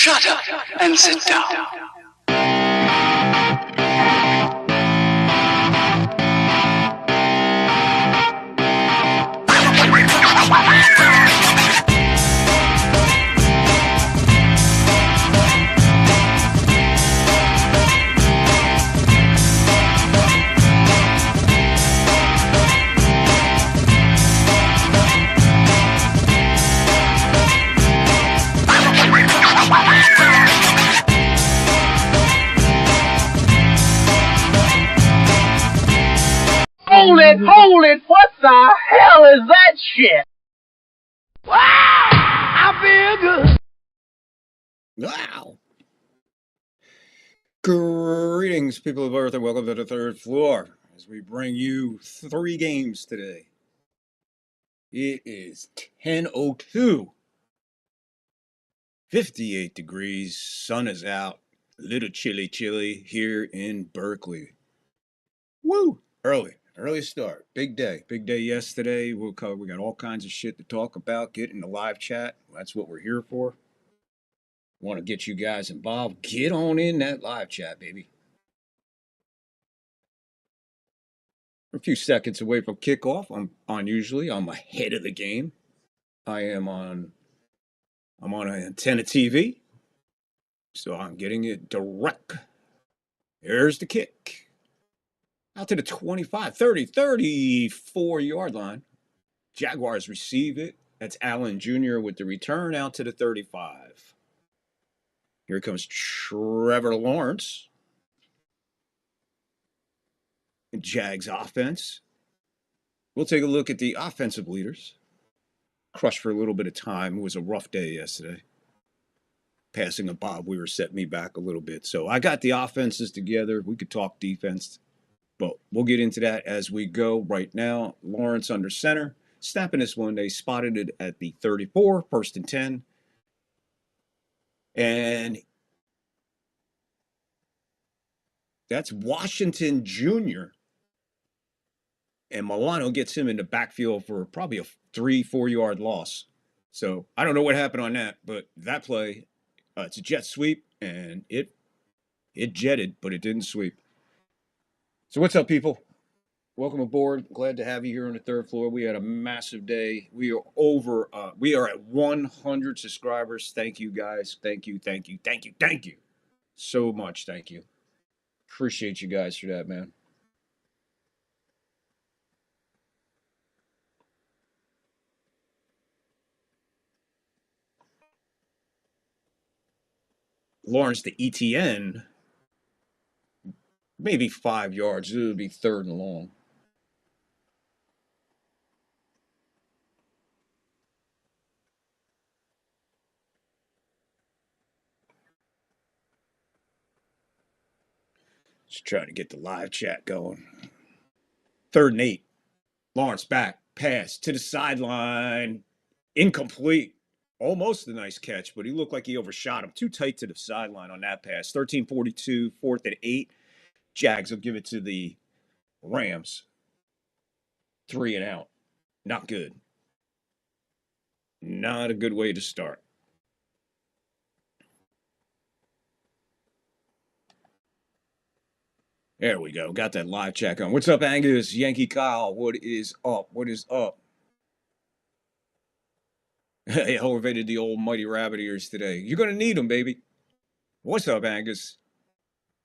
Shut up and sit down. Hold it, what the hell is that shit? Wow, I feel good. Wow. Greetings, people of Earth, and welcome to the third floor as we bring you 3 games today. It is 10:02, 58 degrees, sun is out, a little chilly here in Berkeley. Woo! Early start, big day yesterday. We got all kinds of shit to talk about. Get in the live chat, that's what we're here for. Want to get you guys involved, get on in that live chat, baby. A few seconds away from kickoff. I'm ahead of the game. I'm on an antenna TV, so I'm getting it direct. Here's the kick. Out to the 25, 30, 34-yard line. Jaguars receive it. That's Allen Jr. with the return out to the 35. Here comes Trevor Lawrence. Jags offense. We'll take a look at the offensive leaders. Crushed for a little bit of time. It was a rough day yesterday. Passing a Bob Weaver set me back a little bit. So I got the offenses together. We could talk defense, but we'll get into that as we go. Right now, Lawrence under center. Snapping this one, they spotted it at the 34, first and 10. And that's Washington Jr. And Milano gets him in the backfield for probably a 3-4 yard loss. So I don't know what happened on that, but that play, it's a jet sweep, and it jetted, but it didn't sweep. So what's up, people? Welcome aboard. Glad to have you here on the third floor. We had a massive day. We are at 100 subscribers. Thank you, guys. Thank you so much. Thank you. Appreciate you guys for that, man. Lawrence to ETN, maybe 5 yards. It would be third and long. Just trying to get the live chat going. 3rd and 8. Lawrence back. Pass to the sideline. Incomplete. Almost a nice catch, but he looked like he overshot him. Too tight to the sideline on that pass. 13:42, 4th and 8. Jags will give it to the Rams. 3 and out. Not good. Not a good way to start. There we go. Got that live chat on. What's up, Angus? Yankee Kyle. What is up? He elevated the old mighty rabbit ears today. You're going to need them, baby. What's up, Angus?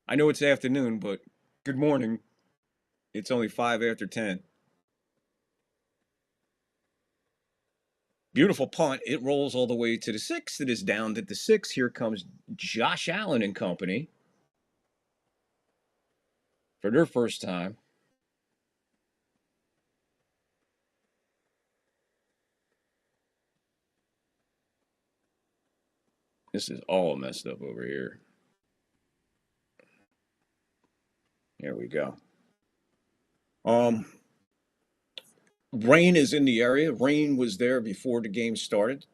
I know it's afternoon, but good morning. It's only 5 after 10. Beautiful punt. It rolls all the way to the 6. It is down at the 6. Here comes Josh Allen and company for their first time. This is all messed up over here. There we go. Rain is in the area. Rain was there before the game started.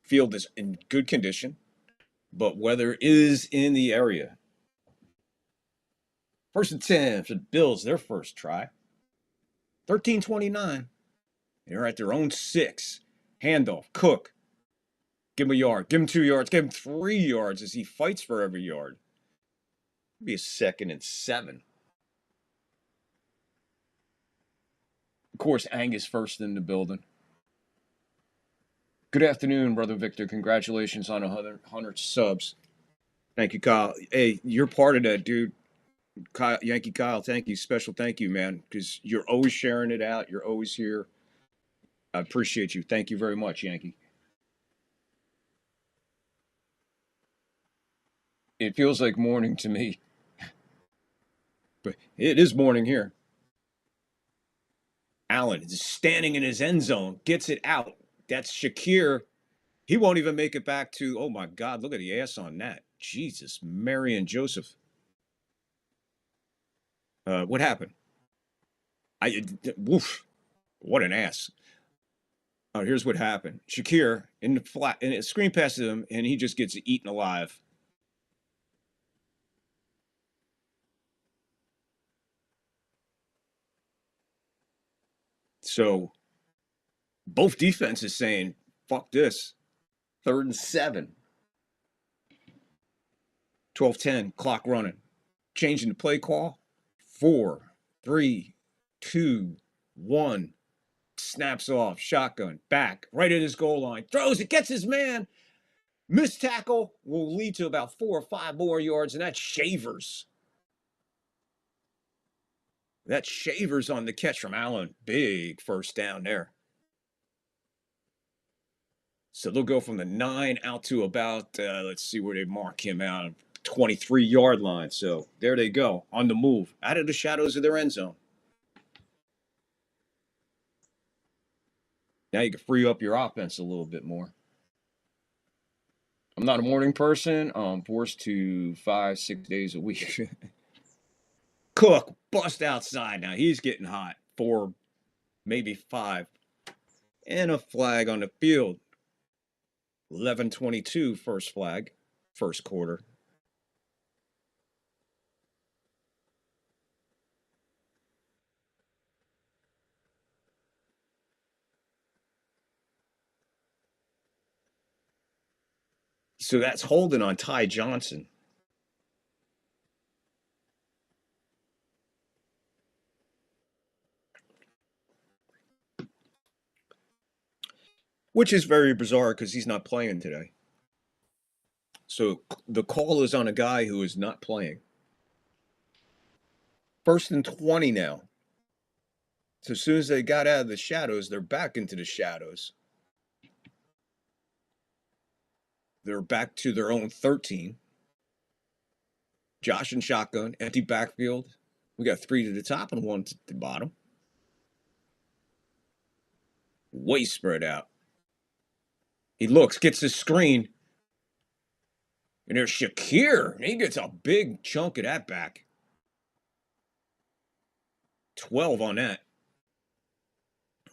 Field is in good condition, but weather is in the area. 1st and 10 for the Bills, their first try. 13:29. They're at their own 6. Handoff. Cook Give him a yard. Give him 2 yards. Give him 3 yards as he fights for every yard. It'll be a 2nd and 7. Of course, Angus first in the building. Good afternoon, Brother Victor. Congratulations on 100 subs. Thank you, Kyle. Hey, you're part of that, dude. Kyle, Yankee Kyle, thank you. Special thank you, man, because you're always sharing it out. You're always here. I appreciate you. Thank you very much, Yankee. It feels like morning to me, but it is morning here. Allen is standing in his end zone, gets it out. That's Shakir. He won't even make it back to, oh my God, look at the ass on that. Jesus, Mary and Joseph. What happened? Woof, what an ass. Here's what happened. Shakir in the flat, and it screen passes him, and he just gets eaten alive. So both defenses saying, fuck this. 3rd and 7. 12-10, clock running. Changing the play call. 4, 3, 2, 1. Snaps off, shotgun, back, right at his goal line. Throws it, gets his man. Missed tackle will lead to about 4 or 5 more yards, and that's Shavers. That's Shavers on the catch from Allen. Big first down there. So they'll go from the 9 out to about, let's see where they mark him out, 23-yard line. So there they go, on the move, out of the shadows of their end zone. Now you can free up your offense a little bit more. I'm not a morning person. I'm forced to 5-6 days a week. Cook, bust outside now. He's getting hot. 4, maybe 5. And a flag on the field. 11:22 first flag, first quarter. So that's holding on Ty Johnson. Which is very bizarre because he's not playing today. So the call is on a guy who is not playing. 1st and 20 now. So as soon as they got out of the shadows, they're back into the shadows. They're back to their own 13. Josh and shotgun, empty backfield. We got 3 to the top and 1 to the bottom. Way spread out. He looks, gets his screen. And there's Shakir. He gets a big chunk of that back. 12 on that.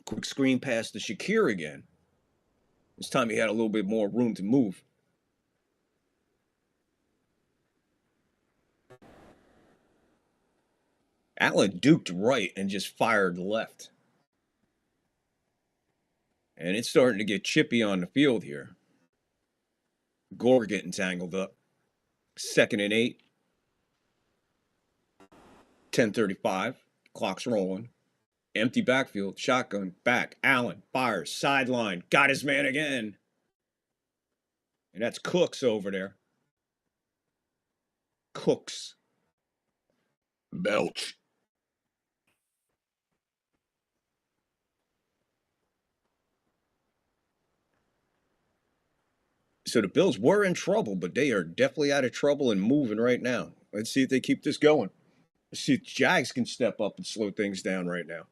Quick screen pass to Shakir again. This time he had a little bit more room to move. Allen duked right and just fired left. And it's starting to get chippy on the field here. Gore getting tangled up. 2nd and 8. 10:35. Clock's rolling. Empty backfield. Shotgun. Back. Allen fires. Sideline. Got his man again. And that's Cooks over there. Cooks. Belch. So the Bills were in trouble, but they are definitely out of trouble and moving right now. Let's see if they keep this going. Let's see if Jags can step up and slow things down right now.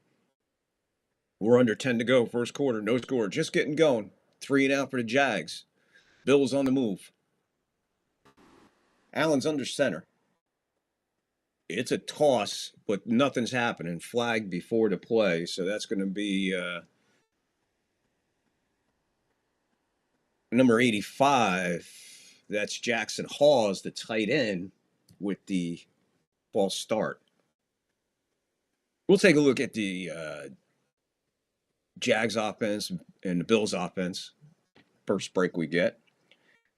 We're under 10 to go, first quarter, no score, just getting going. 3 and out for the Jags. Bills on the move. Allen's under center. It's a toss, but nothing's happening. Flag before the play, so that's going to be number 85. That's Jackson Hawes, the tight end, with the false start. We'll take a look at the Jags offense and the Bills offense. First break we get.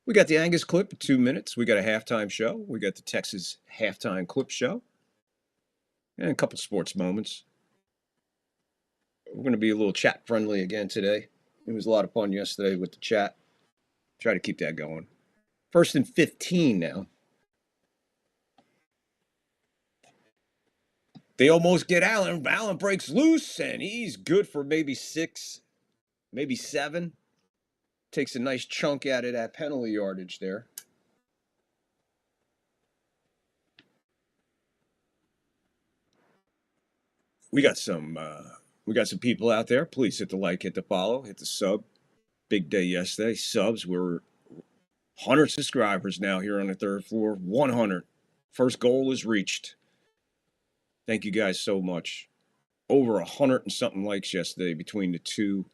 We got the Angus clip at 2 minutes. We got a halftime show. We got the Texas halftime clip show. And a couple sports moments. We're going to be a little chat friendly again today. It was a lot of fun yesterday with the chat. Try to keep that going. 1st and 15 now. They almost get Allen. Allen breaks loose, and he's good for maybe 6, maybe 7. Takes a nice chunk out of that penalty yardage there. We got some people out there. Please hit the like, hit the follow, hit the sub. Big day yesterday. Subs were 100 subscribers now here on the 3rd floor. 100. First goal is reached. Thank you guys so much. Over 100 and something likes yesterday between the two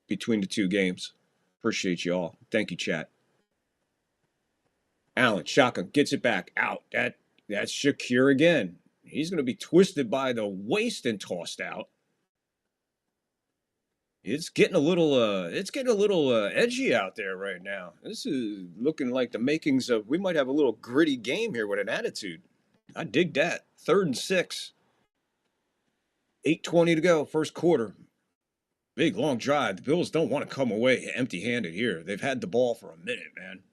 games. Appreciate you all. Thank you, chat. Allen, shotgun, gets it back out. That's Shakir again. He's going to be twisted by the waist and tossed out. It's getting a little edgy out there right now. This is looking like the makings of, we might have a little gritty game here with an attitude. I dig that. 3rd and 6. 8:20 to go, first quarter. Big long drive. The Bills don't want to come away empty-handed here. They've had the ball for a minute, man.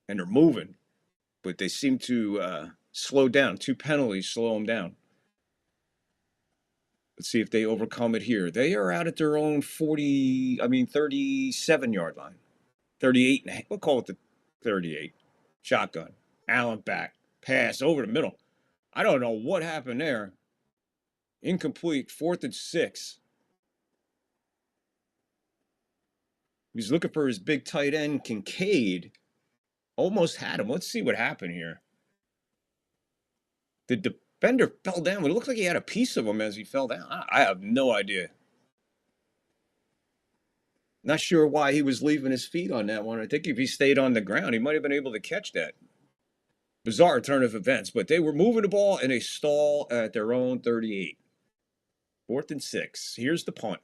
And they're moving. But they seem to slow down. 2 penalties slow them down. Let's see if they overcome it here. They are out at their own 37-yard line. 38. We'll call it the 38. Shotgun. Allen back. Pass over the middle. I don't know what happened there. Incomplete. 4th and 6. He's looking for his big tight end, Kincaid. Almost had him. Let's see what happened here. The defender fell down. It looked like he had a piece of him as he fell down. I have no idea. Not sure why he was leaving his feet on that one. I think if he stayed on the ground, he might have been able to catch that. Bizarre turn of events, but they were moving the ball in a stall at their own 38. 4th and 6. Here's the punt.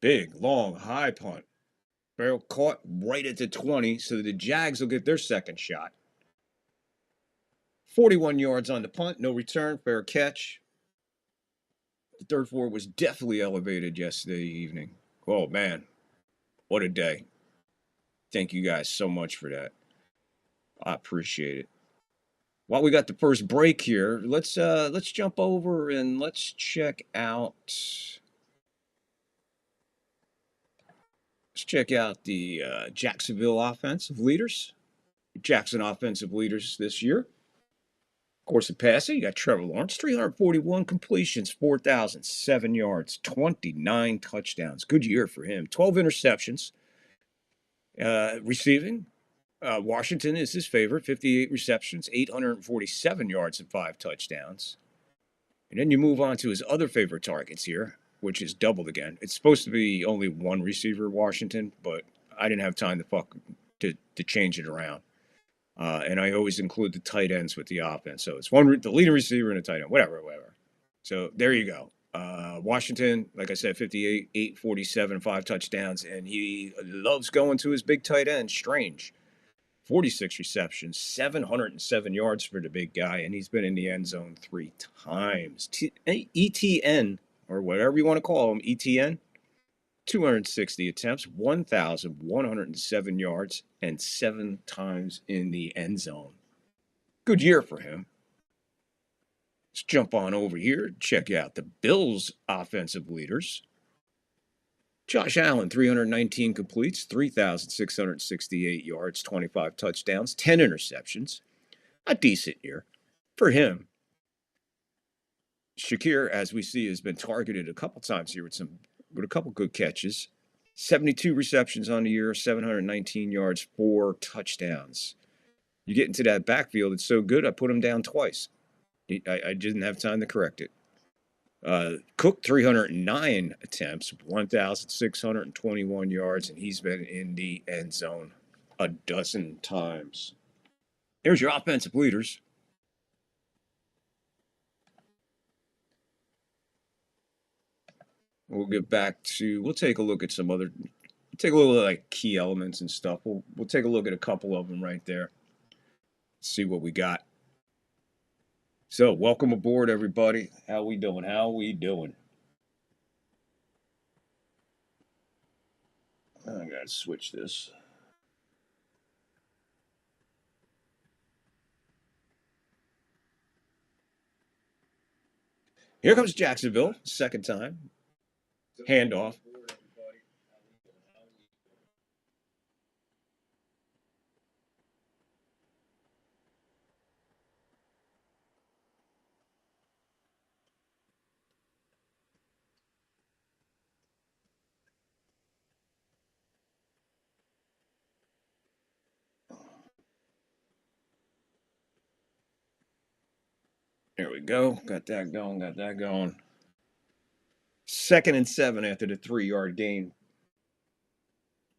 Big, long, high punt. Barrel caught right at the 20, so the Jags will get their second shot. 41 yards on the punt, no return, fair catch. The 3rd floor was definitely elevated yesterday evening. Oh, man. What a day. Thank you guys so much for that. I appreciate it. While we got the first break here, let's jump over and let's check out the Jacksonville offensive leaders. Jackson offensive leaders this year. Of course, the passing, you got Trevor Lawrence, 341 completions, 4,007 yards, 29 touchdowns. Good year for him. 12 interceptions. Receiving, Washington is his favorite, 58 receptions, 847 yards, and 5 touchdowns. And then you move on to his other favorite targets here, which is doubled again. It's supposed to be only one receiver, Washington, but I didn't have time to change it around. And I always include the tight ends with the offense. So it's the leading receiver and a tight end, whatever. So there you go. Washington, like I said, 58, 847, 5 touchdowns, and he loves going to his big tight end, Strange. 46 receptions, 707 yards for the big guy, and he's been in the end zone 3 times. ETN, or whatever you want to call him, ETN, 260 attempts, 1,107 yards, and 7 times in the end zone. Good year for him. Let's jump on over here and check out the Bills' offensive leaders. Josh Allen, 319 completes, 3,668 yards, 25 touchdowns, 10 interceptions. A decent year for him. Shakir, as we see, has been targeted a couple times here with a couple good catches. 72 receptions on the year, 719 yards, 4 touchdowns. You get into that backfield, it's so good, I put him down twice. I didn't have time to correct it. Cook, 309 attempts, 1,621 yards, and he's been in the end zone a dozen times. Here's your offensive leaders. We'll take a look at some other take a look at like key elements and stuff. We'll take a look at a couple of them right there. See what we got. So, welcome aboard, everybody. How we doing? How we doing? I gotta switch this. Here comes Jacksonville, second time. Handoff. There we go. Got that going. Got that going. 2nd and 7 after the 3-yard gain.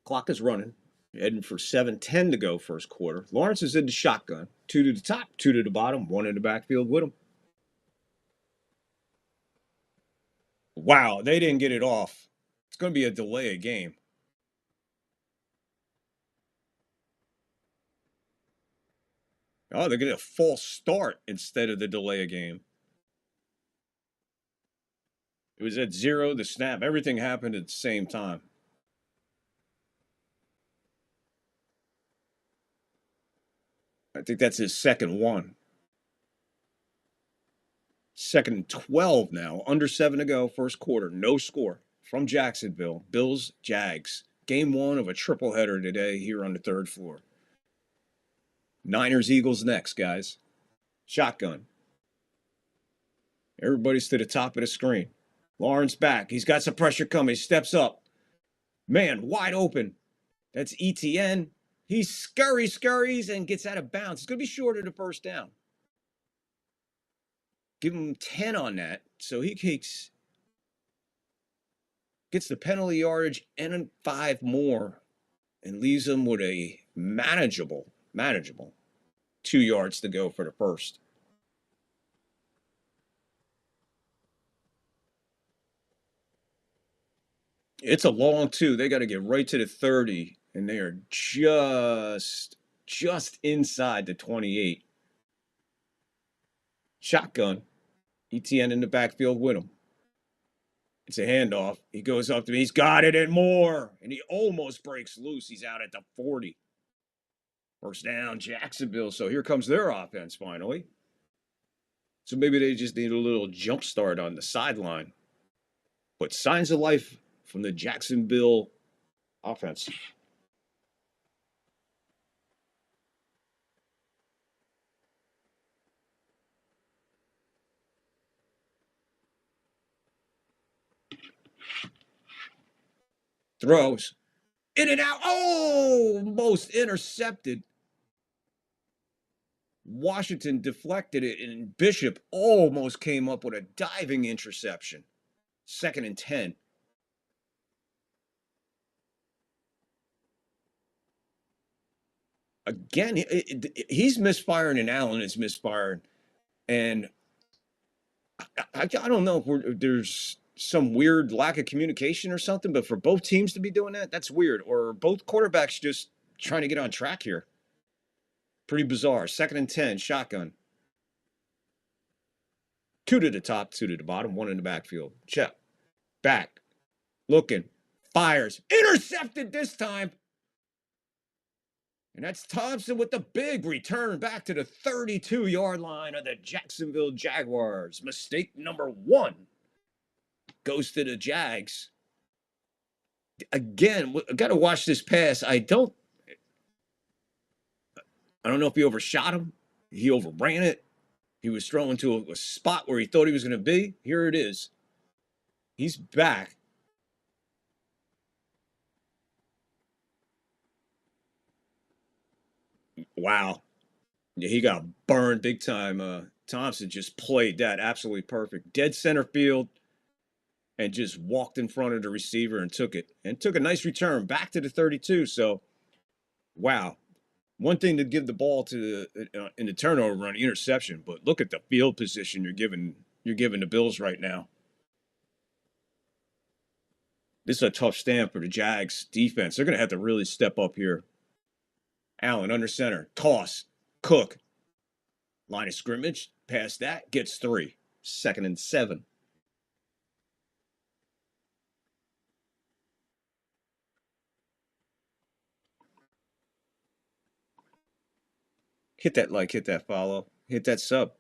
Clock is running. Heading for 7:10 to go first quarter. Lawrence is in the shotgun. 2 to the top, 2 to the bottom, 1 in the backfield with him. Wow, they didn't get it off. It's going to be a delay of game. Oh, they're getting a false start instead of the delay of game. It was at 0, the snap. Everything happened at the same time. I think that's his second one. 2nd and 12 now. Under 7 to go, first quarter. No score from Jacksonville. Bills, Jags. Game 1 of a triple header today here on the 3rd floor. Niners, Eagles next, guys. Shotgun. Everybody's to the top of the screen. Lawrence back. He's got some pressure coming. He steps up. Man, wide open. That's ETN. He scurries and gets out of bounds. It's going to be short of the first down. Give him 10 on that. So he gets the penalty yardage and 5 more and leaves him with a manageable 2 yards to go for the first. It's a long 2. They got to get right to the 30, and they are just inside the 28. Shotgun. ETN in the backfield with him. It's a handoff. He goes up to me. He's got it and more. And he almost breaks loose. He's out at the 40. First down, Jacksonville. So here comes their offense finally. So maybe they just need a little jump start on the sideline. But signs of life from the Jacksonville offense. Throws. In and out. Oh, almost intercepted. Washington deflected it, and Bishop almost came up with a diving interception. 2nd and 10. Again, he's misfiring, and Allen is misfiring. And I don't know if there's some weird lack of communication or something, but for both teams to be doing that, that's weird. Or both quarterbacks just trying to get on track here. Pretty bizarre. 2nd and 10, shotgun. 2 to the top, 2 to the bottom, 1 in the backfield. Check. Back. Looking. Fires. Intercepted this time. And that's Thompson with the big return back to the 32-yard line of the Jacksonville Jaguars. Mistake number 1 goes to the Jags. Again, I got to watch this pass. I don't know if he overshot him. He overran it. He was throwing to a spot where he thought he was going to be. Here it is. He's back. Wow. Yeah, he got burned big time. Thompson just played that absolutely perfect. Dead center field and just walked in front of the receiver and took it. And took a nice return back to the 32. So, wow. One thing to give the ball to in the turnover run, interception, but look at the field position you're giving the Bills right now. This is a tough stand for the Jags defense. They're going to have to really step up here. Allen under center. Toss. Cook. Line of scrimmage. Past that. Gets 3. 2nd and 7. Hit that like, hit that follow, hit that sub.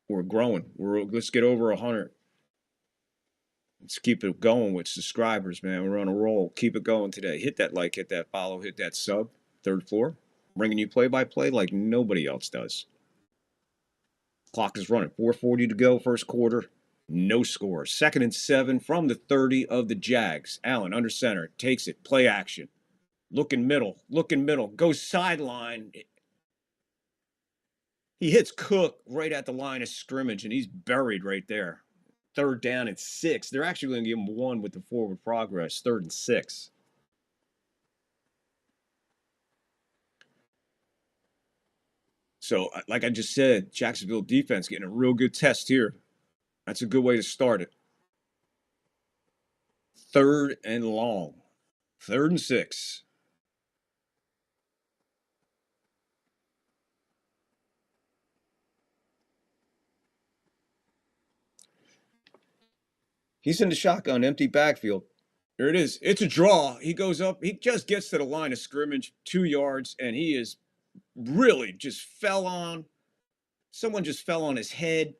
We're growing. Let's get over 100. Let's keep it going with subscribers, man. We're on a roll. Keep it going today. Hit that like, hit that follow, hit that sub. Third floor, bringing you play by play like nobody else does. Clock is running. 4:40 to go. First quarter. No score. 2nd and 7 from the 30 of the Jags. Allen under center takes it. Play action. Looking middle. Goes sideline. He hits Cook right at the line of scrimmage, and he's buried right there. 3rd down and 6. They're actually going to give him 1 with the forward progress. 3rd and 6. So, like I just said, Jacksonville defense getting a real good test here. That's a good way to start it. 3rd and long. 3rd and 6. He's in the shotgun, empty backfield. There it is. It's a draw. He goes up. He just gets to the line of scrimmage, 2 yards, and he is really just fell on. Someone just fell on his head.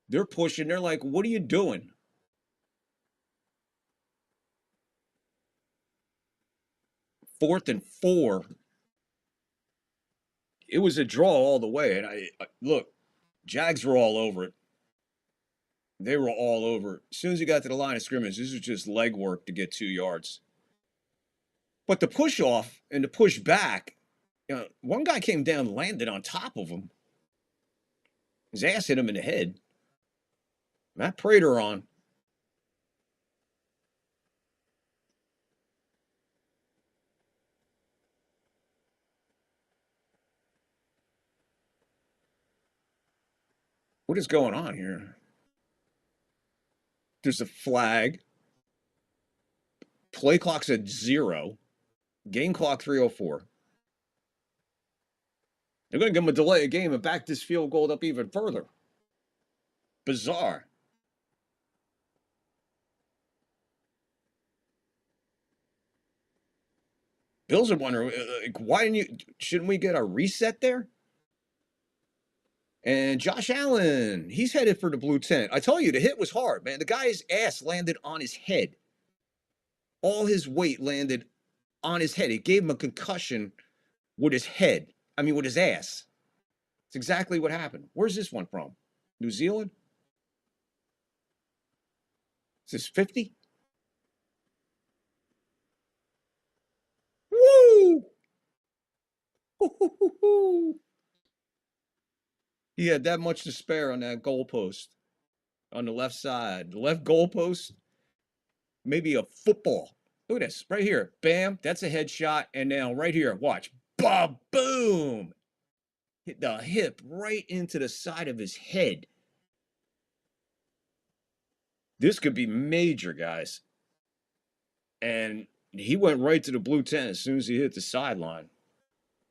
They're pushing. They're like, what are you doing? Fourth and 4. It was a draw all the way. And I look, Jags were all over it. They were all over it. As soon as he got to the line of scrimmage, this was just leg work to get 2 yards. But the push off and the push back, one guy came down, landed on top of him. His ass hit him in the head. Matt Prater on. What is going on here? There's a flag. Play clock's at 0. Game clock 3:04. They're going to give him a delay of game and back this field goal up even further. Bizarre. Bills are wondering, like, shouldn't we get a reset there? And Josh Allen, he's headed for the blue tent. I tell you, the hit was hard, man. The guy's ass landed on his head. All his weight landed on his head. It gave him a concussion with his head. I mean, with his ass. It's exactly what happened. Where's this one from? New Zealand? Is this 50? Woo! He had that much to spare on that goalpost on the left side. The left goalpost, maybe a football. Look at this right here. Bam, that's a headshot. And now right here, watch. Bob, boom. Hit the hip right into the side of his head. This could be major, guys. And he went right to the blue tent as soon as he hit the sideline.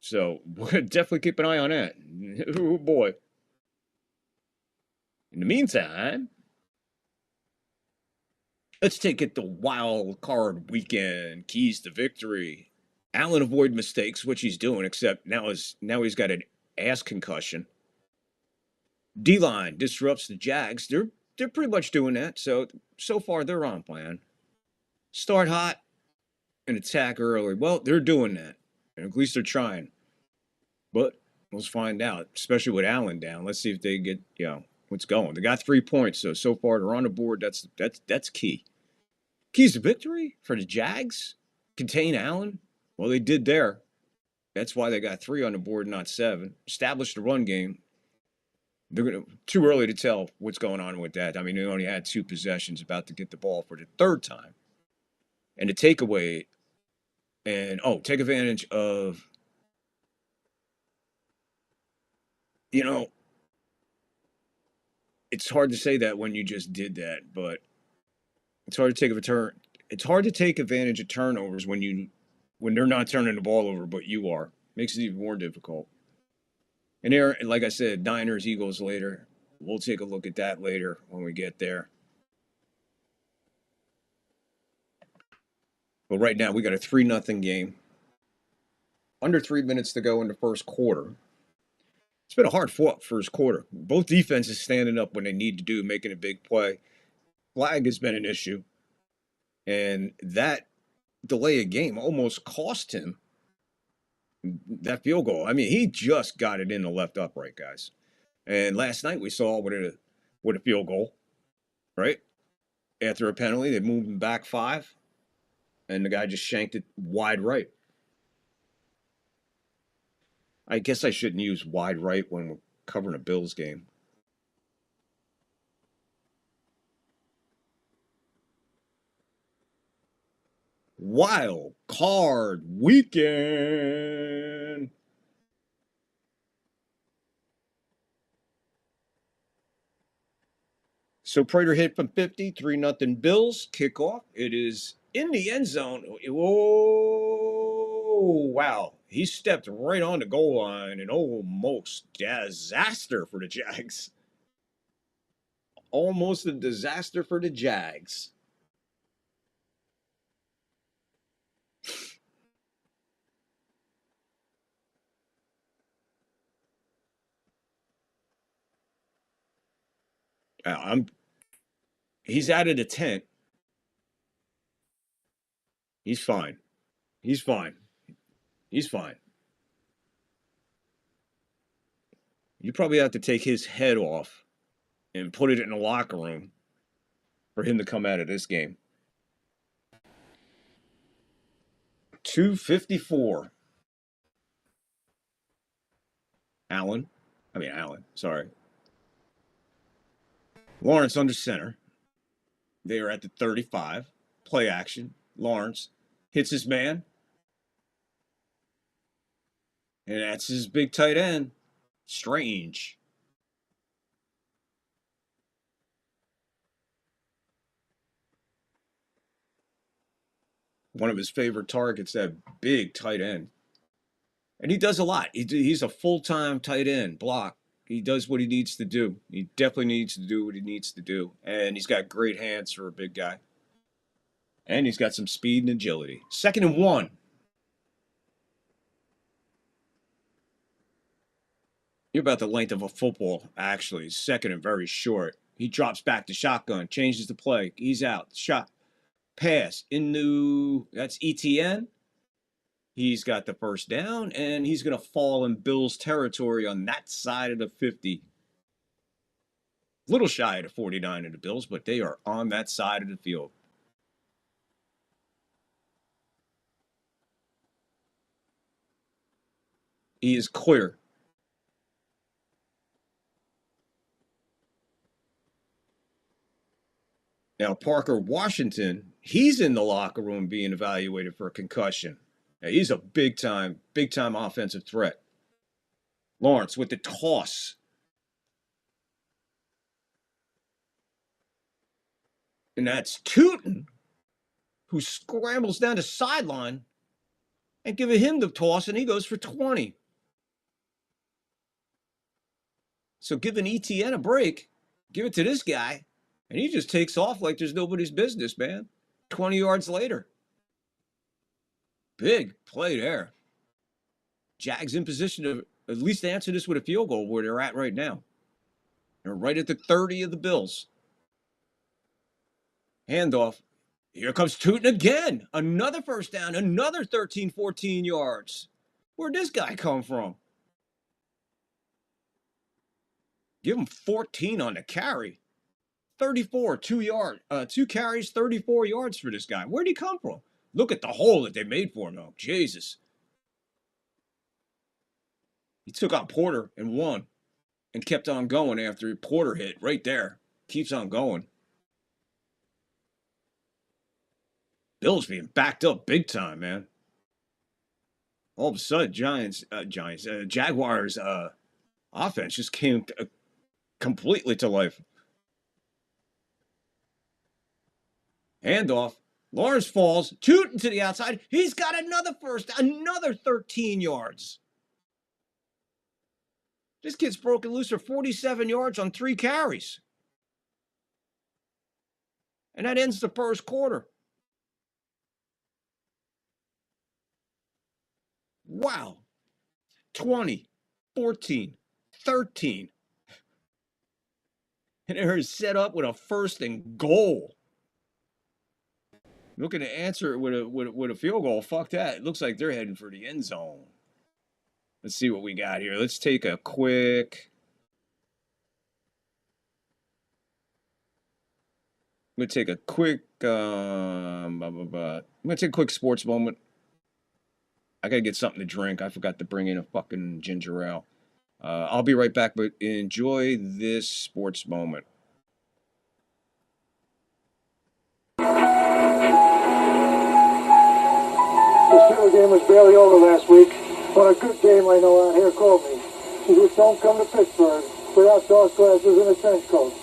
So we're going to definitely keep an eye on that. Oh, boy. In the meantime, let's take it the wild card weekend. Keys to victory. Allen avoid mistakes, which he's doing, except now he's got an ass concussion. D-line disrupts the Jags. They're pretty much doing that. So far they're on plan. Start hot and attack early. Well, they're doing that. And at least they're trying. But let's find out, especially with Allen down. Let's see if they get, what's going. They got 3 points, so far they're on the board. That's key. Keys to victory for the Jags? Contain Allen? Well, they did there. That's why they got 3 on the board, not 7. Established the run game. They're too early to tell what's going on with that. I mean, they only had 2 possessions, about to get the ball for the 3rd time. And the takeaway, and take advantage of, it's hard to say that when you just did that, but It's hard to take a turn. It's hard to take advantage of turnovers when they're not turning the ball over, but you are. Makes it even more difficult. And there, like I said, Niners, Eagles later. We'll take a look at that later when we get there. But right now, we got a 3-0 game. Under 3 minutes to go in the first quarter. It's been a hard fought first quarter. Both defenses standing up when they need to do, making a big play. Flag has been an issue. And that delay of game almost cost him that field goal. I mean, he just got it in the left upright, guys. And last night we saw with a field goal, right? After a penalty, they moved him back 5, and the guy just shanked it wide right. I guess I shouldn't use wide right when we're covering a Bills game. Wild card weekend. So Prater hit from 50, 3-0 Bills. Kickoff. It is in the end zone. Oh, wow. He stepped right on the goal line and almost disaster for the Jags. Almost a disaster for the Jags. He's out of the tent. He's fine. He's fine. He's fine. You probably have to take his head off and put it in the locker room for him to come out of this game. 254. Allen. Sorry. Lawrence under center. They are at the 35. Play action. Lawrence hits his man. And that's his big tight end. Strange. One of his favorite targets, that big tight end. And he does a lot. He's a full-time tight end, block. He does what he needs to do. He definitely needs to do what he needs to do. And he's got great hands for a big guy. And he's got some speed and agility. 2nd and 1. You're about the length of a football, actually. 2nd and very short. He drops back to shotgun, changes the play. He's out. Shot. Pass. That's ETN. He's got the first down, and he's going to fall in Bills territory on that side of the 50. Little shy of the 49 of the Bills, but they are on that side of the field. He is clear. Now, Parker Washington, he's in the locker room being evaluated for a concussion. Now, he's a big-time offensive threat. Lawrence with the toss. And that's Tootin, who scrambles down the sideline and giving him the toss, and he goes for 20. So giving ETN a break, give it to this guy, and he just takes off like there's nobody's business, man. 20 yards later. Big play there. Jags in position to at least answer this with a field goal where they're at right now. They're right at the 30 of the Bills. Handoff. Here comes Tootin again. Another first down. Another 13, 14 yards. Where'd this guy come from? Give him 14 on the carry. 34, 2 carries, 34 yards for this guy. Where'd he come from? Look at the hole that they made for him, though. Jesus. He took out Porter and won and kept on going after Porter hit right there. Keeps on going. Bills being backed up big time, man. All of a sudden, Jaguars offense just came completely to life. Handoff. Lawrence falls, tooting to the outside. He's got another 13 yards. This kid's broken loose for 47 yards on 3 carries. And that ends the first quarter. Wow. 20, 14, 13. And they're set up with a 1st and goal. Looking to answer it with a field goal. Fuck that. It looks like they're heading for the end zone. Let's see what we got here. Let's take a quick. I'm gonna take a quick. I'm gonna take a quick sports moment. I gotta get something to drink. I forgot to bring in a fucking ginger ale. I'll be right back, but enjoy this sports moment. The Steeler game was barely over last week. What a good game I know out here called me. She just don't come to Pittsburgh without dark glasses and a trench coat.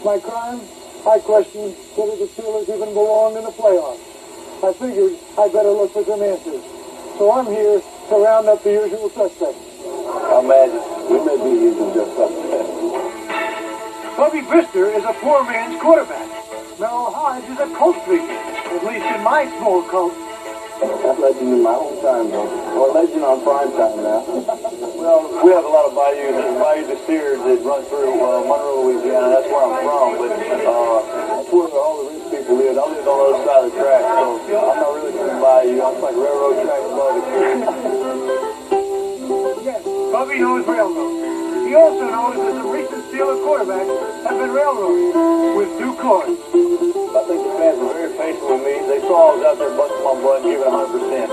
My crime? I question whether the Steelers even belong in the playoffs. I figured I'd better look for some answers. So I'm here to round up the usual suspects. Imagine, we may be using just suspects. Bubby Brister is a poor man's quarterback. Merrill Hodge is a cult figure, at least in my small cult. That legend in my own time, though. Or legend on prime time now. Well, we have a lot of bayous. There's Bayou de Sears that run through Monroe, Louisiana. That's where I'm from. But that's where all the rich people live. I live on the other side of the track, so I'm not really from the bayou. I'm like railroad track above it. Yes, Bubby knows railroad. He also knows that the recent Steeler quarterbacks have been railroaded with due cause. I think the fans were very faithful with me. They saw I was out there busting my butt and giving 100%.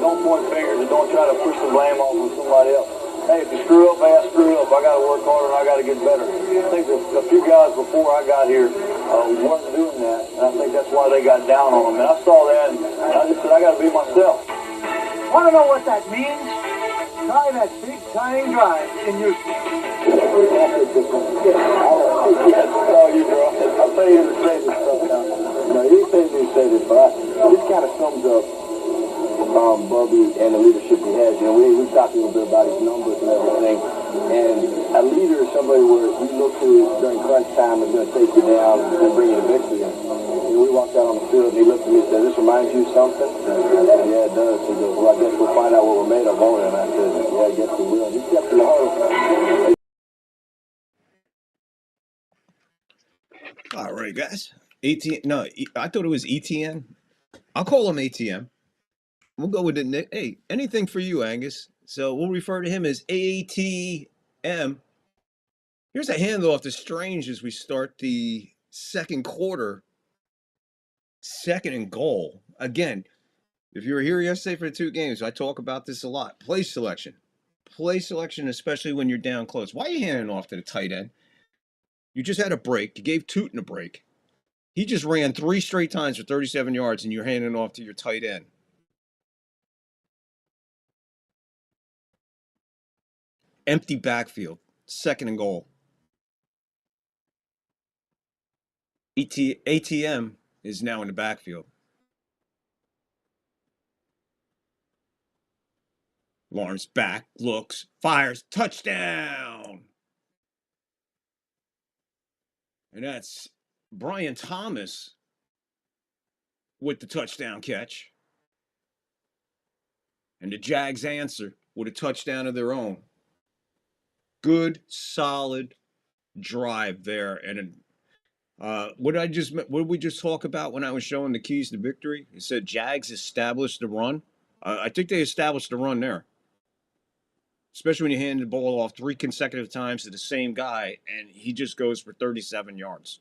Don't point fingers and don't try to push the blame off on somebody else. Hey, if you screw up, I screw up. I got to work harder and I got to get better. I think a few guys before I got here weren't doing that, and I think that's why they got down on them. And I saw that, and I just said, I got to be myself. Want to know what that means? Try that big tying drive in Houston. Oh, you bro. I'll tell you to say this stuff now. No, you didn't pay me to say this, but this kind of sums up Bubby and the leadership he has. You know, we talked a little bit about his numbers and everything. And a leader is somebody where you look to during crunch time is going to take you down and bring you to victory. And we walked out on the field and he looked at me and said, "This reminds you of something?" I said, "Yeah, it does." He goes, "Well, I guess we'll find out what we're made of, won't we?" And I said, "Yeah, I guess we will." He kept in the huddle. All right, guys. ATM. No, I thought it was ETN. I'll call him ATM. We'll go with it. Hey, anything for you, Angus. So we'll refer to him as ATM. Here's a handoff to Strange as we start the second quarter. 2nd and goal. Again, if you were here yesterday for the 2 games, I talk about this a lot. Play selection. Play selection, especially when you're down close. Why are you handing off to the tight end? You just had a break. You gave Tootin a break. He just ran 3 straight times for 37 yards, and you're handing off to your tight end. Empty backfield. 2nd and goal. ATM is now in the backfield. Lawrence back, looks, fires, touchdown! And that's Brian Thomas with the touchdown catch. And the Jags answer with a touchdown of their own. Good, solid drive there. And what did we just talk about when I was showing the keys to victory? It said Jags established the run. I think they established the run there. Especially when you hand the ball off 3 consecutive times to the same guy, and he just goes for 37 yards.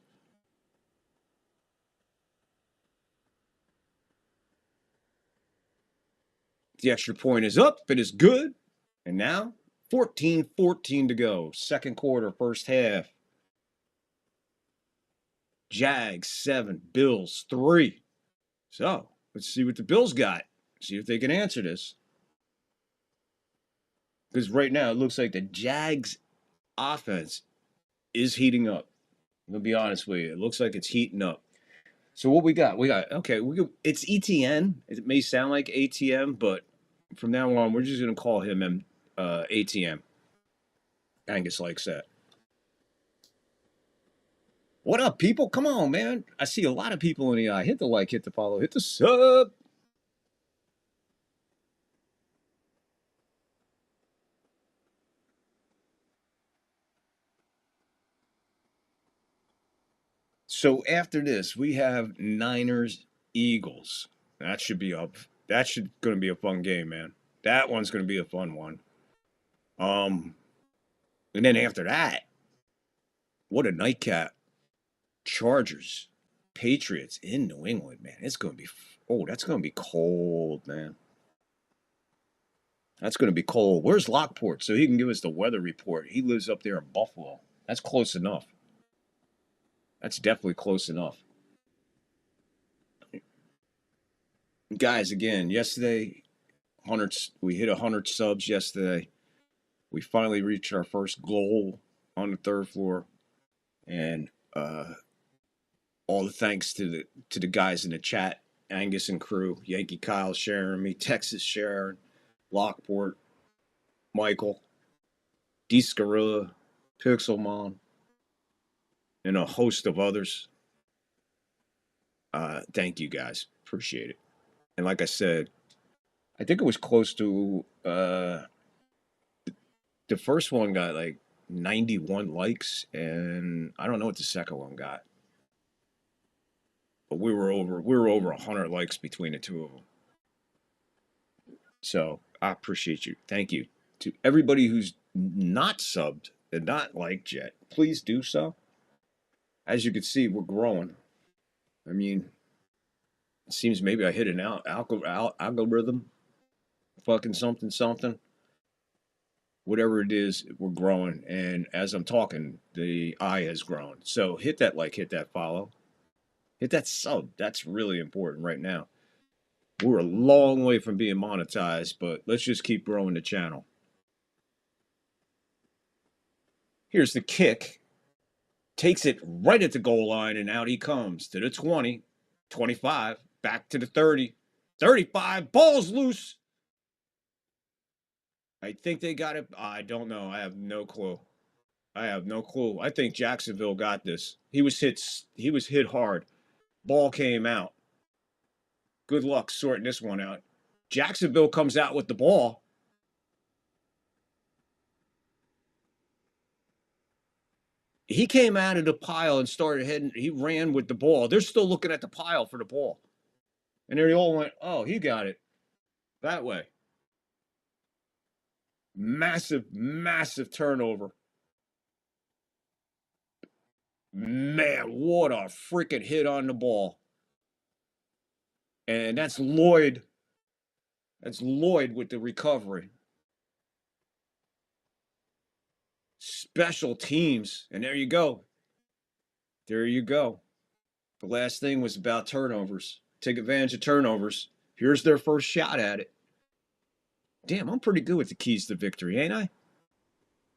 The extra point is up. It is good. And now, 14-14 to go. Second quarter, first half. Jags 7, Bills 3. So, let's see what the Bills got. See if they can answer this. Because right now, it looks like the Jags offense is heating up. I'm going to be honest with you. It looks like it's heating up. So what we got? It's ETN. It may sound like ATM, but from now on, we're just gonna call him ATM. Angus likes that. What up, people? Come on, man. I see a lot of people in the eye. Hit the like, hit the follow, hit the sub. So after this, we have Niners Eagles. That should be up. That should going to be a fun game, man. That one's going to be a fun one. And then after that, what a nightcap. Chargers, Patriots in New England, man. It's going to be that's going to be cold, man. That's going to be cold. Where's Lockport so he can give us the weather report? He lives up there in Buffalo. That's close enough. That's definitely close enough. Guys, again, yesterday, we hit 100 subs yesterday. We finally reached our first goal on the third floor. And all the thanks to the guys in the chat, Angus and crew, Yankee Kyle sharing me, Texas Sharon, Lockport, Michael, Discarilla, Pixelmon, and a host of others. Thank you guys. Appreciate it. And like I said, I think it was close to the first one got like 91 likes, and I don't know what the second one got. But we were over 100 likes between the two of them. So I appreciate you. Thank you to everybody who's not subbed and not liked yet. Please do so. As you can see, we're growing. I mean, it seems maybe I hit an algorithm, fucking something. Whatever it is, we're growing. And as I'm talking, the eye has grown. So hit that like, hit that follow. Hit that sub. That's really important right now. We're a long way from being monetized, but let's just keep growing the channel. Here's the kick. Takes it right at the goal line, and out he comes to the 20, 25, back to the 30, 35, ball's loose. I think they got it. I don't know. I have no clue. I think Jacksonville got this. He was hit hard. Ball came out. Good luck sorting this one out. Jacksonville comes out with the ball. He came out of the pile and started heading. He ran with the ball. They're still looking at the pile for the ball. And they all went, oh, he got it. That way. Massive turnover. Man, what a freaking hit on the ball. And that's Lloyd. That's Lloyd with the recovery. Special teams. And there you go. The last thing was about turnovers. Take advantage of turnovers. Here's their first shot at it. Damn, I'm pretty good with the keys to victory, ain't I?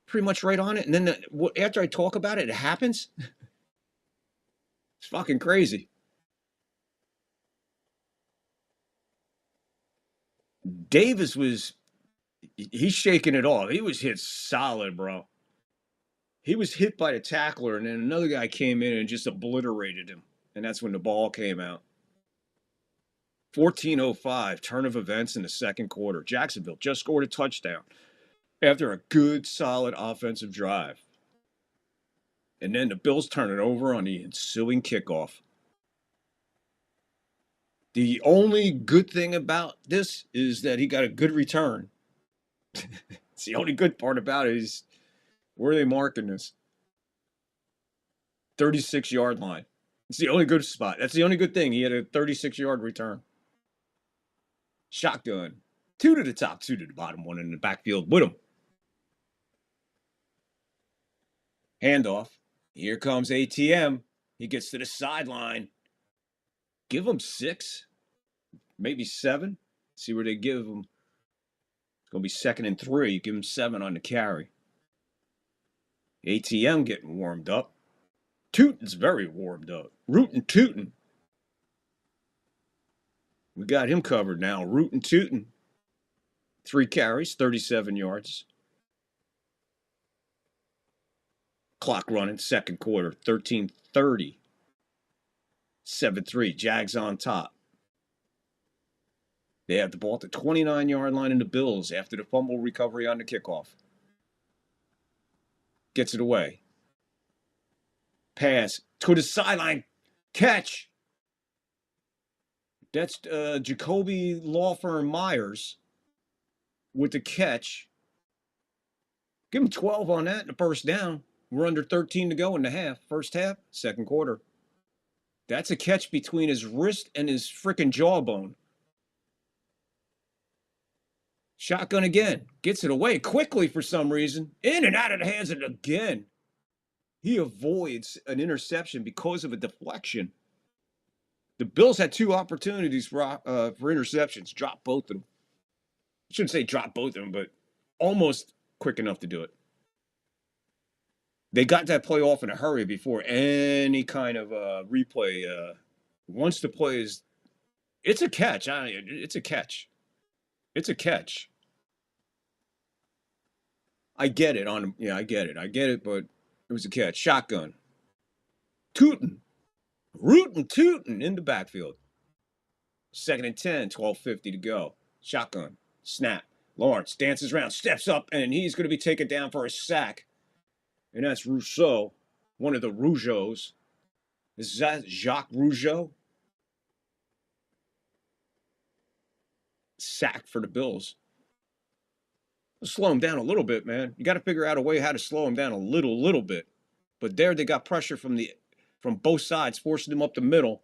Pretty much right on it. And then after I talk about it, it happens. It's fucking crazy. Davis he's shaking it off. He was hit solid, bro. He was hit by the tackler, and then another guy came in and just obliterated him. And that's when the ball came out. 14:05, turn of events in the second quarter. Jacksonville just scored a touchdown after a good, solid offensive drive. And then the Bills turn it over on the ensuing kickoff. The only good thing about this is that he got a good return. It's the only good part about it is where are they marking this? 36-yard line. It's the only good spot. That's the only good thing. He had a 36-yard return. Shotgun. 2 to the top, 2 to the bottom, 1 in the backfield with him. Handoff. Here comes ATM. He gets to the sideline. Give him 6, maybe 7. See where they give him. It's going to be 2nd and 3. Give him 7 on the carry. ATM getting warmed up. Tootin's very warmed up. Rootin' tootin'. We got him covered now. Rootin' tootin'. 3 carries, 37 yards. Clock running, second quarter, 13:30. 7-3. Jags on top. They have the ball at the 29-yard line in the Bills after the fumble recovery on the kickoff. Gets it away. Pass to the sideline. Catch. That's Jacoby Law Firm Myers with the catch. Give him 12 on that and a first down. We're under 13 to go in the half. First half, second quarter. That's a catch between his wrist and his freaking jawbone. Shotgun again. Gets it away quickly for some reason. In and out of the hands of it again. He avoids an interception because of a deflection. The Bills had 2 opportunities for interceptions. Dropped both of them. I shouldn't say drop both of them, but almost quick enough to do it. They got that play off in a hurry before any kind of replay. Once the play is, it's a catch. It's a catch. It's a catch. I get it. I get it, but it was a catch. Shotgun. Tootin'. Rootin' tootin' in the backfield. 2nd and 10, 12:50 to go. Shotgun. Snap. Lawrence dances around, steps up, and he's going to be taken down for a sack. And that's Rousseau, one of the Rougeaus. Is that Jacques Rougeau? Sack for the Bills. Let's slow him down a little bit, man. You got to figure out a way how to slow him down a little bit. But there they got pressure from both sides, forcing him up the middle.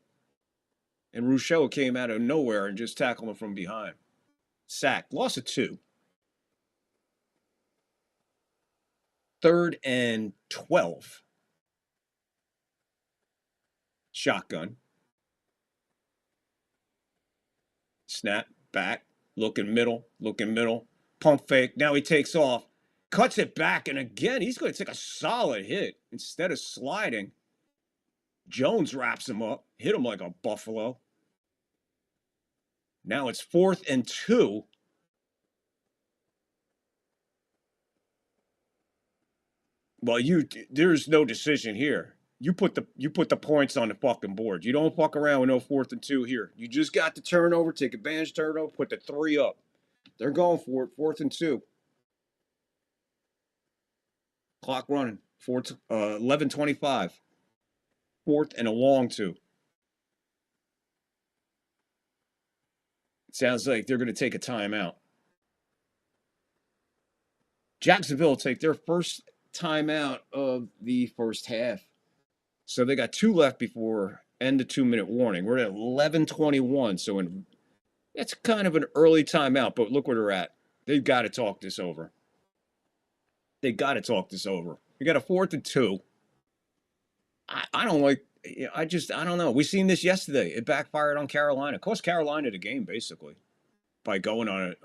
And Rousseau came out of nowhere and just tackled him from behind. Sack. Loss of 2. 3rd and 12. Shotgun. Snap. Back. Looking middle. Pump fake. Now he takes off. Cuts it back. And again, he's going to take a solid hit. Instead of sliding, Jones wraps him up. Hit him like a buffalo. Now it's 4th and 2. Well, there's no decision here. You put the points on the fucking board. You don't fuck around with no 4th and 2 here. You just got the turnover, take advantage of turnover, put the 3 up. They're going for it. 4th and 2. Clock running. 11:25. 4th and a long 2. It sounds like they're going to take a timeout. Jacksonville take their first timeout of the first half. So they got 2 left before end of 2-minute warning. We're at 11:21, so that's kind of an early timeout, but look where they're at. They've got to talk this over. We got a 4th and 2. I don't like, I don't know. We seen this yesterday. It backfired on Carolina. It cost Carolina the game, basically, by going on it.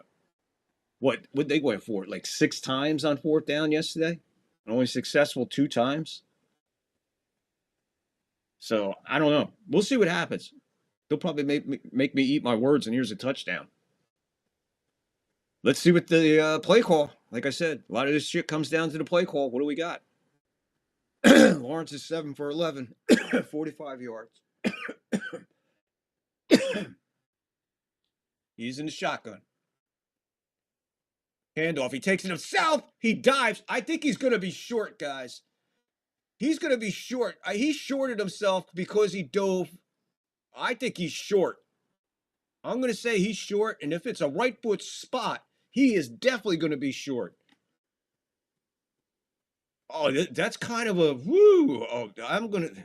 What they went for? Like 6 times on 4th down yesterday? Only successful 2 times? So, I don't know. We'll see what happens. They'll probably make me eat my words, and here's a touchdown. Let's see what the play call. Like I said, a lot of this shit comes down to the play call. What do we got? Lawrence is 7 for 11, 45 yards. He's in the shotgun. Handoff. He takes it himself. He dives. I think he's going to be short, guys. He's going to be short. He shorted himself because he dove. I think he's short. I'm going to say he's short, and if it's a right foot spot, he is definitely going to be short. Oh, that's kind of a woo. Oh, I'm going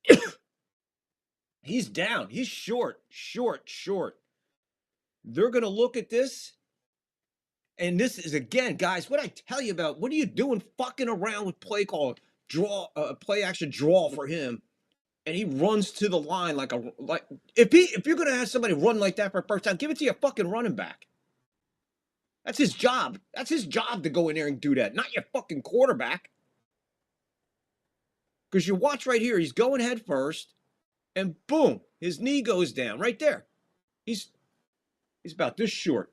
to. He's down. He's short. They're going to look at this. And this is, again, guys, what I tell you about. What are you doing fucking around with play call? Play action draw for him. And he runs to the line like if you're going to have somebody run like that for a first time, give it to your fucking running back. That's his job. That's his job to go in there and do that, not your fucking quarterback. Because you watch right here, he's going head first, and boom, His knee goes down right there. He's about this short.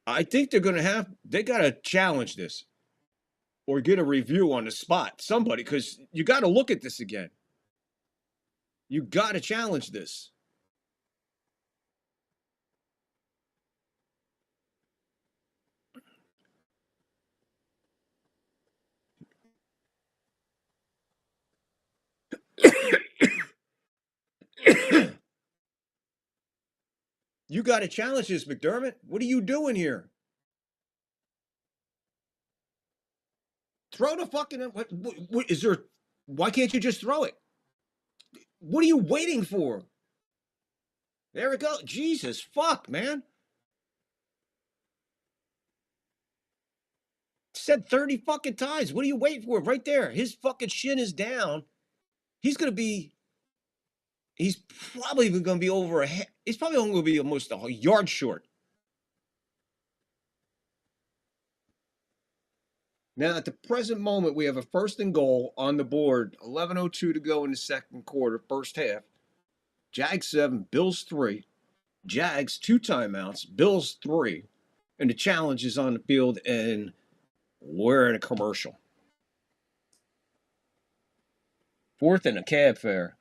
I think they got to challenge this or get a review on the spot. Somebody, because you got to look at this again. You got to challenge this. You got to challenge this, McDermott. What are you doing here? Throw the fucking. What is there? Why can't you just throw it? What are you waiting for? There it goes. Jesus, fuck, man. Said 30 fucking times. What are you waiting for? Right there. His fucking shin is down. He's probably going to be over a head. He's probably only going to be almost a yard short. Now, at the present moment, we have a 1st and goal on the board. 11:02 to go in the second quarter, first half. Jags 7, Bills 3. Jags 2 timeouts, Bills 3. And the challenge is on the field, and we're in a commercial. 4th and a cab fare.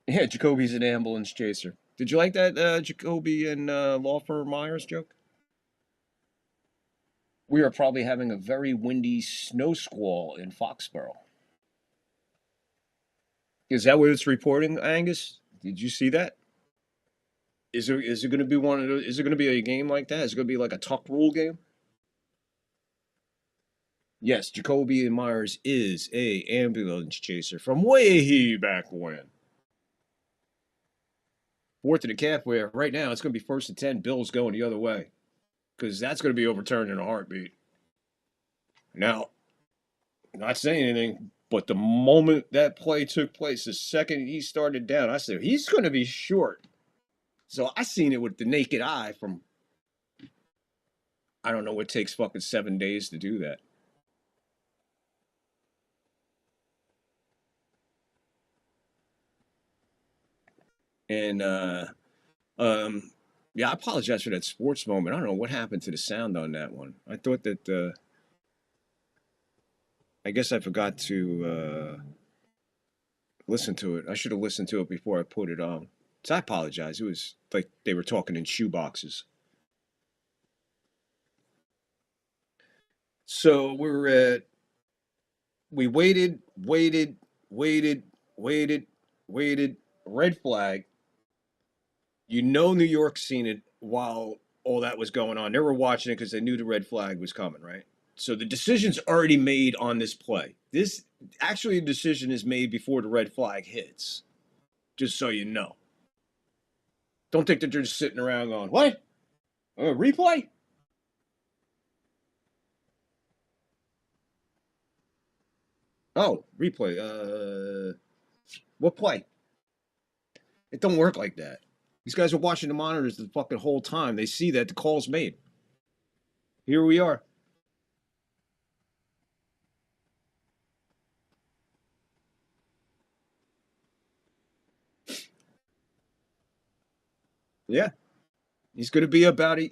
Yeah, Jacoby's an ambulance chaser. Did you like that Jacoby and law firm Myers joke? We are probably having a very windy snow squall in Foxborough. Is that what it's reporting, Angus? Did you see that? Is it going to be one of those? Is it going to be a game like that? Is it going to be like a tuck rule game? Yes, Jacoby and Myers is a ambulance chaser from way back when. 4th and a calf where right now it's going to be 1st and 10, Bills going the other way. Because that's going to be overturned in a heartbeat. Now, not saying anything, but the moment that play took place, the second he started down, I said, he's going to be short. So I seen it with the naked eye from, I don't know, it takes fucking 7 days to do that. And, yeah, I apologize for that sports moment. I don't know what happened to the sound on that one. I thought that, I guess I forgot to listen to it. I should have listened to it before I put it on. So I apologize. It was like they were talking in shoeboxes. So we waited, red flag. You know New York seen it while all that was going on. They were watching it because they knew the red flag was coming, right? So the decision's already made on this play. This actually a decision is made before the red flag hits. Just so you know. Don't think that they're just sitting around going, what? Replay? Oh, replay. What play? It don't work like that. These guys are watching the monitors the fucking whole time. They see that the call's made. Here we are. Yeah. He's going to be about a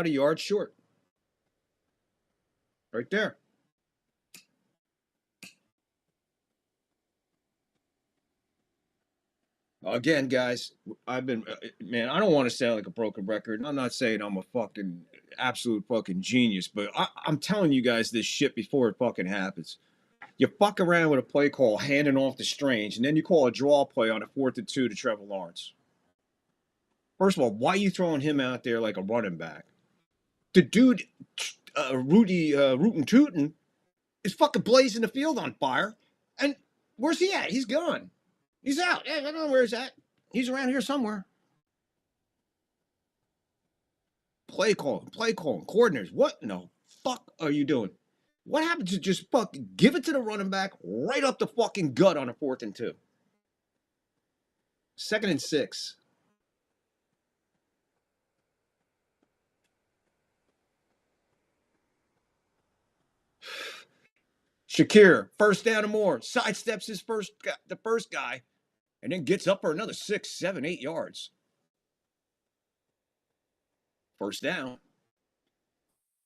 yard short. Right there. Again, guys, I've been, man, I don't want to sound like a broken record. I'm not saying I'm a fucking absolute fucking genius, but I'm telling you guys this shit before it fucking happens. You fuck around with a play call handing off to Strange, and then you call a draw play on a 4th and 2 to Trevor Lawrence. First of all, why are you throwing him out there like a running back? The dude, Rudy Rootin' Tootin', is fucking blazing the field on fire. And where's he at? He's gone. He's out. I don't know where he's at. He's around here somewhere. Play calling, coordinators. What in the fuck are you doing? What happened to just fucking give it to the running back right up the fucking gut on a 4th and 2? 2nd and 6. Shakir, first down and more, sidesteps the first guy, and then gets up for another 6, 7, 8 yards. First down.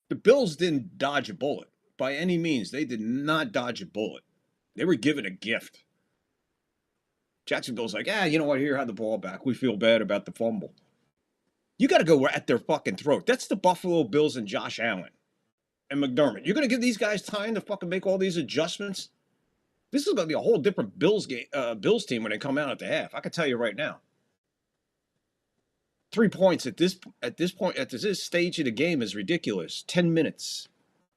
The Bills didn't dodge a bullet by any means. They did not dodge a bullet. They were given a gift. Jacksonville's like, you know what? Here, have the ball back. We feel bad about the fumble. You got to go at their fucking throat. That's the Buffalo Bills and Josh Allen and McDermott. You're going to give these guys time to fucking make all these adjustments? This is going to be a whole different Bills team when they come out at the half. I can tell you right now. 3 points at this stage of the game is ridiculous. 10 minutes.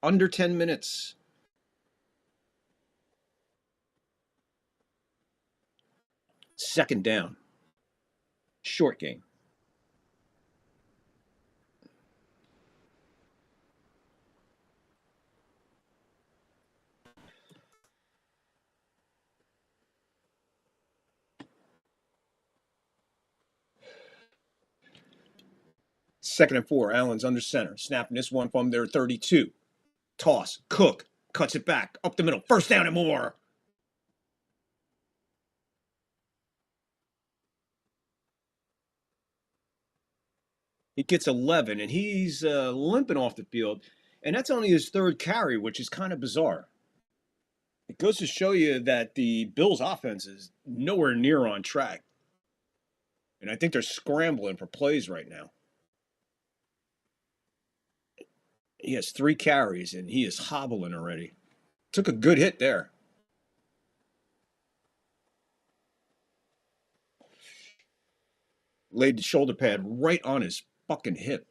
Under 10 minutes. Second down. Short game. Second and 4. Allen's under center. Snapping this one from their 32. Toss. Cook. Cuts it back. Up the middle. First down and more. He gets 11, and he's limping off the field. And that's only his third carry, which is kind of bizarre. It goes to show you that the Bills' offense is nowhere near on track. And I think they're scrambling for plays right now. He has 3 carries, and he is hobbling already. Took a good hit there. Laid the shoulder pad right on his fucking hip.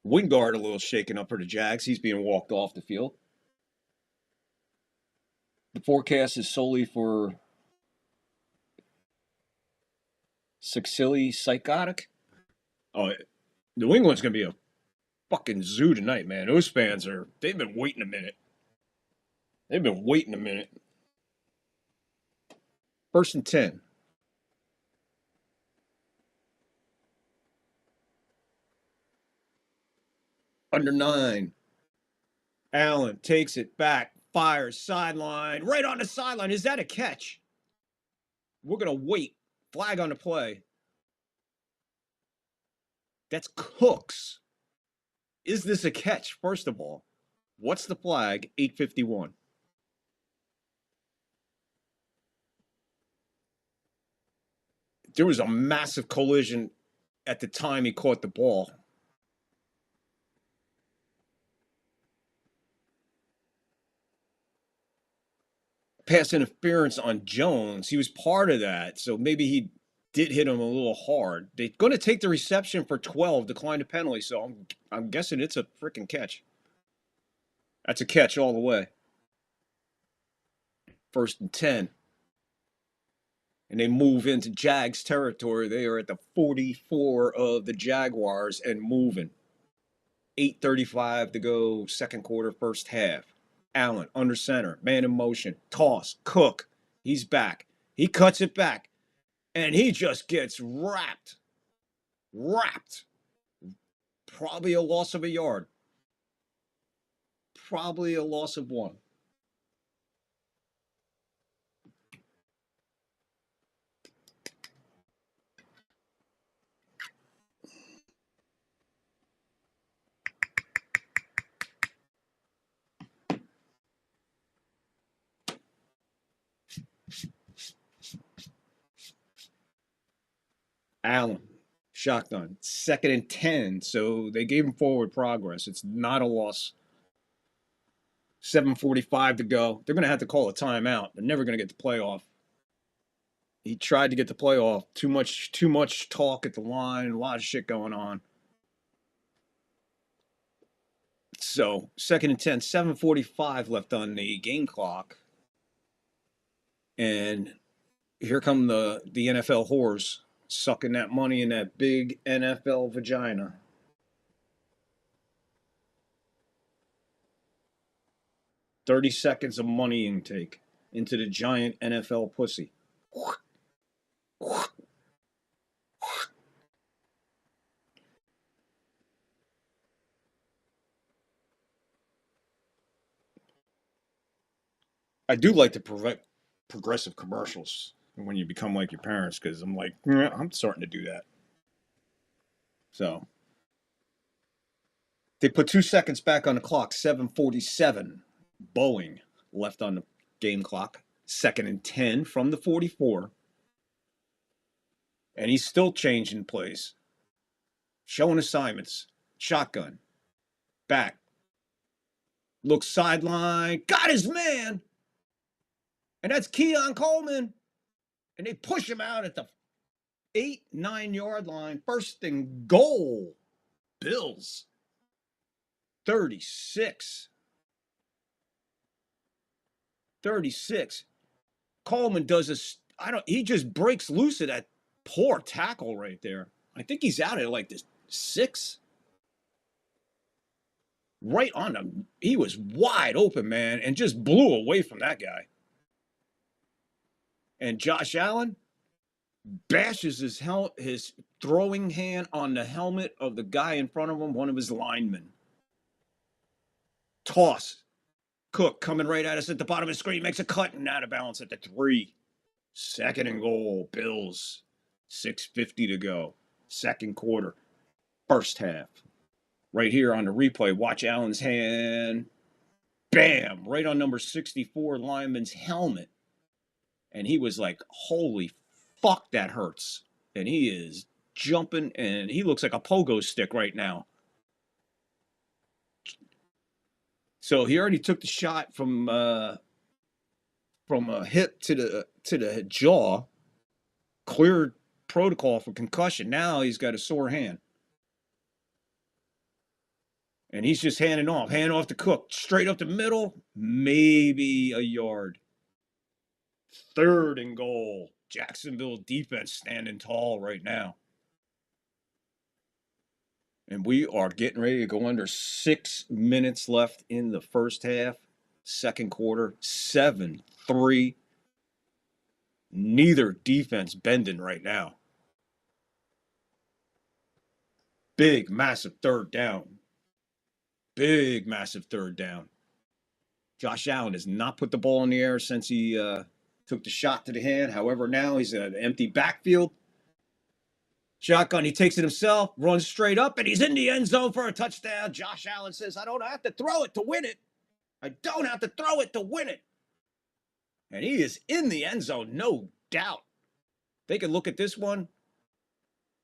Wingard a little shaken up for the Jags. He's being walked off the field. The forecast is solely for Sexily Psychotic. Oh, New England's going to be a fucking zoo tonight, man. Those fans they've been waiting a minute. First and 10. Under 9. Allen takes it back, fires, sideline, right on the sideline. Is that a catch? We're going to wait. Flag on the play. That's Cooks. Is this a catch, first of all? What's the flag? 8:51. There was a massive collision at the time he caught the ball. Pass interference on Jones. He was part of that, so maybe he did hit him a little hard. They're going to take the reception for 12, decline the penalty, so I'm guessing it's a freaking catch. That's a catch all the way. First and 10. And they move into Jags territory. They are at the 44 of the Jaguars and moving. 8:35 to go, second quarter, first half. Allen under center, man in motion, toss, Cook. He's back. He cuts it back. And he just gets wrapped. Probably a loss of a yard. Probably a loss of 1. Allen, shotgun, second and 10. So they gave him forward progress. It's not a loss. 7:45 to go. They're going to have to call a timeout. They're never going to get the playoff. He tried to get the playoff. Too much talk at the line. A lot of shit going on. So, second and 10. 7:45 left on the game clock. And here come the NFL whores. Sucking that money in that big NFL vagina. $30 seconds of money intake into the giant NFL pussy. I do like to prevent progressive commercials when you become like your parents because I'm like, "Yeah, I'm starting to do that." So they put 2 seconds back on the clock, 7:47. Boeing left on the game clock, 2nd and 10 from the 44. And he's still changing plays, showing assignments. Shotgun, back, looks sideline, got his man. And that's Keon Coleman. And they push him out at the 8-9 yard line. First and goal. Bills. 36. Coleman does this. He just breaks loose of that poor tackle right there. I think he's out at like this 6. Right on him. He was wide open, man, and just blew away from that guy. And Josh Allen bashes his throwing hand on the helmet of the guy in front of him, one of his linemen. Toss. Cook coming right at us at the bottom of the screen, makes a cut and out of balance at the 3. 2nd and goal, Bills. 6:50 to go. Second quarter. First half. Right here on the replay, watch Allen's hand. Bam! Right on number 64 lineman's helmet. And he was like, holy fuck, that hurts. And he is jumping, and he looks like a pogo stick right now. So he already took the shot from a hip to the jaw, cleared protocol for concussion. Now he's got a sore hand. And he's just hand off to Cook, straight up the middle, maybe a yard. 3rd and goal. Jacksonville defense standing tall right now. And we are getting ready to go under 6 minutes left in the first half. Second quarter, 7-3. Neither defense bending right now. Big, massive third down. Josh Allen has not put the ball in the air since he took the shot to the hand. However, now he's in an empty backfield. Shotgun, he takes it himself, runs straight up, and he's in the end zone for a touchdown. Josh Allen says, I don't have to throw it to win it. And he is in the end zone, no doubt. They can look at this one,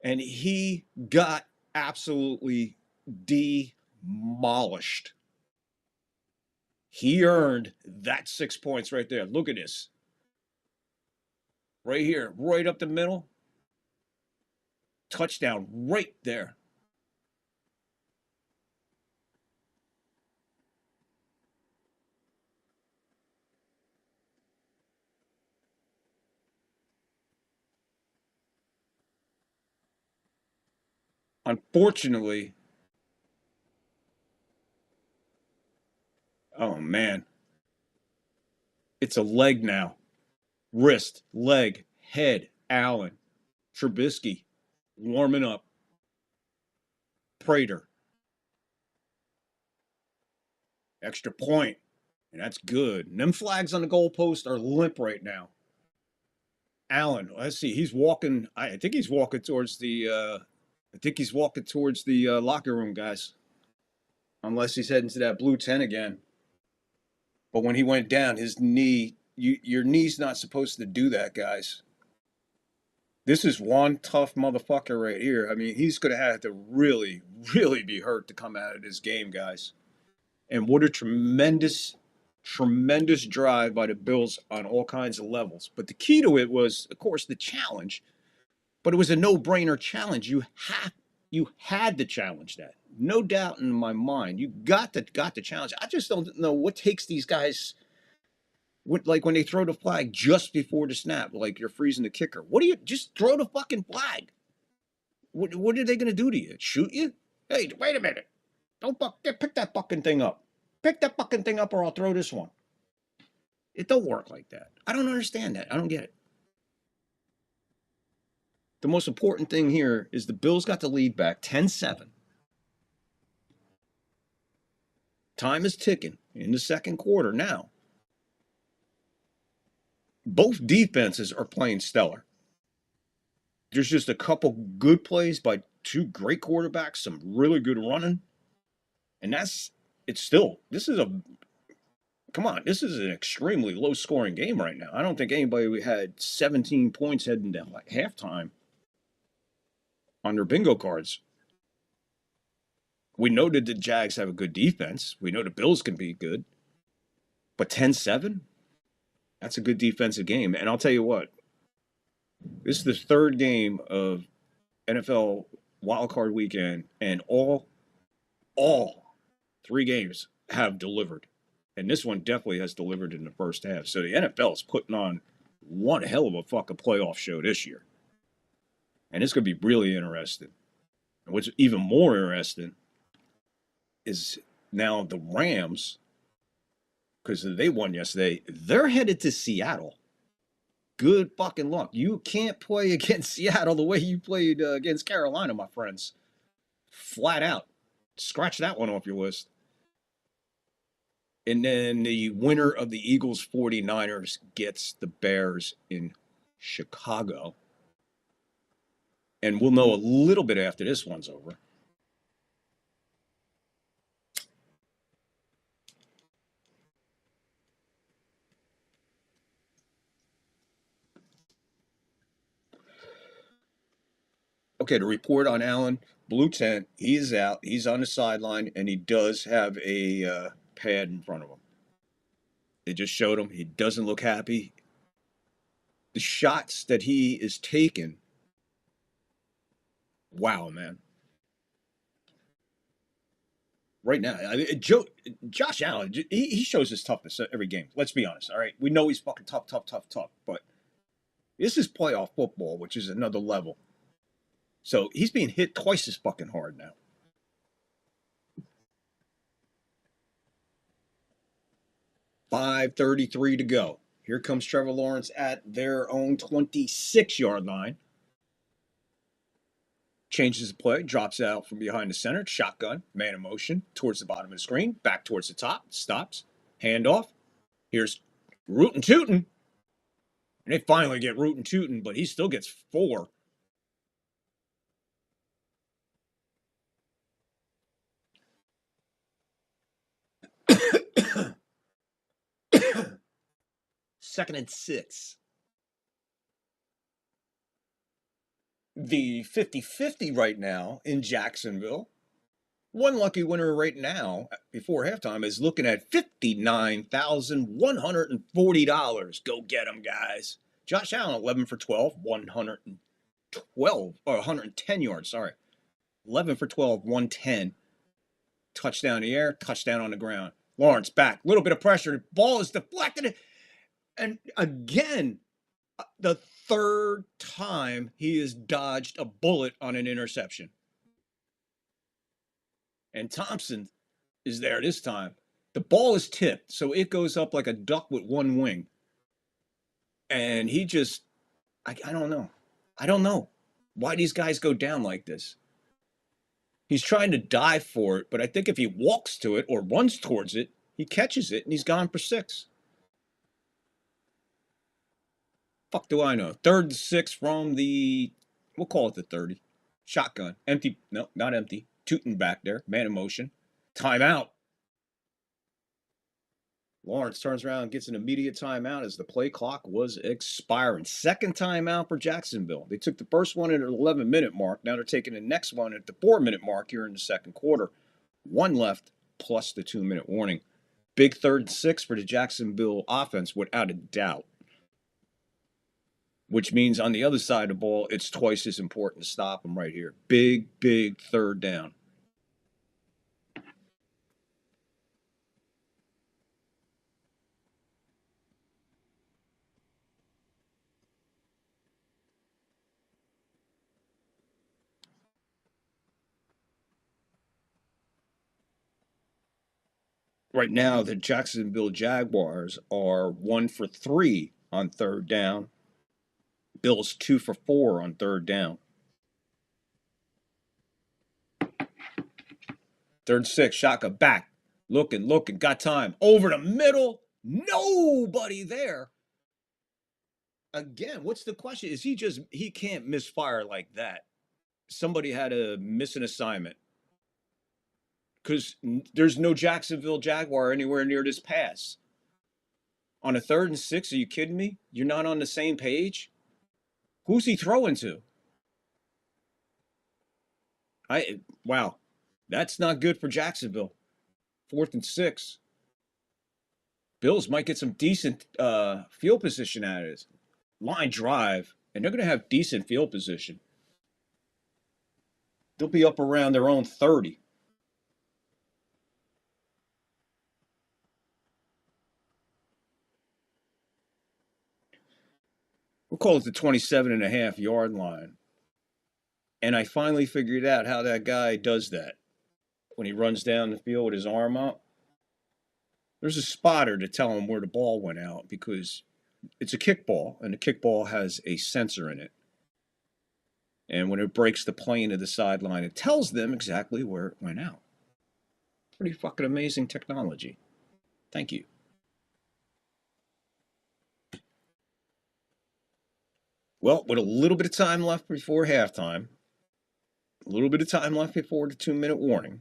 and he got absolutely demolished. He earned that 6 points right there. Look at this. Right here, right up the middle. Touchdown right there. Unfortunately, oh man, it's a leg now. Wrist, leg, head, Allen, Trubisky, warming up. Prater. Extra point, and that's good. And them flags on the goalpost are limp right now. Allen, let's see, he's walking. I think he's walking towards the. Locker room, guys. Unless he's heading to that blue tent again. But when he went down, his knee. Your knee's not supposed to do that, guys. This is one tough motherfucker right here. I mean, he's going to have to really, really be hurt to come out of this game, guys. And what a tremendous drive by the Bills on all kinds of levels. But the key to it was, of course, the challenge. But it was a no-brainer challenge. You had to challenge that. No doubt in my mind. You got to challenge. I just don't know what takes these guys, like when they throw the flag just before the snap, like you're freezing the kicker. Just throw the fucking flag. What are they going to do to you? Shoot you? Hey, wait a minute. Pick that fucking thing up. Pick that fucking thing up or I'll throw this one. It don't work like that. I don't understand that. I don't get it. The most important thing here is the Bills got the lead back 10-7. Time is ticking in the second quarter now. Both defenses are playing stellar. There's just a couple good plays by two great quarterbacks, some really good running. And this is an extremely low scoring game right now. I don't think anybody had 17 points heading down like halftime on their bingo cards. We know that the Jags have a good defense. We know the Bills can be good. But 10-7? That's a good defensive game. And I'll tell you what, this is the third game of NFL wildcard weekend, and all 3 games have delivered. And this one definitely has delivered in the first half. So the NFL is putting on one hell of a fucking playoff show this year. And it's going to be really interesting. And what's even more interesting is now the Rams, because they won yesterday, they're headed to Seattle. Good fucking luck. You can't play against Seattle the way you played against Carolina, my friends. Flat out. Scratch that one off your list. And then the winner of the Eagles 49ers gets the Bears in Chicago. And we'll know a little bit after this one's over. Okay, to report on Allen, blue tent, he is out. He's on the sideline, and he does have a pad in front of him. They just showed him. He doesn't look happy. The shots that he is taking, wow, man. Right now, Josh Allen, he shows his toughness every game. Let's be honest, all right? We know he's fucking tough. But this is playoff football, which is another level. So he's being hit twice as fucking hard now. .5:33 to go. Here comes Trevor Lawrence at their own 26-yard line. Changes the play, drops out from behind the center, shotgun, man in motion, towards the bottom of the screen, back towards the top, stops, handoff. Here's rootin' tootin'. And they finally get rootin' tootin', but he still gets 4. Second and 6. The 50-50 right now in Jacksonville. One lucky winner right now, before halftime, is looking at $59,140. Go get them, guys. Josh Allen, 11 for 12, 110 yards, sorry. 11 for 12, 110. Touchdown in the air, touchdown on the ground. Lawrence back, little bit of pressure. The ball is deflected. And again, the third time he has dodged a bullet on an interception. And Thompson is there this time. The ball is tipped, so it goes up like a duck with one wing. And he just, I don't know. I don't know why these guys go down like this. He's trying to dive for it, but I think if he walks to it or runs towards it, he catches it and he's gone for 6. Fuck do I know. 3rd and 6 from the, we'll call it the 30. Shotgun. Empty. No, not empty. Tootin' back there. Man in motion. Timeout. Lawrence turns around and gets an immediate timeout as the play clock was expiring. Second timeout for Jacksonville. They took the first one at an 11-minute mark. Now they're taking the next one at the 4-minute mark here in the second quarter. 1 left plus the 2-minute warning. Big 3rd and 6 for the Jacksonville offense without a doubt. Which means on the other side of the ball, it's twice as important to stop them right here. Big 3rd down. Right now, the Jacksonville Jaguars are 1 for 3 on 3rd down. Bills 2 for 4 on third down. 3rd and 6, shotgun back. Looking, got time. Over the middle. Nobody there. Again, what's the question? Is he can't misfire like that. Somebody had to miss an assignment. Because there's no Jacksonville Jaguar anywhere near this pass. On a 3rd and 6, are you kidding me? You're not on the same page? Who's he throwing to? Wow. That's not good for Jacksonville. 4th and 6. Bills might get some decent field position out of it. Line drive, and they're going to have decent field position. They'll be up around their own 30. We'll call it the 27.5-yard line. And I finally figured out how that guy does that. When he runs down the field with his arm up, there's a spotter to tell him where the ball went out because it's a kickball, and the kickball has a sensor in it. And when it breaks the plane of the sideline, it tells them exactly where it went out. Pretty fucking amazing technology. Thank you. Well, with a little bit of time left before halftime, a little bit of time left before the 2-minute warning,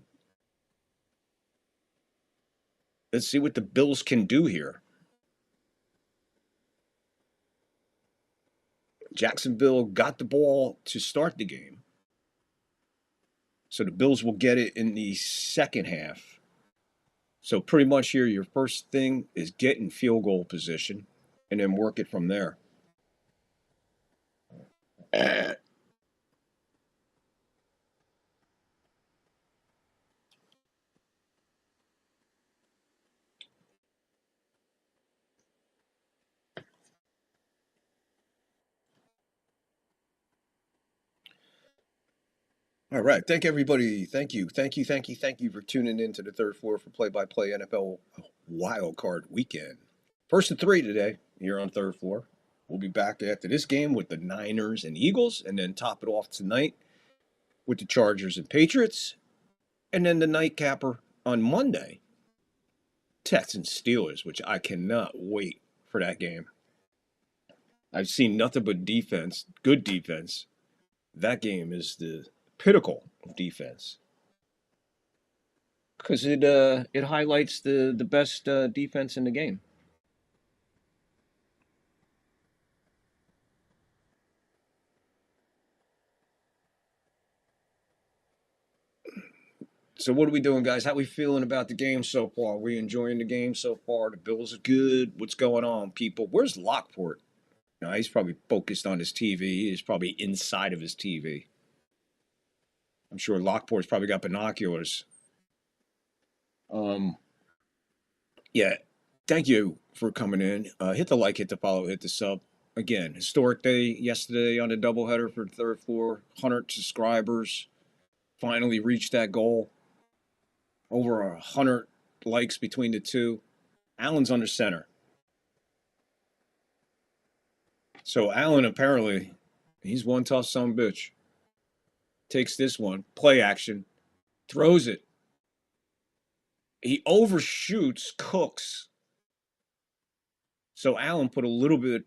let's see what the Bills can do here. Jacksonville got the ball to start the game. So the Bills will get it in the second half. So pretty much here, your first thing is get in field goal position and then work it from there. All right. Thank everybody. Thank you for tuning in to the third floor for play-by-play NFL Wild Card Weekend. 1st and 3 today here on third floor. We'll be back after this game with the Niners and Eagles, and then top it off tonight with the Chargers and Patriots, and then the nightcapper on Monday, Texans Steelers, which I cannot wait for that game. I've seen nothing but defense, good defense. That game is the pinnacle of defense because it highlights the best defense in the game. So what are we doing, guys? How we feeling about the game so far? Are we enjoying the game so far? The Bills are good. What's going on, people? Where's Lockport? No, he's probably focused on his TV. He's probably inside of his TV. I'm sure Lockport's probably got binoculars. Yeah, thank you for coming in. Hit the like, hit the follow, hit the sub. Again, historic day yesterday on the doubleheader for the third floor. 100 subscribers. Finally reached that goal. Over 100 likes between the two. Allen's under center. So Allen apparently, he's one tough son of a bitch. Takes this one, play action, throws it. He overshoots Cooks. So Allen put a little bit,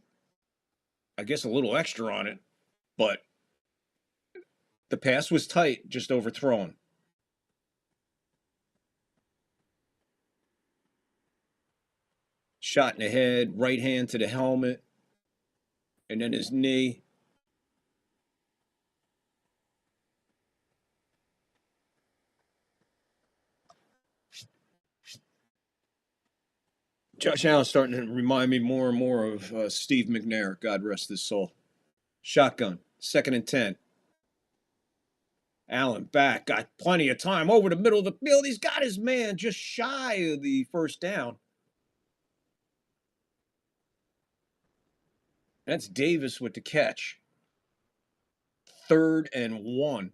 I guess a little extra on it, but the pass was tight, just overthrown. Shot in the head, right hand to the helmet, and then his knee. Josh Allen's starting to remind me more and more of Steve McNair, God rest his soul. Shotgun, 2nd and 10. Allen back, got plenty of time over the middle of the field. He's got his man just shy of the first down. That's Davis with the catch. 3rd and 1.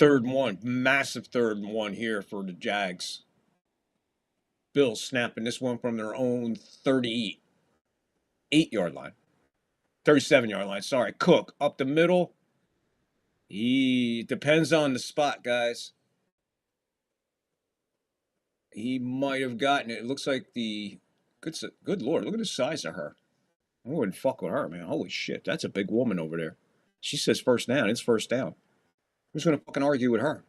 Third and 1. Massive third and 1 here for the Jags. Bills snapping this one from their own 38-yard line. 37-yard line, sorry. Cook up the middle. He depends on the spot, guys. He might have gotten it. It looks like the good Lord, look at the size of her. I wouldn't fuck with her, man. Holy shit, that's a big woman over there. She says first down. It's first down. Who's gonna fucking argue with her?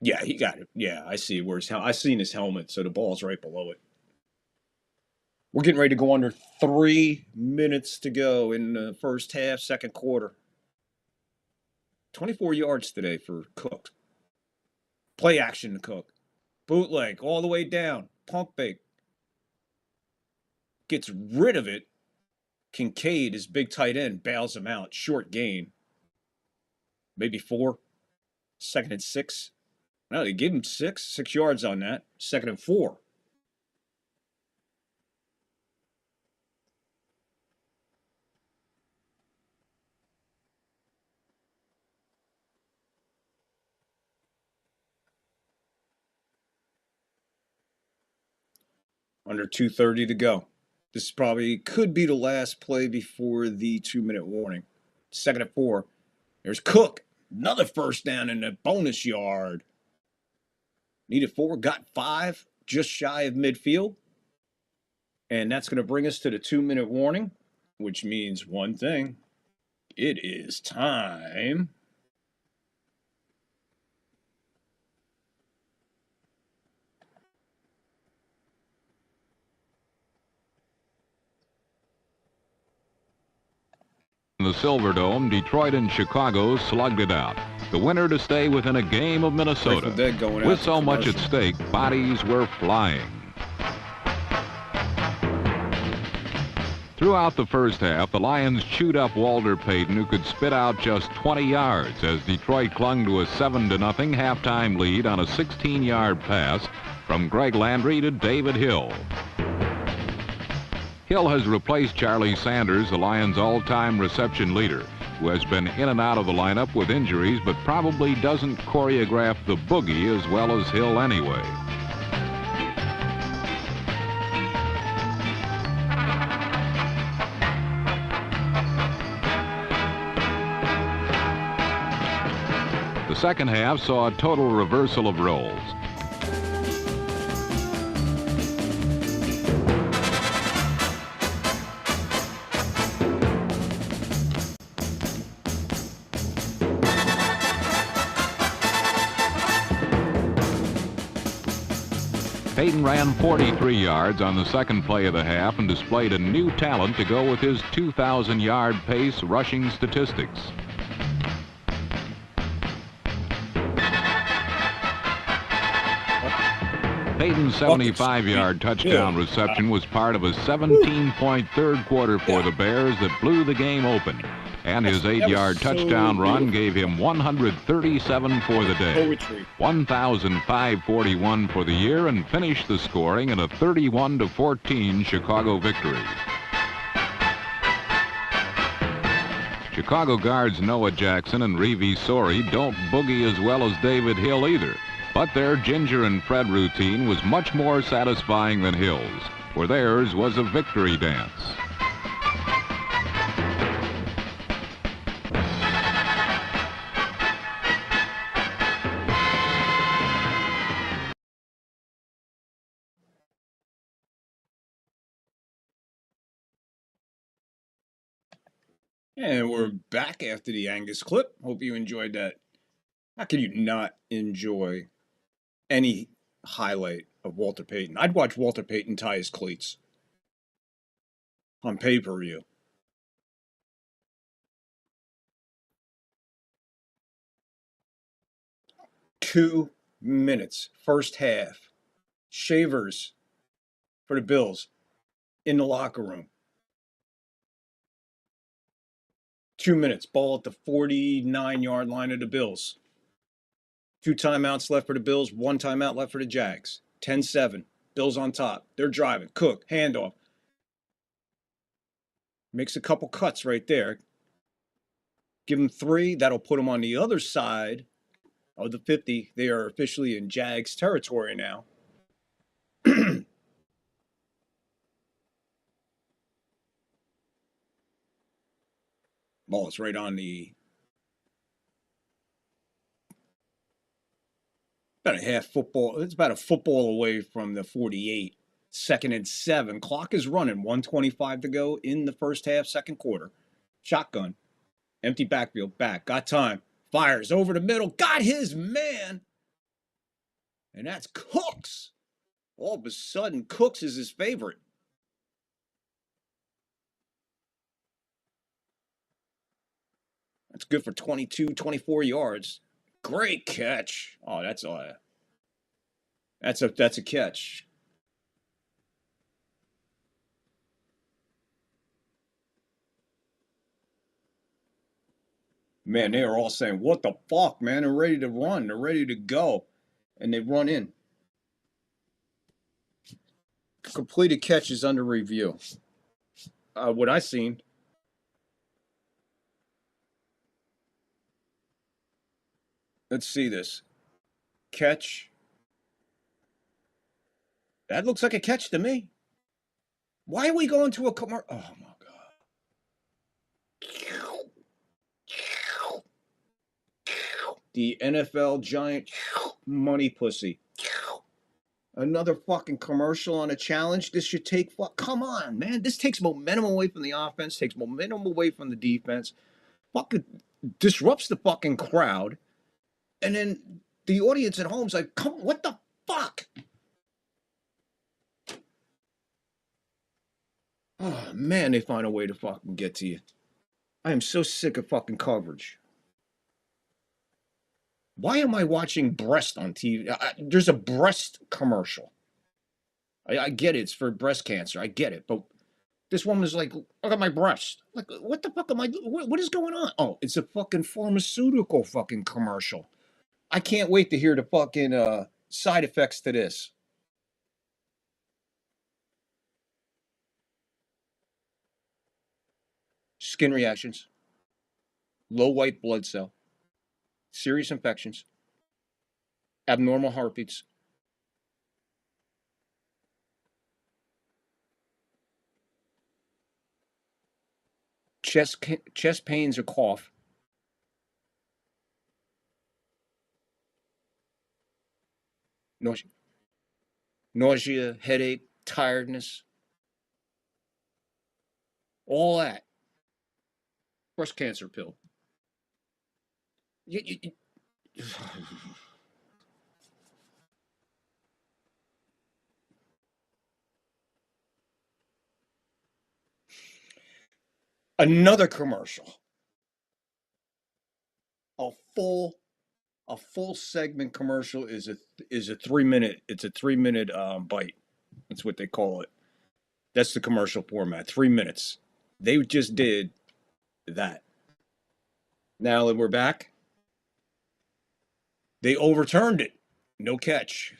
Yeah, he got it. Yeah, I see where I seen his helmet, so the ball's right below it. We're getting ready to go under 3 minutes to go in the first half, second quarter. 24 yards today for Cook. Play action to Cook. Bootleg all the way down. Pump fake. Gets rid of it. Kincaid, his big tight end, bails him out. Short gain. Maybe 4. 2nd and 6. No, they gave him 6 yards on that. 2nd and 4. Under 2:30 to go. This probably could be the last play before the 2-minute warning. 2nd and 4. There's Cook. Another first down in the bonus yard. Needed 4, got 5, just shy of midfield. And that's going to bring us to the 2-minute warning, which means one thing. It is time. In the Silverdome, Detroit and Chicago slugged it out. The winner to stay within a game of Minnesota. With so much at stake, bodies were flying. Throughout the first half, the Lions chewed up Walter Payton, who could spit out just 20 yards as Detroit clung to a 7-0 halftime lead on a 16-yard pass from Greg Landry to David Hill. Hill has replaced Charlie Sanders, the Lions' all-time reception leader, who has been in and out of the lineup with injuries but probably doesn't choreograph the boogie as well as Hill anyway. The second half saw a total reversal of roles. Payton ran 43 yards on the second play of the half and displayed a new talent to go with his 2,000-yard pace rushing statistics. Payton's 75-yard touchdown reception was part of a 17-point third quarter for the Bears that blew the game open. And his 8-yard touchdown run gave him 137 for the day, 1,541 for the year, and finished the scoring in a 31-14 Chicago victory. Chicago guards Noah Jackson and Reeve Sori don't boogie as well as David Hill either, but their Ginger and Fred routine was much more satisfying than Hill's, for theirs was a victory dance. And we're back after the Angus clip. Hope you enjoyed that. How can you not enjoy any highlight of Walter Payton? I'd watch Walter Payton tie his cleats on pay-per-view. Two minutes, first half. Shavers for the Bills in the locker room. 2 minutes, ball at the 49-yard line of the Bills. 2 timeouts left for the Bills, 1 timeout left for the Jags. 10-7, Bills on top. They're driving. Cook, handoff. Makes a couple cuts right there. Give him 3. That'll put him on the other side of the 50. They are officially in Jags territory now. Ball is right on the about a half football. It's about a football away from the 48. 2nd and 7. Clock is running. 1:25 to go in the first half, second quarter. Shotgun. Empty backfield. Back. Got time. Fires over the middle. Got his man. And that's Cooks. All of a sudden, Cooks is his favorite. That's good for 22, 24 yards. Great catch. Oh, that's a catch. Man, they are all saying, what the fuck, man? They're ready to run. They're ready to go. And they run in. Completed catch is under review. What I seen. Let's see this. Catch. That looks like a catch to me. Why are we going to a commercial? Oh, my God. The NFL giant money pussy. Another fucking commercial on a challenge. This should take. Come on, man. This takes momentum away from the offense, takes momentum away from the defense. Fucking disrupts the fucking crowd. And then the audience at home's like, come, what the fuck? Oh, man, they find a way to fucking get to you. I am so sick of fucking coverage. Why am I watching breast on TV? There's a breast commercial. I get it. It's for breast cancer. I get it. But this woman's like, look at my breast. Like, what the fuck am I doing? What is going on? Oh, it's a fucking pharmaceutical fucking commercial. I can't wait to hear the fucking side effects to this. Skin reactions. Low white blood cell. Serious infections. Abnormal heartbeats. Chest pains or cough. Nausea, headache, tiredness. All that. Breast cancer pill. Another commercial. A full segment commercial is a 3-minute. It's a 3-minute bite. That's what they call it. That's the commercial format. 3 minutes. They just did that. Now that we're back, they overturned it. No catch.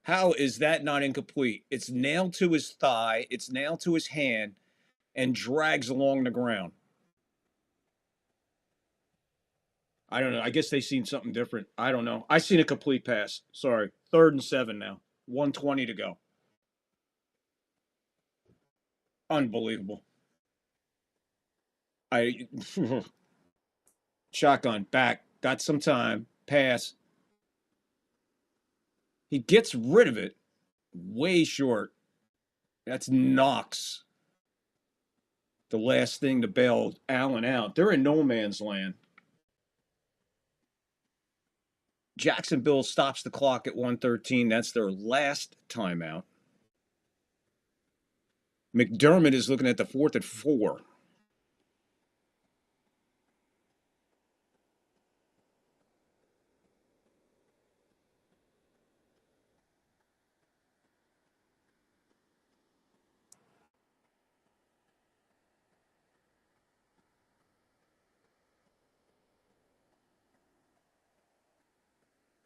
How is that not incomplete? It's nailed to his thigh. It's nailed to his hand and drags along the ground. I don't know. I guess they seen something different. I don't know. I seen a complete pass. Sorry. 3rd and 7 now. 1:20 to go. Unbelievable. Shotgun, back, got some time, pass. He gets rid of it. Way short. That's Knox. The last thing to bail Allen out. They're in no man's land. Jacksonville stops the clock at 1:13. That's their last timeout. McDermott is looking at the 4th and 4.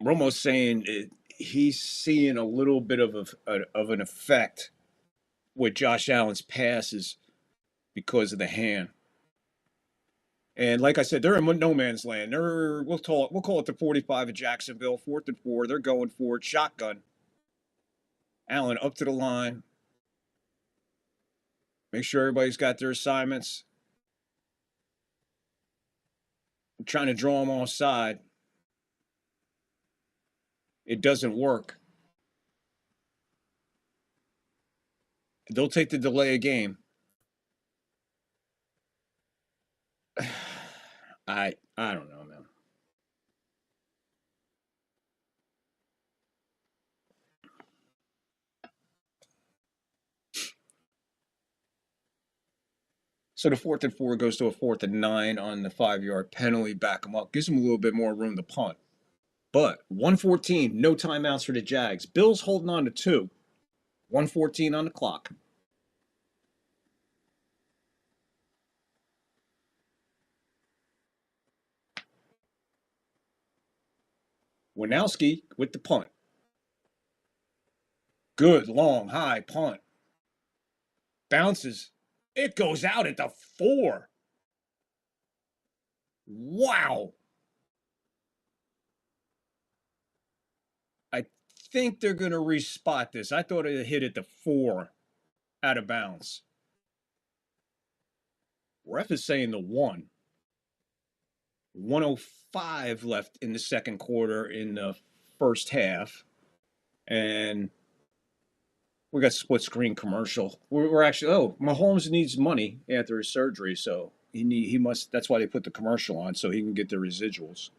Romo's saying he's seeing a little bit of an effect with Josh Allen's passes because of the hand. And like I said, they're in no man's land. We'll call it the 45 of Jacksonville, 4th and 4. They're going for it, shotgun. Allen up to the line. Make sure everybody's got their assignments. I'm trying to draw them offside. It doesn't work. They'll take the delay of game. I don't know, man. So the 4th and 4 goes to a 4th and 9 on the 5-yard penalty. Back them up. Gives them a little bit more room to punt. But 114, no timeouts for the Jags. Bills holding on to 2. 114 on the clock. Winowski with the punt. Good, long, high punt. Bounces. It goes out at the 4. Wow. I think they're going to respot this. I thought it hit at the 4 out of bounds. Ref is saying the 1. 1:05 left in the second quarter in the first half. And we got split screen commercial. We're actually, Mahomes needs money after his surgery, so he must. That's why they put the commercial on, so he can get the residuals.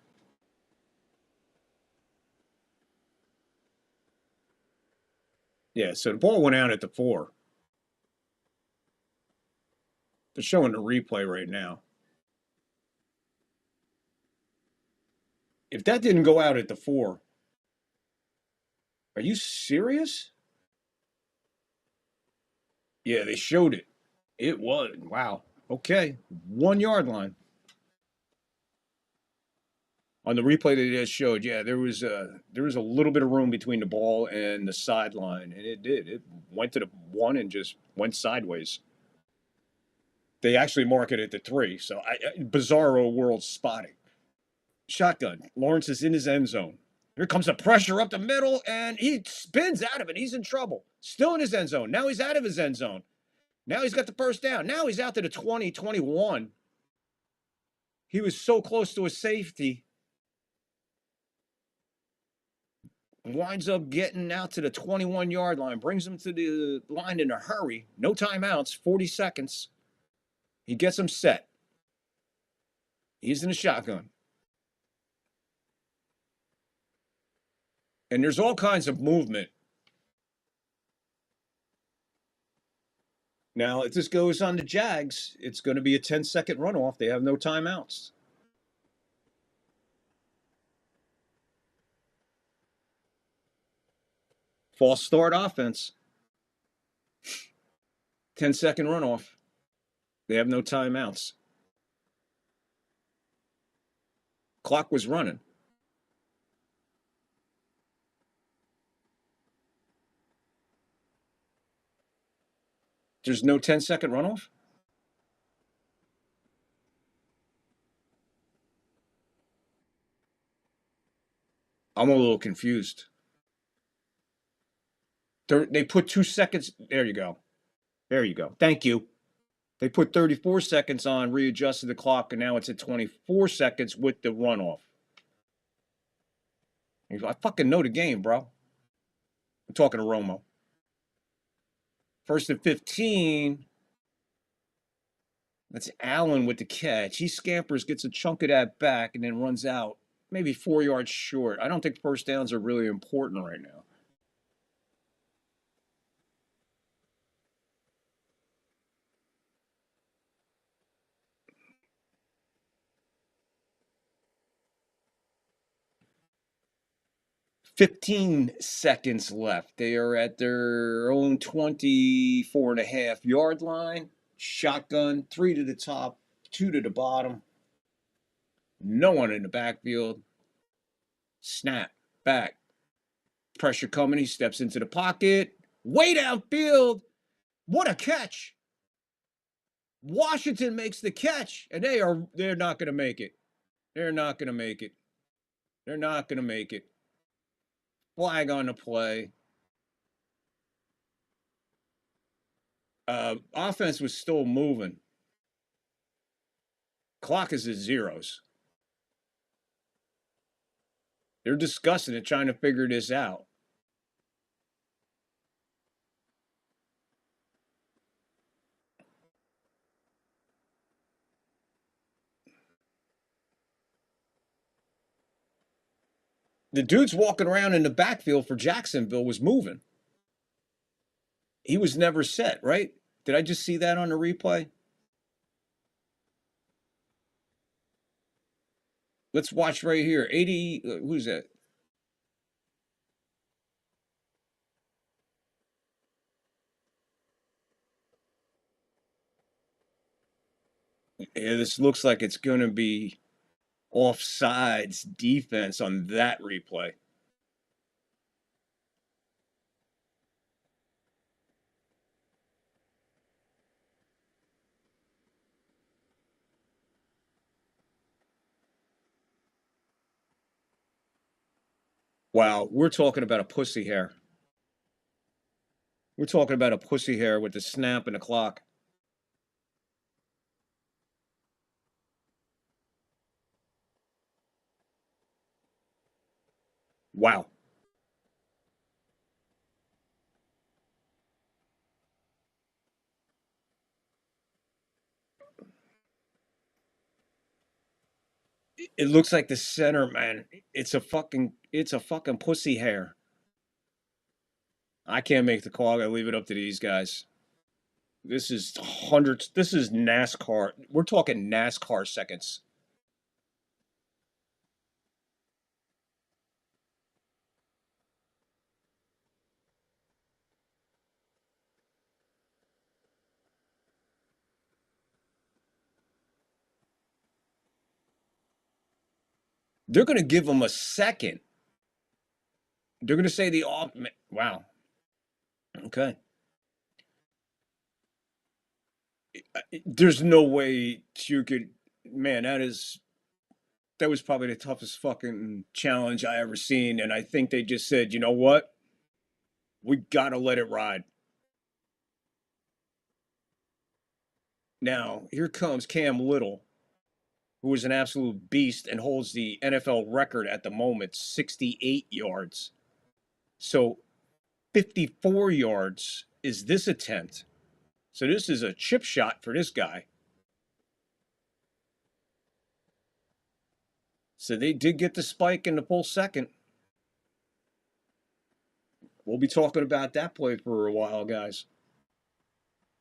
Yeah, so the ball went out at the 4. They're showing the replay right now. If that didn't go out at the 4, are you serious? Yeah, they showed it. It was. Wow. Okay. 1 yard line. On the replay that it showed, yeah, there was a little bit of room between the ball and the sideline, and it did. It went to the 1 and just went sideways. They actually mark it at the 3, so bizarro world spotting. Shotgun. Lawrence is in his end zone. Here comes the pressure up the middle, and he spins out of it. He's in trouble. Still in his end zone. Now he's out of his end zone. Now he's got the first down. Now he's out to the 20, 21. He was so close to a safety. Winds up getting out to the 21-yard line. Brings him to the line in a hurry. No timeouts. 40 seconds. He gets him set. He's in a shotgun. And there's all kinds of movement. Now, if this goes on the Jags, it's going to be a 10-second runoff. They have no timeouts. False start offense. 10-second runoff. They have no timeouts. Clock was running. There's no 10-second runoff? I'm a little confused. They put 2 seconds. There you go. There you go. Thank you. They put 34 seconds on, readjusted the clock, and now it's at 24 seconds with the runoff. I fucking know the game, bro. I'm talking to Romo. 1st and 15. That's Allen with the catch. He scampers, gets a chunk of that back, and then runs out maybe 4 yards short. I don't think first downs are really important right now. "15 seconds left. They are at their own 24.5-yard line. Shotgun, 3 to the top, 2 to the bottom. No one in the backfield. Snap, back. Pressure coming. He steps into the pocket. Way downfield. What a catch! Washington makes the catch, and they're not going to make it. They're not going to make it. They're not going to make it. Flag on the play. Offense was still moving. Clock is at zeros. They're discussing it, trying to figure this out. The dude's walking around in the backfield for Jacksonville was moving. He was never set, right? Did I just see that on the replay? Let's watch right here. 80, who's that? Yeah, this looks like it's going to be offsides defense on that replay. Wow, we're talking about a pussy hair. We're talking about a pussy hair with the snap and the clock. Wow. It looks like the center, man. It's a fucking pussy hair. I can't make the call. I gotta leave it up to these guys. This is hundreds. This is NASCAR. We're talking NASCAR seconds. They're going to give them a second. They're going to say the off. Wow. Okay. There's no way you could. Man, that was probably the toughest fucking challenge I ever seen. And I think they just said, you know what? We got to let it ride. Now, here comes Cam Little, who is an absolute beast and holds the NFL record at the moment, 68 yards. So 54 yards is this attempt. So this is a chip shot for this guy. So they did get the spike in the full second. We'll be talking about that play for a while, guys.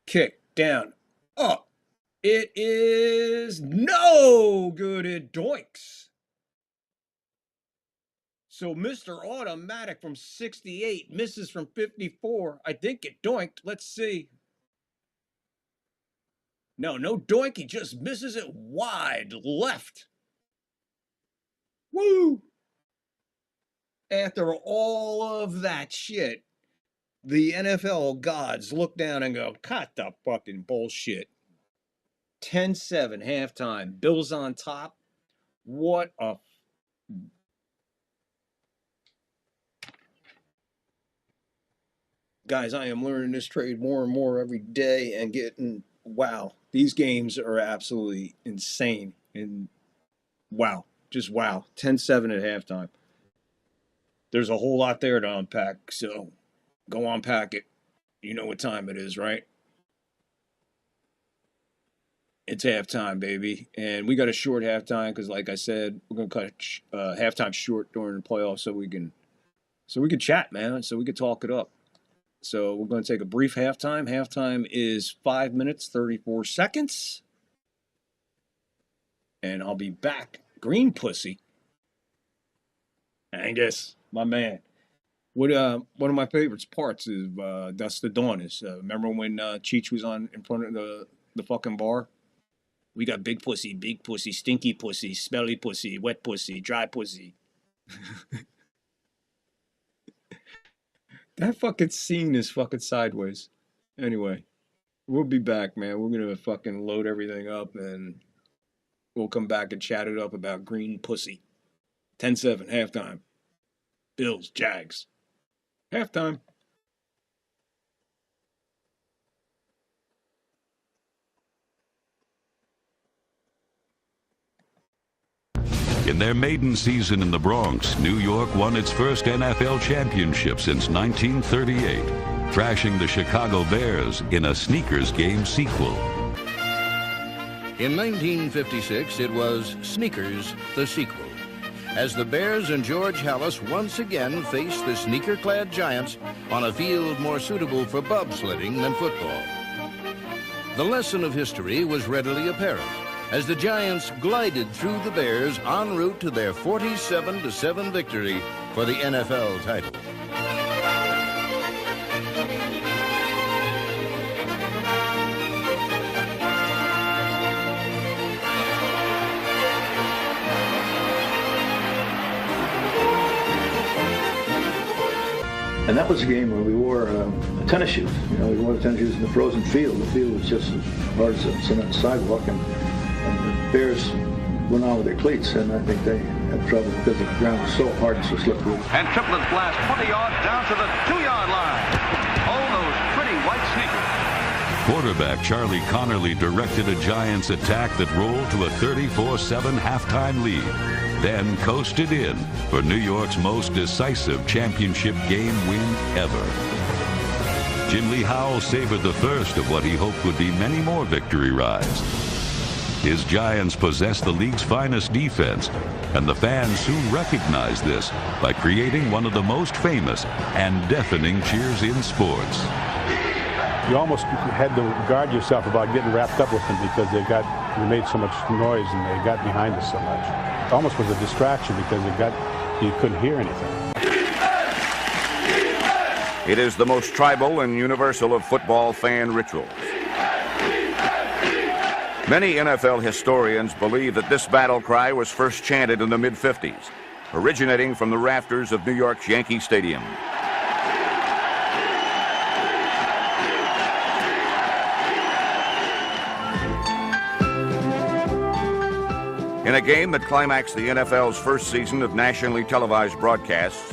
Kick, down, up. It is no good. It doinks. So Mr. Automatic from 68 misses from 54. I think it doinked. Let's see. No doink. He just misses it wide left. Woo! After all of that shit, the NFL gods look down and go, cut the fucking bullshit. 10-7 halftime. Bills on top. What a... Guys, I am learning this trade more and more every day and getting... Wow. These games are absolutely insane. And wow. Just wow. 10-7 at halftime. There's a whole lot there to unpack, so go unpack it. You know what time it is, right? It's halftime, baby. And we got a short halftime because, like I said, we're going to cut halftime short during the playoffs so we can chat, man, so we can talk it up. So we're going to take a brief halftime. Halftime is 5 minutes, 34 seconds. And I'll be back. Green pussy. Angus, my man. One of my favorite parts is Dust to Dawn is remember when Cheech was on in front of the fucking bar? We got big pussy, stinky pussy, smelly pussy, wet pussy, dry pussy. That fucking scene is fucking sideways. Anyway, We'll be back, man. We're going to fucking load everything up, and we'll come back and chat it up about green pussy. 10-7, halftime. Bills, Jags. Halftime. In their maiden season in the Bronx, New York won its first NFL championship since 1938, thrashing the Chicago Bears in a sneakers game sequel. In 1956, it was Sneakers, the sequel, as the Bears and George Halas once again faced the sneaker-clad Giants on a field more suitable for bobsledding than football. The lesson of history was readily apparent as the Giants glided through the Bears en route to their 47-7 victory for the NFL title. And that was a game where we wore tennis shoes. You know, we wore tennis shoes in the frozen field. The field was just as hard as a cement sidewalk, and the Bears went on with their cleats, and I think they had trouble because the ground was so hard and so slippery. And Triplett blast 20 yards down to the 2-yard line. Oh, those pretty white sneakers. Quarterback Charlie Connerly directed a Giants attack that rolled to a 34-7 halftime lead, then coasted in for New York's most decisive championship game win ever. Jim Lee Howell savored the first of what he hoped would be many more victory rides. His Giants possessed the league's finest defense, and the fans soon recognized this by creating one of the most famous and deafening cheers in sports. You almost had to guard yourself about getting wrapped up with them because they made so much noise and they got behind us so much. It almost was a distraction because you couldn't hear anything. It is the most tribal and universal of football fan rituals. Many NFL historians believe that this battle cry was first chanted in the mid-50s, originating from the rafters of New York's Yankee Stadium. In a game that climaxed the NFL's first season of nationally televised broadcasts,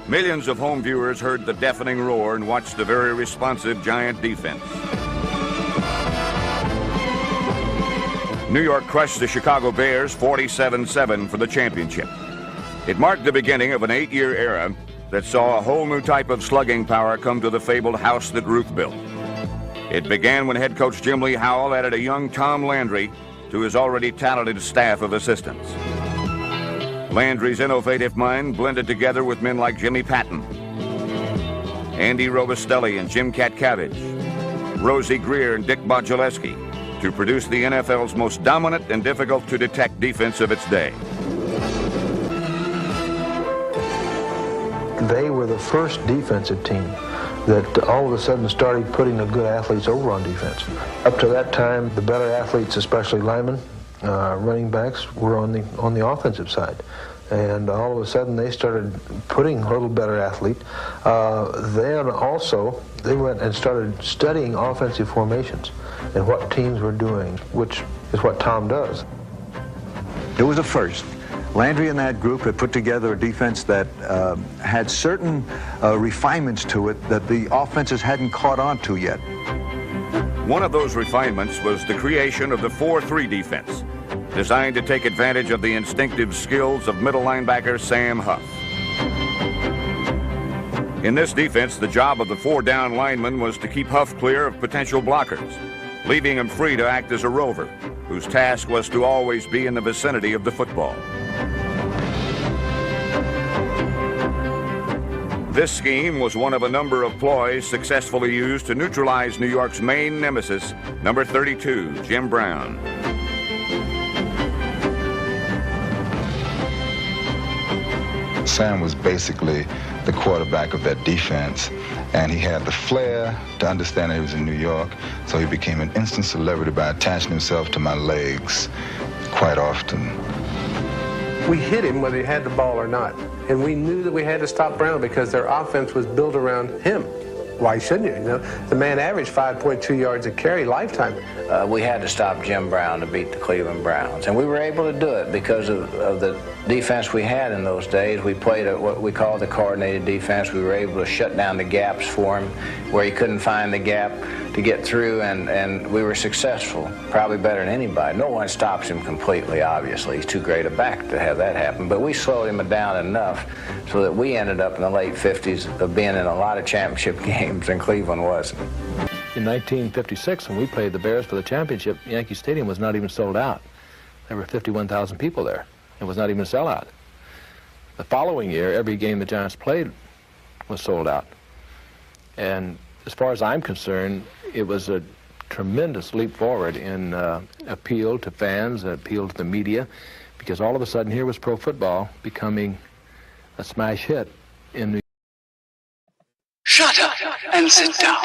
millions of home viewers heard the deafening roar and watched a very responsive Giant defense. New York crushed the Chicago Bears 47-7 for the championship. It marked the beginning of an 8-year era that saw a whole new type of slugging power come to the fabled house that Ruth built. It began when head coach Jim Lee Howell added a young Tom Landry to his already talented staff of assistants. Landry's innovative mind blended together with men like Jimmy Patton, Andy Robustelli and Jim Katcavage, Rosie Greer and Dick Modzelewski to produce the NFL's most dominant and difficult to detect defense of its day. They were the first defensive team that all of a sudden started putting the good athletes over on defense. Up to that time, the better athletes, especially linemen, running backs, were on the offensive side. And all of a sudden, they started putting a little better athlete. Then also, they went and started studying offensive formations and what teams were doing, which is what Tom does. It was a first. Landry and that group had put together a defense that had certain refinements to it that the offenses hadn't caught on to yet. One of those refinements was the creation of the 4-3 defense, designed to take advantage of the instinctive skills of middle linebacker Sam Huff. In this defense, the job of the 4-down lineman was to keep Huff clear of potential blockers, leaving him free to act as a rover, whose task was to always be in the vicinity of the football. This scheme was one of a number of ploys successfully used to neutralize New York's main nemesis, number 32, Jim Brown. Sam was basically the quarterback of that defense, and he had the flair to understand that he was in New York, so he became an instant celebrity by attaching himself to my legs quite often. We hit him whether he had the ball or not, and we knew that we had to stop Brown because their offense was built around him. Why shouldn't you? You know, the man averaged 5.2 yards a carry lifetime. We had to stop Jim Brown to beat the Cleveland Browns, and we were able to do it because of the defense we had in those days. We played what we call the coordinated defense. We were able to shut down the gaps for him where he couldn't find the gap to get through, and we were successful, probably better than anybody. No one stops him completely, obviously. He's too great a back to have that happen, but we slowed him down enough so that we ended up in the late 50s of being in a lot of championship games, and Cleveland wasn't. In 1956, when we played the Bears for the championship, Yankee Stadium was not even sold out. There were 51,000 people there. It was not even a sellout. The following year, every game the Giants played was sold out. And as far as I'm concerned, it was a tremendous leap forward in appeal to fans, appeal to the media, because all of a sudden here was pro football becoming a smash hit in New York. Shut up and sit down.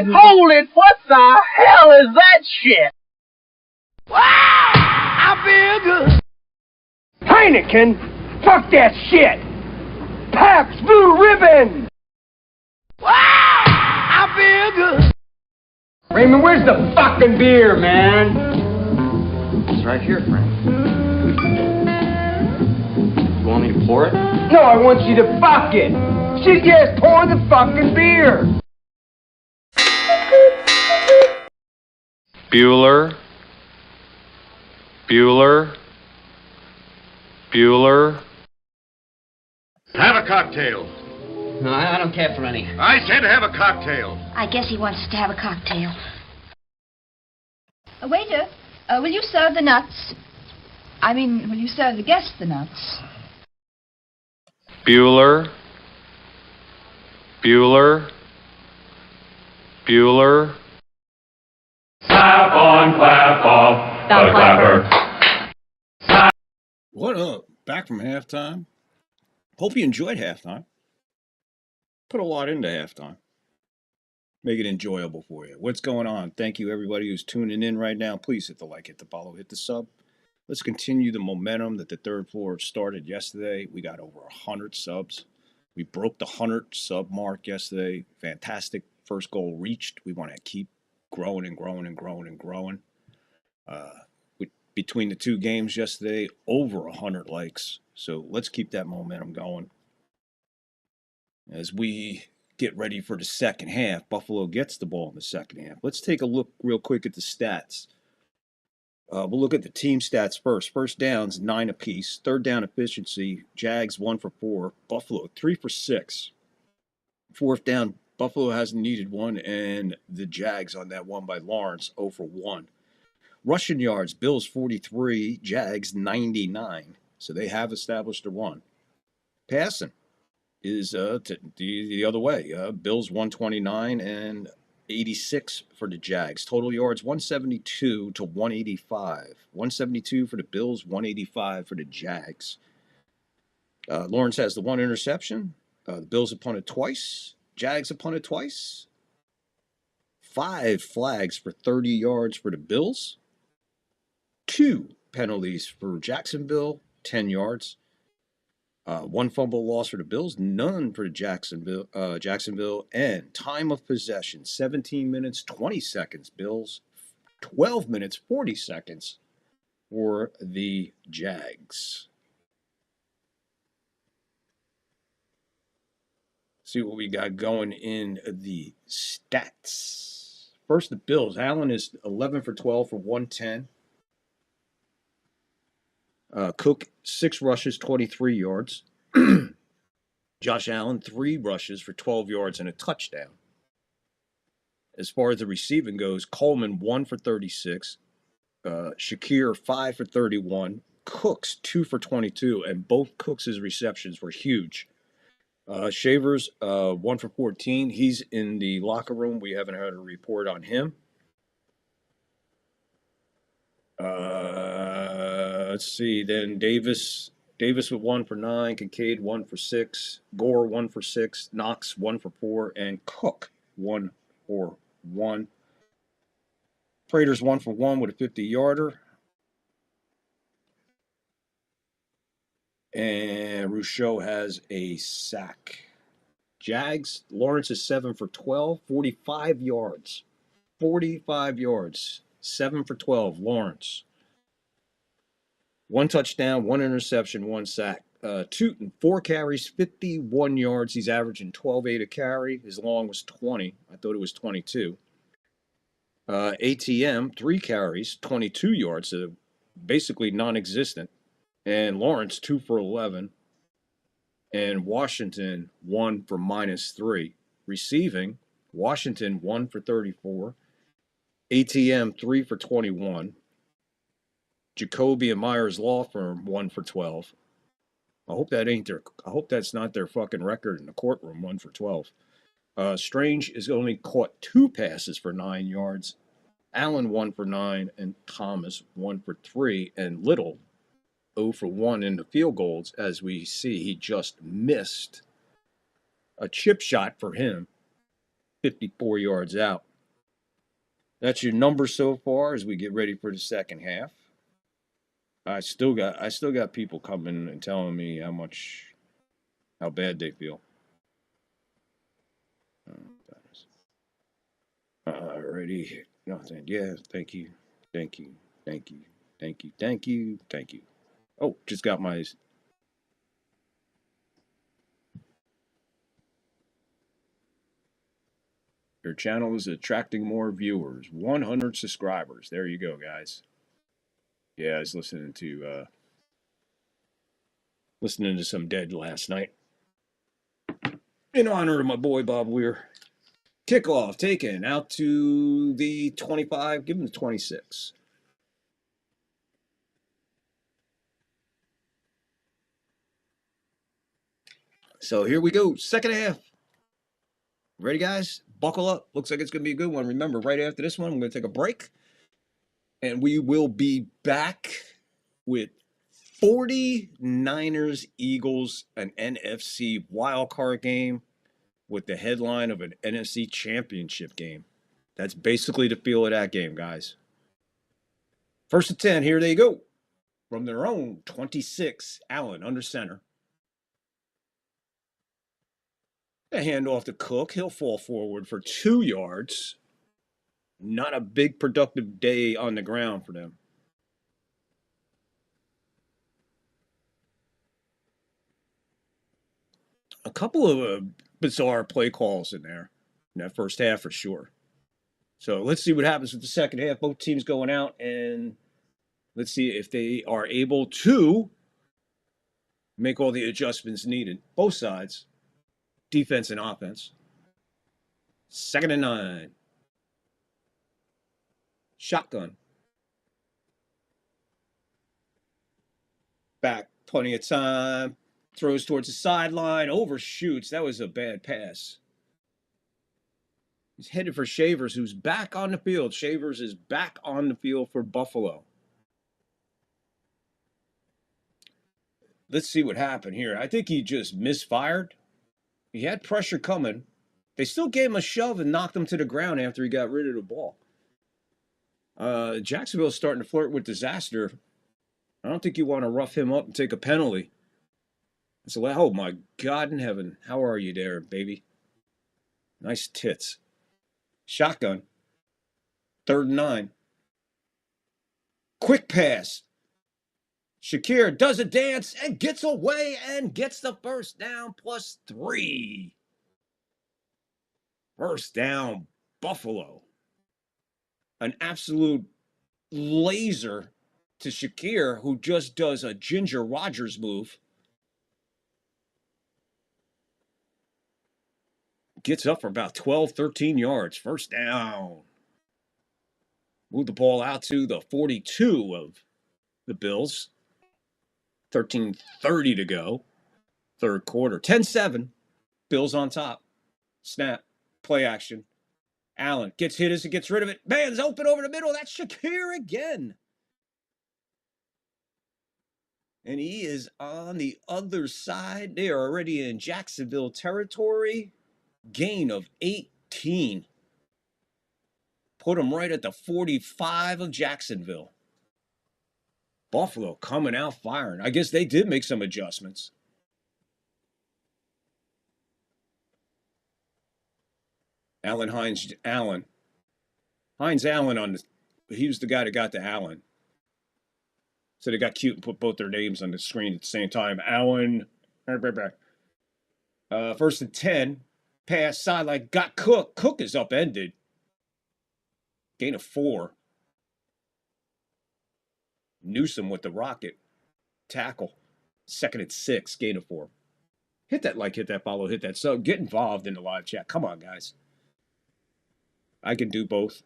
Hold it, what the hell is that shit? Wow, I feel good. Heineken, fuck that shit. Pabst Blue Ribbon. Wow, I feel good. Raymond, where's the fucking beer, man? It's right here, Frank. You want me to pour it? No, I want you to fuck it. She just poured the fucking beer. Bueller, Bueller, Bueller. Have a cocktail. No, I don't care for any. I said have a cocktail. I guess he wants us to have a cocktail. Waiter, will you serve the nuts? I mean, will you serve the guests the nuts? Bueller, Bueller, Bueller. Clap on, clap off, the clapper. What up? Back from halftime. Hope you enjoyed halftime. Put a lot into halftime. Make it enjoyable for you. What's going on? Thank you, everybody who's tuning in right now. Please hit the like, hit the follow, hit the sub. Let's continue the momentum that the third floor started yesterday. We got over 100 subs. We broke the 100 sub mark yesterday. Fantastic first goal reached. We want to keep growing and growing and growing and growing. Between the two games yesterday, over 100 likes. So let's keep that momentum going. As we get ready for the second half, Buffalo gets the ball in the second half. Let's take a look real quick at the stats. We'll look at the team stats first. First downs, 9 apiece. Third down efficiency, Jags 1 for 4. Buffalo 3 for 6. Fourth down, Buffalo hasn't needed one, and the Jags on that one by Lawrence 0 for 1. Rushing yards, Bills 43, Jags 99. So they have established a run. Passing is the other way. Bills 129 and 86 for the Jags. Total yards 172 to 185. 172 for the Bills, 185 for the Jags. Lawrence has the one interception. The Bills have punted twice. Jags have punted twice. 5 flags for 30 yards for the Bills. 2 penalties for Jacksonville, 10 yards. 1 fumble loss for the Bills, none for Jacksonville, and time of possession, 17 minutes, 20 seconds, Bills, 12 minutes, 40 seconds for the Jags. See what we got going in the stats. First, the Bills. Allen is 11 for 12 for 110. Cook, 6 rushes, 23 yards. Josh Allen, 3 rushes for 12 yards and a touchdown. As far as the receiving goes, Coleman, 1 for 36. Shakir, 5 for 31. Cooks, 2 for 22. And both Cooks' receptions were huge. Shavers, 1 for 14. He's in the locker room. We haven't heard a report on him. Let's see. Then Davis with 1 for 9. Kincaid, 1 for 6. Gore, 1 for 6. Knox, 1 for 4. And Cook, 1 for 1. Prater's 1 for 1 with a 50-yarder. And Rousseau has a sack. Jags, Lawrence is 7 for 12, 45 yards. 45 yards. 7 for 12, Lawrence. 1 touchdown, 1 interception, 1 sack. Tootin, 4 carries, 51 yards. He's averaging 12.8 a carry. His long was 20. I thought it was 22. ATM, 3 carries, 22 yards, so basically non-existent. And Lawrence, 2 for 11. And Washington, 1 for -3. Receiving, Washington, 1 for 34. ATM, 3 for 21. Jacoby and Myers Law Firm, 1 for 12. I hope that's not their fucking record in the courtroom, 1 for 12. Strange is only caught 2 passes for 9 yards. Allen, 1 for 9, and Thomas, 1 for 3, and Little, 0 for 1 in the field goals. As we see, he just missed a chip shot for him, 54 yards out. That's your number so far as we get ready for the second half. I still got people coming and telling me how bad they feel. Alrighty. Nothing. Yeah, thank you. Oh, just got my... Your channel is attracting more viewers. 100 subscribers. There you go, guys. Yeah, I was listening to some Dead last night. In honor of my boy Bob Weir. Kickoff taken out to the 25. Give him the 26. So here we go. Second half. Ready, guys? Buckle up. Looks like it's going to be a good one. Remember, right after this one, I'm going to take a break. And we will be back with 49ers Eagles, an NFC wildcard game with the headline of an NFC championship game. That's basically the feel of that game, guys. First and 10, here they go. From their own 26, Allen under center. A handoff to Cook. He'll fall forward for 2 yards. Not a big productive day on the ground for them. A couple of bizarre play calls in there in that first half for sure. So let's see what happens with the second half. Both teams going out, and let's see if they are able to make all the adjustments needed. Both sides, defense and offense. 2nd and 9. Shotgun. Back, plenty of time. Throws towards the sideline, overshoots. That was a bad pass. He's headed for Shavers, who's back on the field. Shavers is back on the field for Buffalo. Let's see what happened here. I think he just misfired. He had pressure coming. They still gave him a shove and knocked him to the ground after he got rid of the ball. Jacksonville's starting to flirt with disaster. I don't think you want to rough him up and take a penalty. So, oh my God in heaven. How are you there, baby? Nice tits. Shotgun. 3rd and 9. Quick pass. Shakir does a dance and gets away and gets the first down +3. First down, Buffalo. An absolute laser to Shakir, who just does a Ginger Rogers move. Gets up for about 12, 13 yards. First down. Move the ball out to the 42 of the Bills. 13:30 to go. Third quarter. 10-7. Bills on top. Snap. Play action. Allen gets hit as he gets rid of it. Man's open over the middle. That's Shakir again. And he is on the other side. They are already in Jacksonville territory. Gain of 18. Put him right at the 45 of Jacksonville. Buffalo coming out firing. I guess they did make some adjustments. Hines Allen on the, he was the guy that got to Allen. So they got cute and put both their names on the screen at the same time. Allen, first and 10, pass sideline, got Cook. Cook is upended. Gain of 4. Newsom with the rocket tackle. Second and 6, gain of 4. Hit that like, hit that follow, hit that sub. Get involved in the live chat. Come on, guys. I can do both.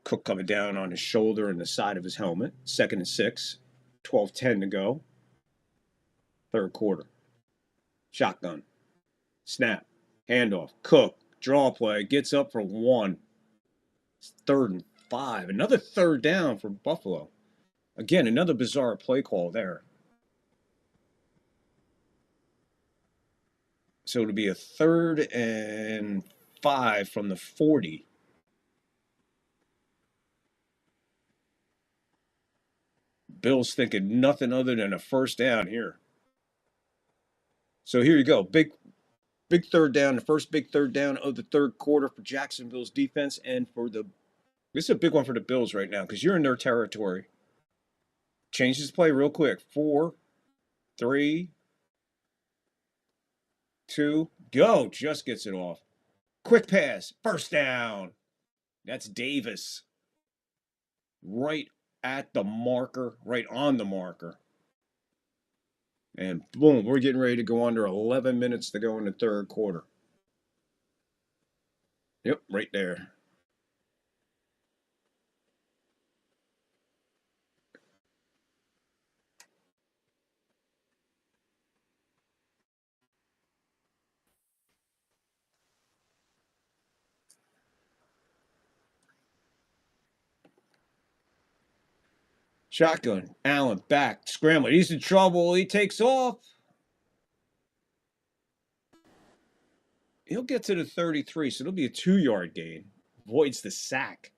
Cook coming down on his shoulder and the side of his helmet. Second and 6. 12:10 to go. Third quarter. Shotgun. Snap. Handoff. Cook. Draw play. Gets up for 1. Third and 5. Another third down for Buffalo. Again, another bizarre play call there. So it'll be a 3rd and 5 from the 40. Bills thinking nothing other than a first down here. So here you go. Big third down. The first big third down of the third quarter for Jacksonville's defense. And for the, this is a big one for the Bills right now because you're in their territory. Changes play real quick. 4, 3, 2, go. Just gets it off. Quick pass. First down. That's Davis. Right at the marker. Right on the marker. And boom, we're getting ready to go under 11 minutes to go in the third quarter. Yep, right there. Shotgun. Allen back. Scrambling. He's in trouble. He takes off. He'll get to the 33, so it'll be a 2-yard gain. Avoids the sack.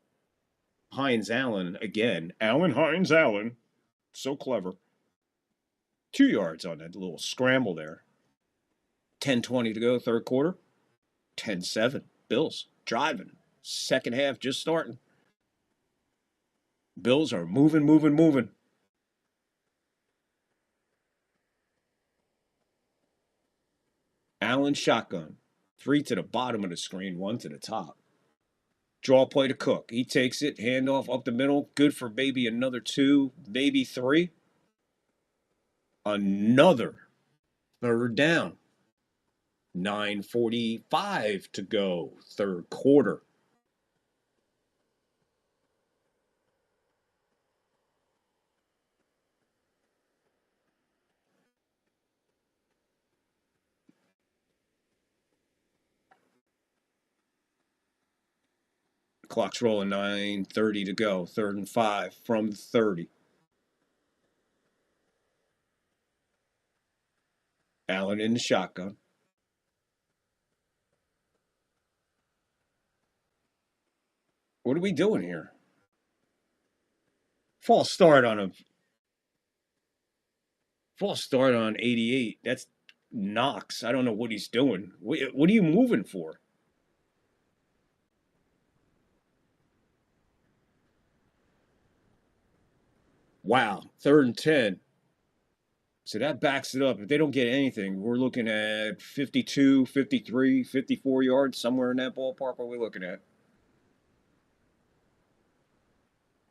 Hines Allen again. Hines Allen. So clever. 2 yards on that little scramble there. 10:20 to go, third quarter. 10-7. Bills driving. Second half just starting. Bills are moving. Allen shotgun. 3 to the bottom of the screen, 1 to the top. Draw play to Cook. He takes it, handoff up the middle. Good for maybe another 2, maybe 3. Another third down. 9:45 to go, third quarter. Clock's rolling, 9:30 to go. 3rd and 5 from 30. Allen in the shotgun. What are we doing here? False start on 88. That's Knox. I don't know what he's doing. What are you moving for? Wow, 3rd and 10. So that backs it up. If they don't get anything, we're looking at 52, 53, 54 yards, somewhere in that ballpark. What are we looking at?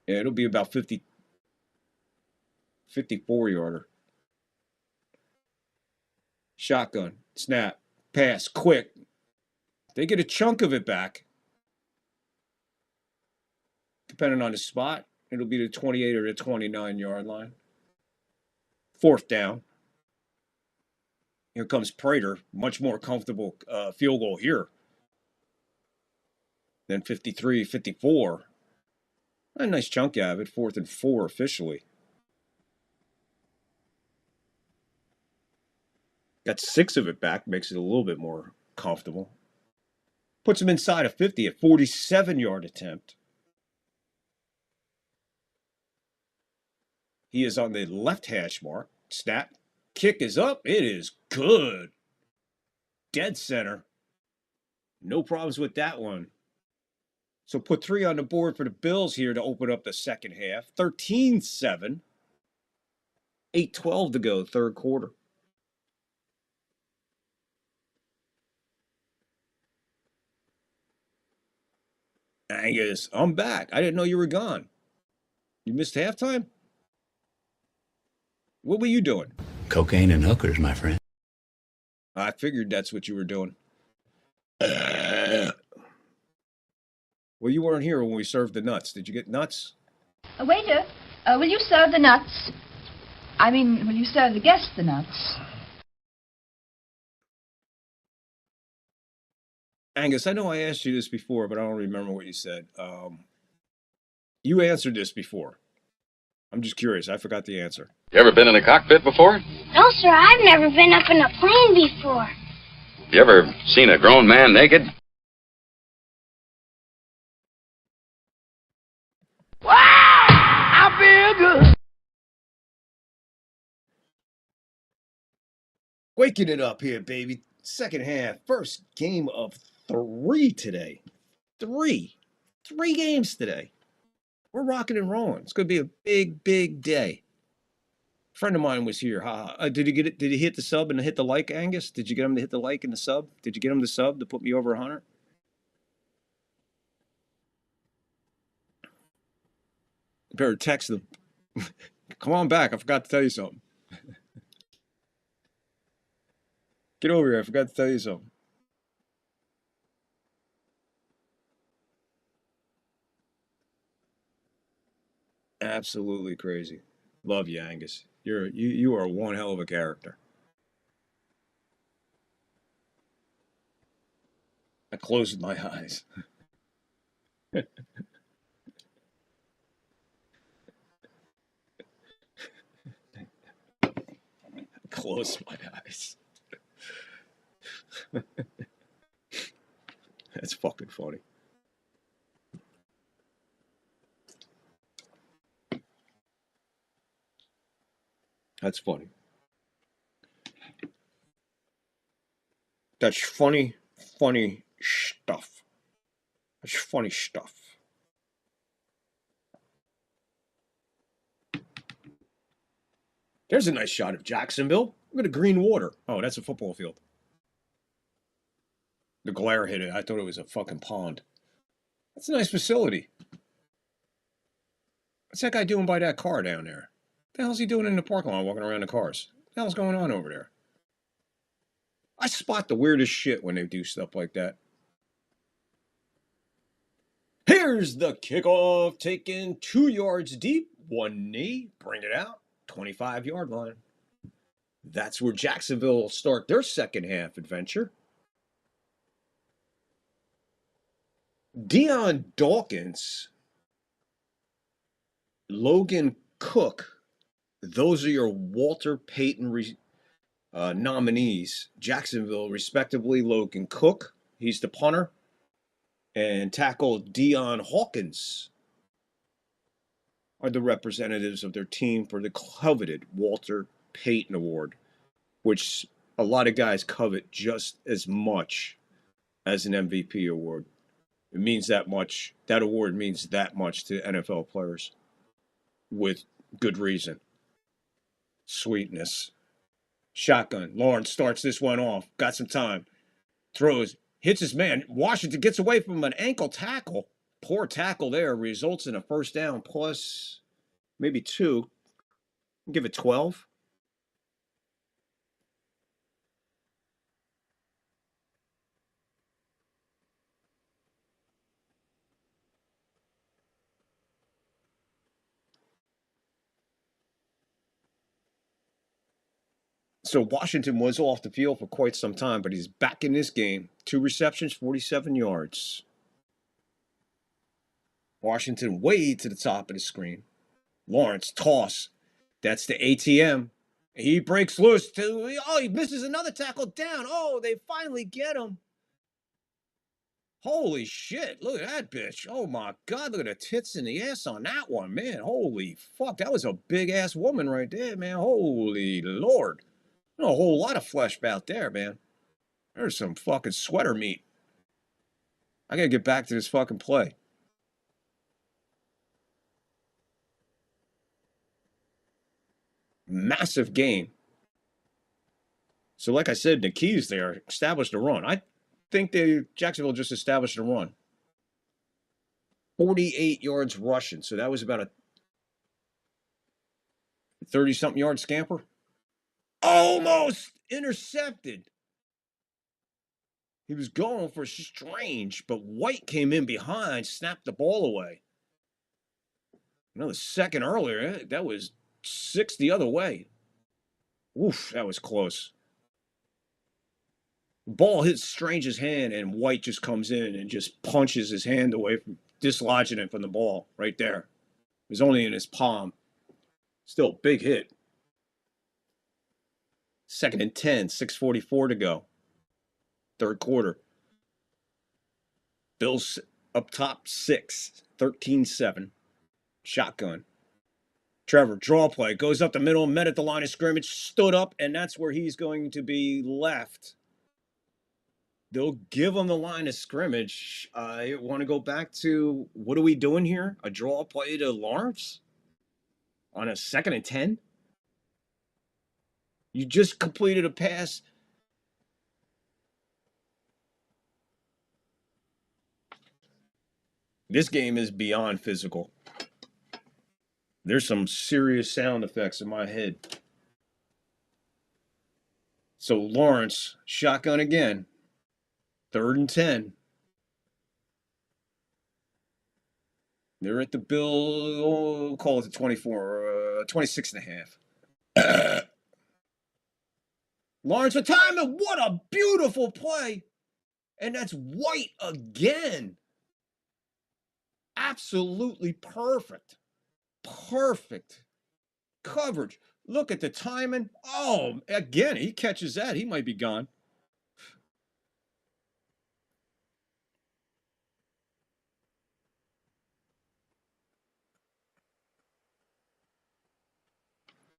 Yeah, it'll be about 54 yarder. Shotgun, snap, pass, quick. They get a chunk of it back. Depending on the spot, it'll be the 28 or the 29 yard line. 4th down. Here comes Prater. Much more comfortable field goal here than 53, 54. A nice chunk out of it. 4th and 4 officially. Got 6 of it back. Makes it a little bit more comfortable. Puts him inside of 50 at 47-yard attempt. He is on the left hash mark. Snap. Kick is up. It is good. Dead center. No problems with that one. So put 3 on the board for the Bills here to open up the second half. 13-7. 8:12 to go, third quarter. Angus, I'm back. I didn't know you were gone. You missed halftime? What were you doing? Cocaine and hookers, my friend. I figured that's what you were doing. Well, you weren't here when we served the nuts. Did you get nuts? Waiter, will you serve the nuts? I mean, will you serve the guests the nuts? Angus, I know I asked you this before, but I don't remember what you said. You answered this before. I'm just curious. I forgot the answer. You ever been in a cockpit before? No, sir, I've never been up in a plane before. You ever seen a grown man naked? Wow! I feel good. Waking it up here, baby. Second half. First game of 3 today. 3 games today. We're rocking and rolling. It's going to be a big, big day. A friend of mine was here. Did he get it? Did he hit the sub and hit the like, Angus? Did you get him to hit the like and the sub? Did you get him the sub to put me over 100? You better text them. Come on back. I forgot to tell you something. Get over here. I forgot to tell you something. Absolutely crazy. Love you, Angus. You are one hell of a character. I closed my eyes. Close my eyes. That's fucking funny. That's funny. That's funny stuff. That's funny stuff. There's a nice shot of Jacksonville. Look at the green water. Oh, that's a football field. The glare hit it. I thought it was a fucking pond. That's a nice facility. What's that guy doing by that car down there? What the hell's he doing in the parking lot walking around the cars? What the hell's going on over there? I spot the weirdest shit when they do stuff like that. Here's the kickoff, taken 2 yards deep, one knee, bring it out, 25-yard line. That's where Jacksonville will start their second half adventure. Dion Dawkins, Logan Cook, those are your Walter Payton nominees. Jacksonville, respectively, Logan Cook, he's the punter, and tackle Dion Hawkins are the representatives of their team for the coveted Walter Payton Award, which a lot of guys covet just as much as an MVP award. It means that much. That award means that much to NFL players with good reason. Sweetness. Shotgun. Lawrence starts this one off. Got some time. Throws. Hits his man. Washington gets away from an ankle tackle. Poor tackle there. Results in a first down plus maybe 2. Give it 12. So Washington was off the field for quite some time, but he's back in this game. 2 receptions, 47 yards. Washington way to the top of the screen. Lawrence, toss. That's the ATM. He breaks loose. He misses another tackle down. Oh, they finally get him. Holy shit. Look at that bitch. Oh, my God. Look at the tits and the ass on that one, man. Holy fuck. That was a big-ass woman right there, man. Holy Lord. A whole lot of flesh out there, man. There's some fucking sweater meat. I gotta get back to this fucking play. Massive game. So like I said, the keys there established a run. I think Jacksonville just established a run. 48 yards rushing. So that was about a 30-something yard scamper. Almost intercepted. He was going for Strange, but White came in behind, snapped the ball away. Another second earlier, that was 6 the other way. Oof, that was close. Ball hits Strange's hand, and White just comes in and just punches his hand away, from dislodging it from the ball right there. It was only in his palm. Still, big hit. 2nd and 10, 6:44 to go. Third quarter. Bills up top 6, 13-7. Shotgun. Trevor, draw play, goes up the middle, met at the line of scrimmage, stood up, and that's where he's going to be left. They'll give him the line of scrimmage. I want to go back to, what are we doing here? A draw play to Lawrence? On a 2nd and 10? You just completed a pass. This game is beyond physical. There's some serious sound effects in my head. So Lawrence, shotgun again. 3rd and 10. They're at the Bill, call it the 24, 26 and a half. Lawrence with time, and what a beautiful play. And that's White again. Absolutely perfect. Perfect coverage. Look at the timing. Oh, again, he catches that. He might be gone.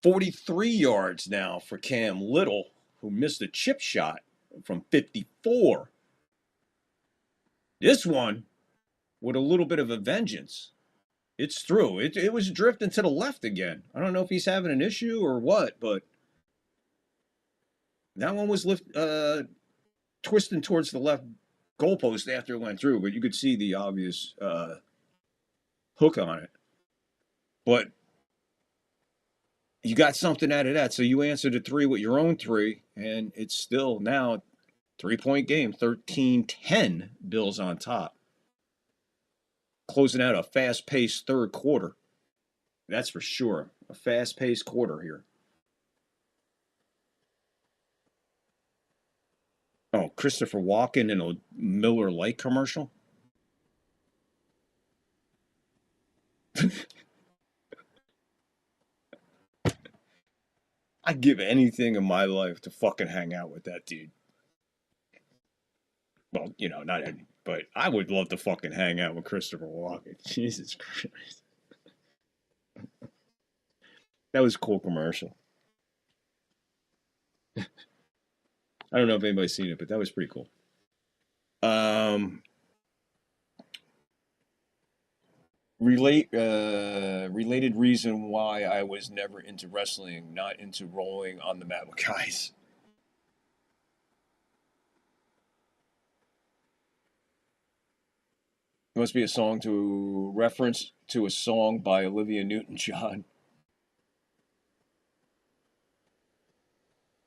"43 yards now for Cam Little, who missed a chip shot from 54. This one, with a little bit of a vengeance. It's through. It was drifting to the left again. I don't know if he's having an issue or what, but that one was twisting towards the left goalpost after it went through, but you could see the obvious hook on it. But you got something out of that, so you answered a 3 with your own 3, and it's still now 3-point game, 13-10, Bills on top. Closing out a fast-paced third quarter. That's for sure. A fast-paced quarter here. Oh, Christopher Walken in a Miller Lite commercial? I'd give anything in my life to fucking hang out with that dude. Well, you know, not any, but I would love to fucking hang out with Christopher Walken. Jesus Christ. That was a cool commercial. I don't know if anybody's seen it, but that was pretty cool. Related reason why I was never into wrestling, not into rolling on the mat with guys. It must be a song to reference to a song by Olivia Newton-John.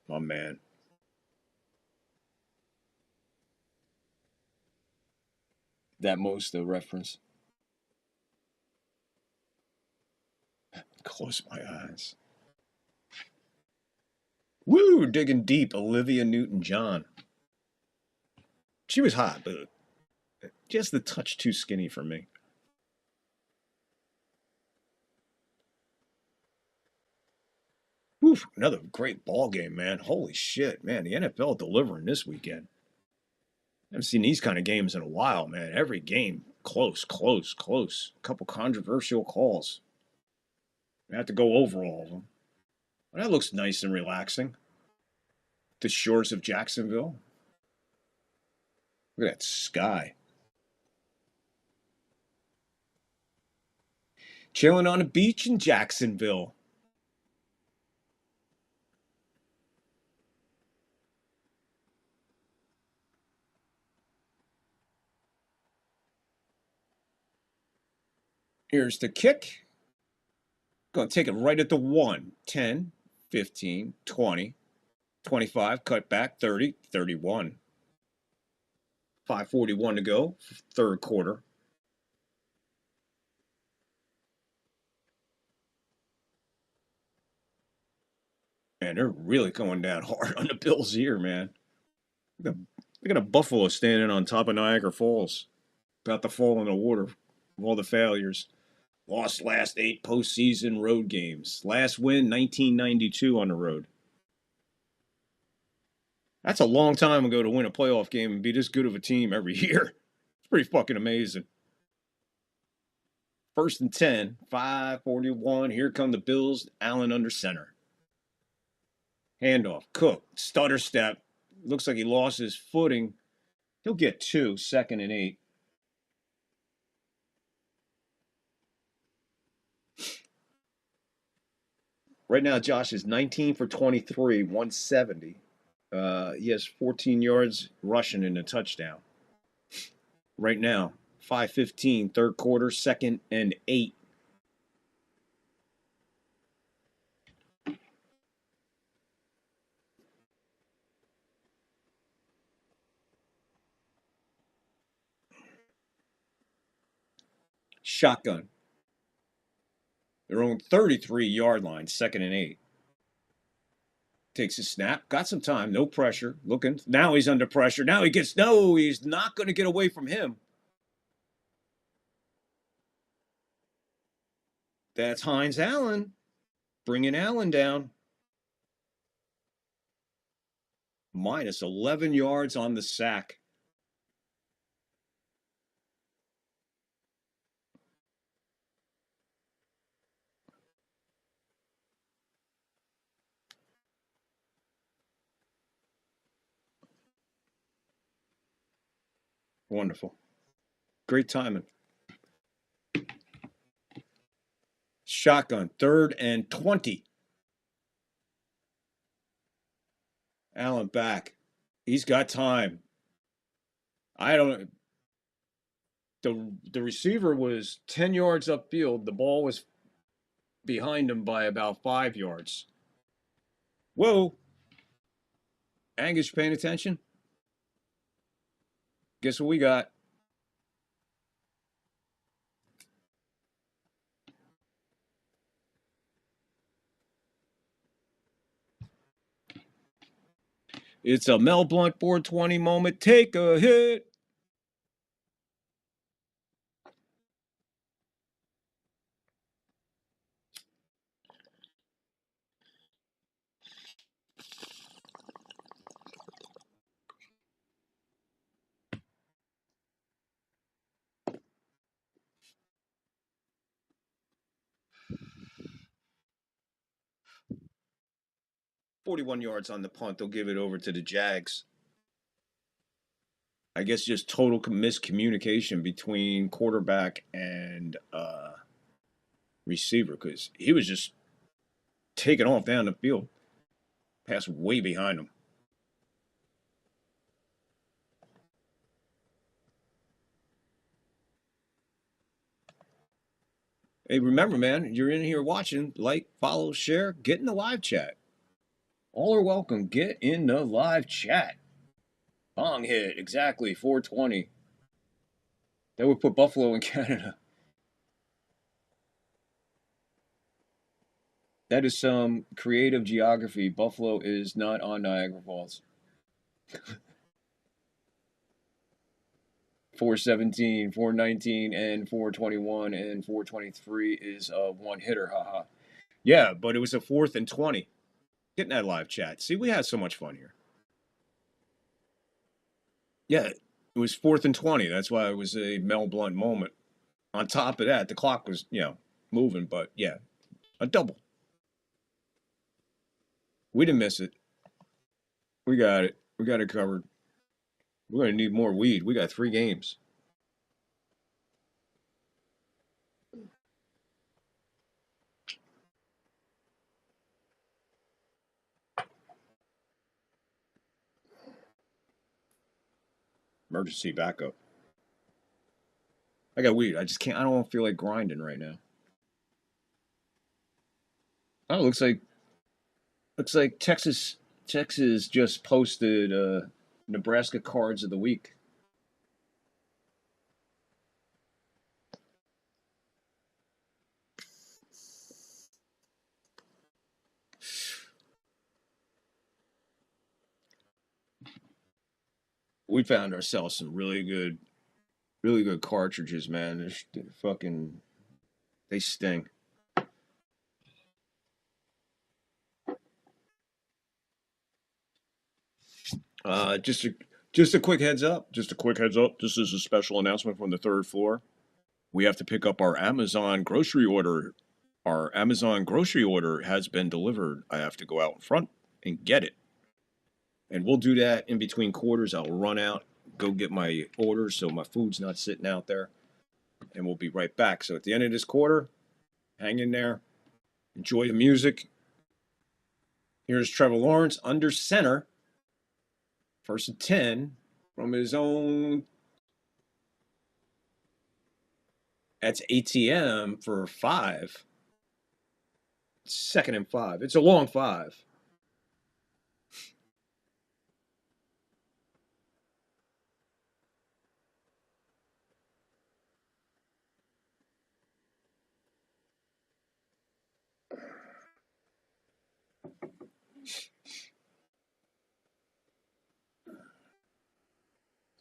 Oh, man. That most a reference. Close my eyes. Woo, digging deep, Olivia Newton-John. She was hot, but just the touch too skinny for me. Oof, another great ball game, man. Holy shit, man. The NFL delivering this weekend. I haven't seen these kind of games in a while, man. Every game, close. A couple controversial calls. I have to go over all of them. Well, that looks nice and relaxing. The shores of Jacksonville. Look at that sky. Chilling on a beach in Jacksonville. Here's the kick. Going to take it right at the 1. 10, 15, 20, 25, cut back, 30, 31. 5:41 to go, third quarter. Man, they're really going down hard on the Bills here, man. Look at a Buffalo standing on top of Niagara Falls, about to fall in the water of all the failures. Lost last 8 postseason road games. Last win, 1992 on the road. That's a long time ago to win a playoff game and be this good of a team every year. It's pretty fucking amazing. 1st and 10, 5:41. Here come the Bills. Allen under center. Handoff. Cook. Stutter step. Looks like he lost his footing. He'll get 2, 2nd and 8. Right now, Josh is 19 for 23, 170. He has 14 yards rushing and a touchdown. Right now, 5:15, third quarter, 2nd and 8. Shotgun. Their own 33-yard line, 2nd and 8. Takes a snap. Got some time. No pressure. Looking. Now he's under pressure. Now he gets... No, he's not going to get away from him. That's Hines Allen. Bringing Allen down. Minus 11 yards on the sack. Wonderful. Great timing. Shotgun, 3rd and 20. Allen back. He's got time. The receiver was 10 yards upfield. The ball was behind him by about 5 yards. Whoa. Angus, you paying attention? Guess what we got? It's a Mel Blount 420 moment. Take a hit. "41 yards on the punt. They'll give it over to the Jags. I guess just total miscommunication between quarterback and receiver, because he was just taking off down the field, pass way behind him. Hey, remember, man, you're in here watching. Like, follow, share, get in the live chat. All are welcome. Get in the live chat. Bong hit, exactly, 420. That would put Buffalo in Canada. That is some creative geography. Buffalo is not on Niagara Falls. 417, 419, and 421, and 423 is a one-hitter, haha. Yeah, but it was a 4th and 20. Get in that live chat. See, we had so much fun here. Yeah, it was 4th and 20. That's why it was a Mel Blount moment. On top of that, the clock was, moving, but yeah, a double. We didn't miss it. We got it. We got it covered. We're going to need more weed. We got 3 games. Emergency backup. I got weed. I just can't. I don't feel like grinding right now. Oh, looks like Texas just posted Nebraska cards of the week. We found ourselves some really good cartridges, man. They sting. Just a quick heads up. This is a special announcement from the 3rd floor. We have to pick up our Amazon grocery order. Our Amazon grocery order has been delivered. I have to go out in front and get it. And we'll do that in between quarters. I'll run out, go get my order so my food's not sitting out there. And we'll be right back. So at the end of this quarter, hang in there. Enjoy the music. Here's Trevor Lawrence under center. 1st and 10 from his own. That's ATM for 5. 2nd and 5. It's a long 5.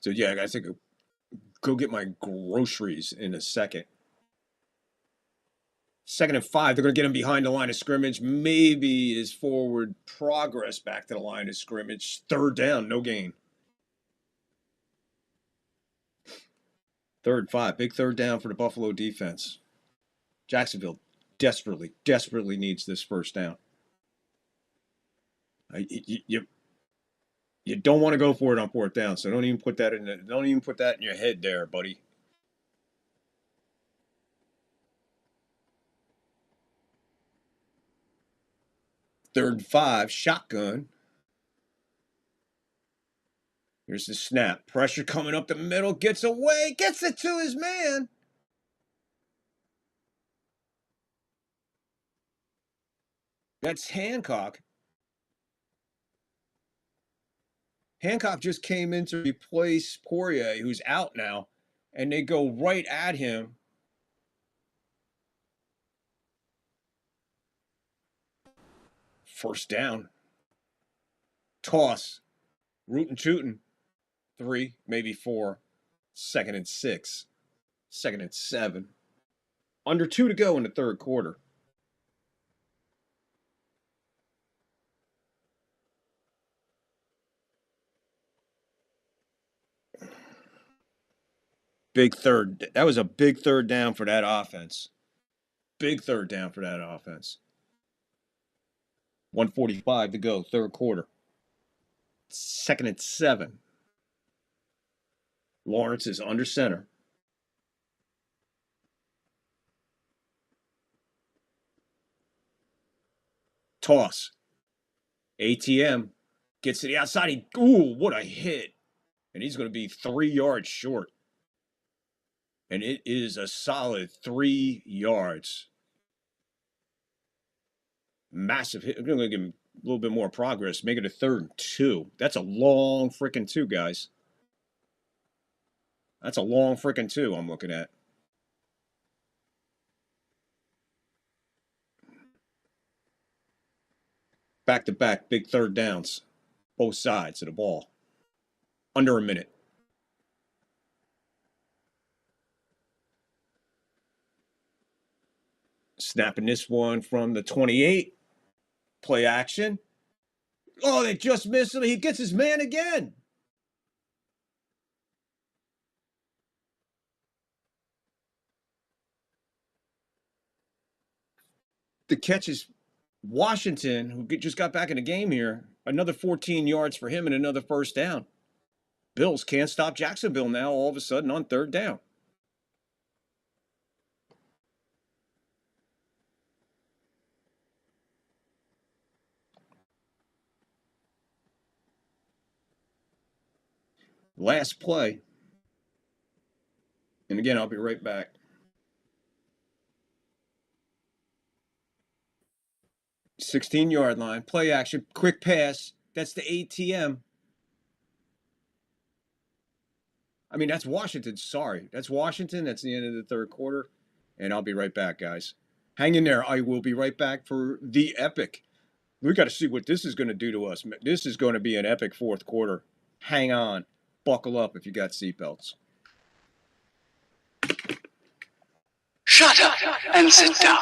So yeah, I think go get my groceries in a second. 2nd and 5. They're going to get him behind the line of scrimmage. Maybe his forward progress back to the line of scrimmage. 3rd down, no gain. 3rd, 5. Big 3rd down for the Buffalo defense. Jacksonville desperately needs this 1st down. You don't want to go for it on 4th down, so don't even put that in your head there, buddy. Third 5, shotgun. Here's the snap. Pressure coming up the middle, gets away, gets it to his man. That's Hancock. Hancock just came in to replace Poirier, who's out now, and they go right at him. First down. Toss. Rootin' tootin'. 3, maybe 4. 2nd and 6. 2nd and 7. Under 2 to go in the 3rd quarter. Big 3rd. That was a big 3rd down for that offense. Big 3rd down for that offense. 1:45 to go, 3rd quarter. 2nd and 7. Lawrence is under center. Toss. ATM gets to the outside. Ooh, what a hit. And he's going to be 3 yards short. And it is a solid 3 yards. Massive hit. I'm going to give him a little bit more progress. Make it a 3rd and 2. That's a long freaking 2, guys. That's a long freaking 2 I'm looking at. Back-to-back big 3rd downs. Both sides of the ball. Under a minute. Snapping this one from the 28. Play action. Oh, they just missed him. He gets his man again. The catch is Washington, who just got back in the game here. Another 14 yards for him and another 1st down. Bills can't stop Jacksonville now all of a sudden on 3rd down. Last play. And again, I'll be right back. $16-yard line. Play action. Quick pass. That's the ATM. I mean, that's Washington. Sorry. That's Washington. That's the end of the 3rd quarter. And I'll be right back, guys. Hang in there. I will be right back for the epic. We got to see what this is going to do to us. This is going to be an epic 4th quarter. Hang on. Buckle up if you got seatbelts. Shut up and sit down.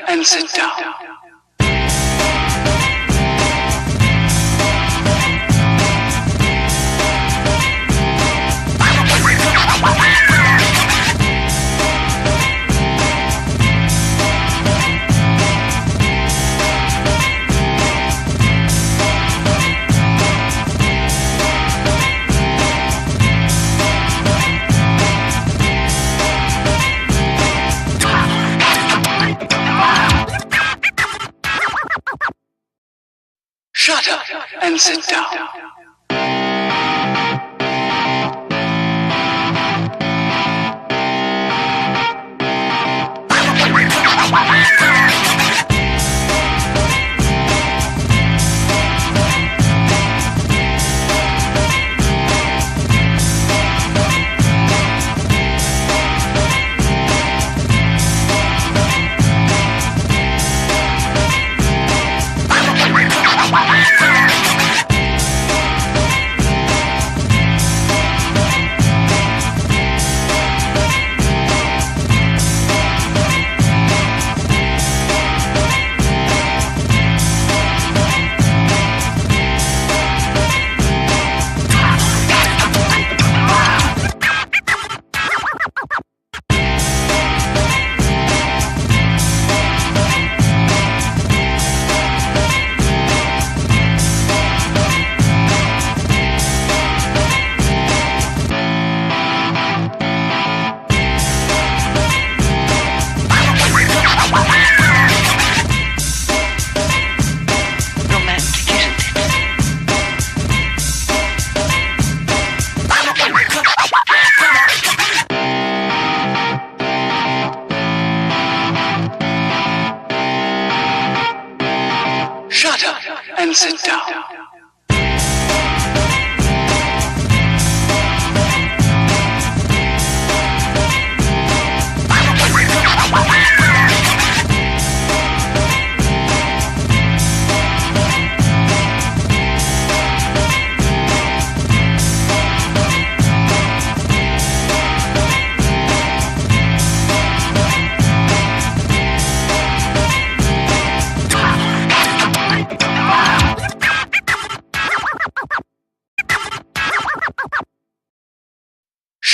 And sit down. Shut up and sit down.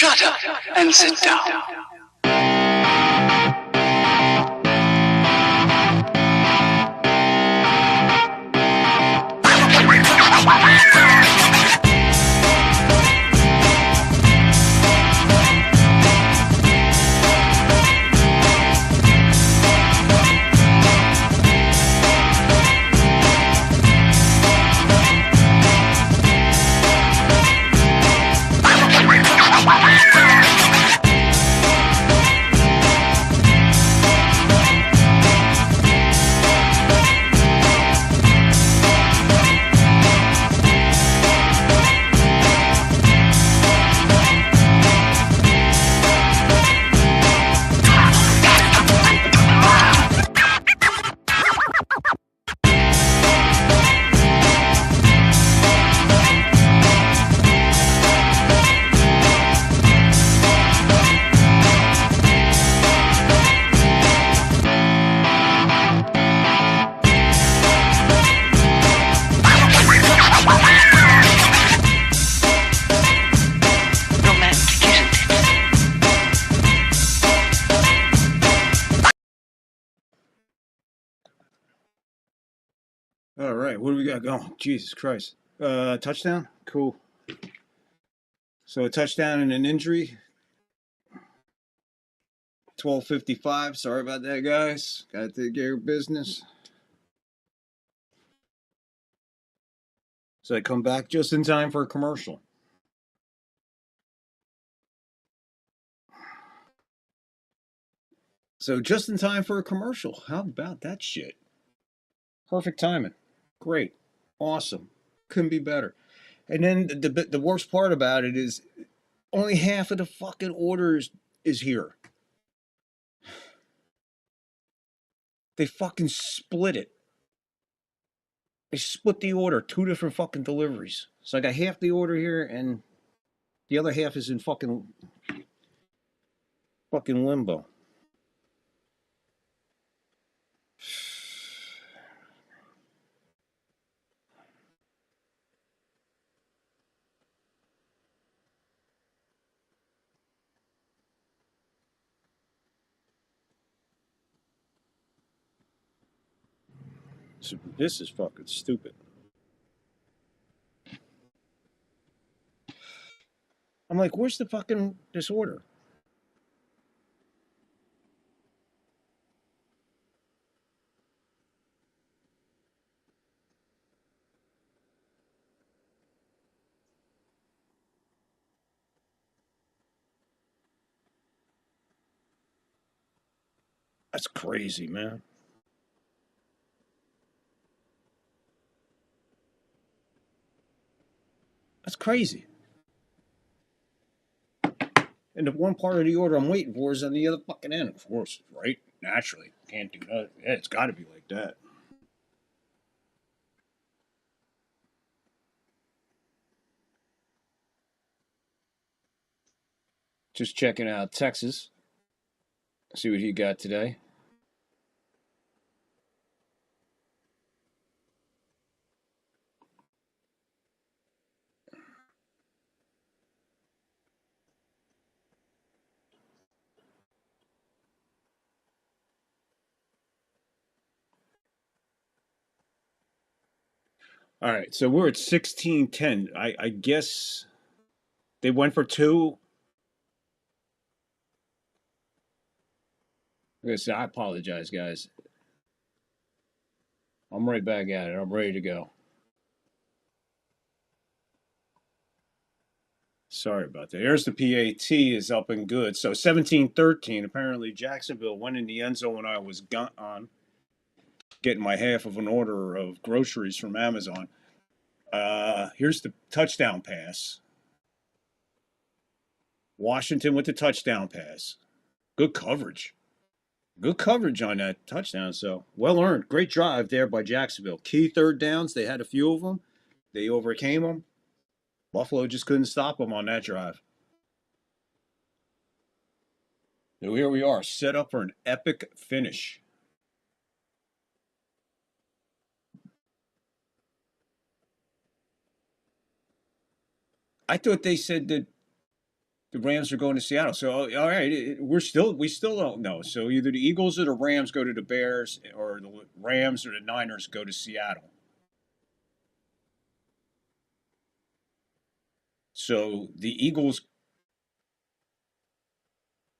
Shut up and sit down. All right, what do we got going? Jesus Christ. Touchdown? Cool. So a touchdown and an injury. 12:55. Sorry about that, guys. Got to take care of business. So I come back just in time for a commercial. So just in time for a commercial. How about that shit? Perfect timing. Great. Awesome. Couldn't be better. And then the worst part about it is only half of the fucking orders is here. They fucking split it. They split the order. 2 different fucking deliveries. So I got half the order here and the other half is in fucking limbo. So this is fucking stupid. I'm like, where's the fucking disorder? That's crazy, man. That's crazy. And the one part of the order I'm waiting for is on the other fucking end, of course, right? Naturally. Can't do that. Yeah, it's got to be like that. Just checking out Texas. See what he got today. All right, so we're at 16-10. I guess they went for 2. Listen, I apologize, guys. I'm right back at it. I'm ready to go. Sorry about that. Here's the PAT is up and good. So 17-13. Apparently Jacksonville went in the end zone when I was gone, getting my half of an order of groceries from Amazon. Here's the touchdown pass. Washington with the touchdown pass. Good coverage. Good coverage on that touchdown. So well earned. Great drive there by Jacksonville. Key third downs. They had a few of them. They overcame them. Buffalo just couldn't stop them on that drive. So here we are, set up for an epic finish. I thought they said that The Rams are going to Seattle. So, all right, we still don't know. So either the Eagles or the Rams go to the Bears, or the Rams or the Niners go to Seattle. So the Eagles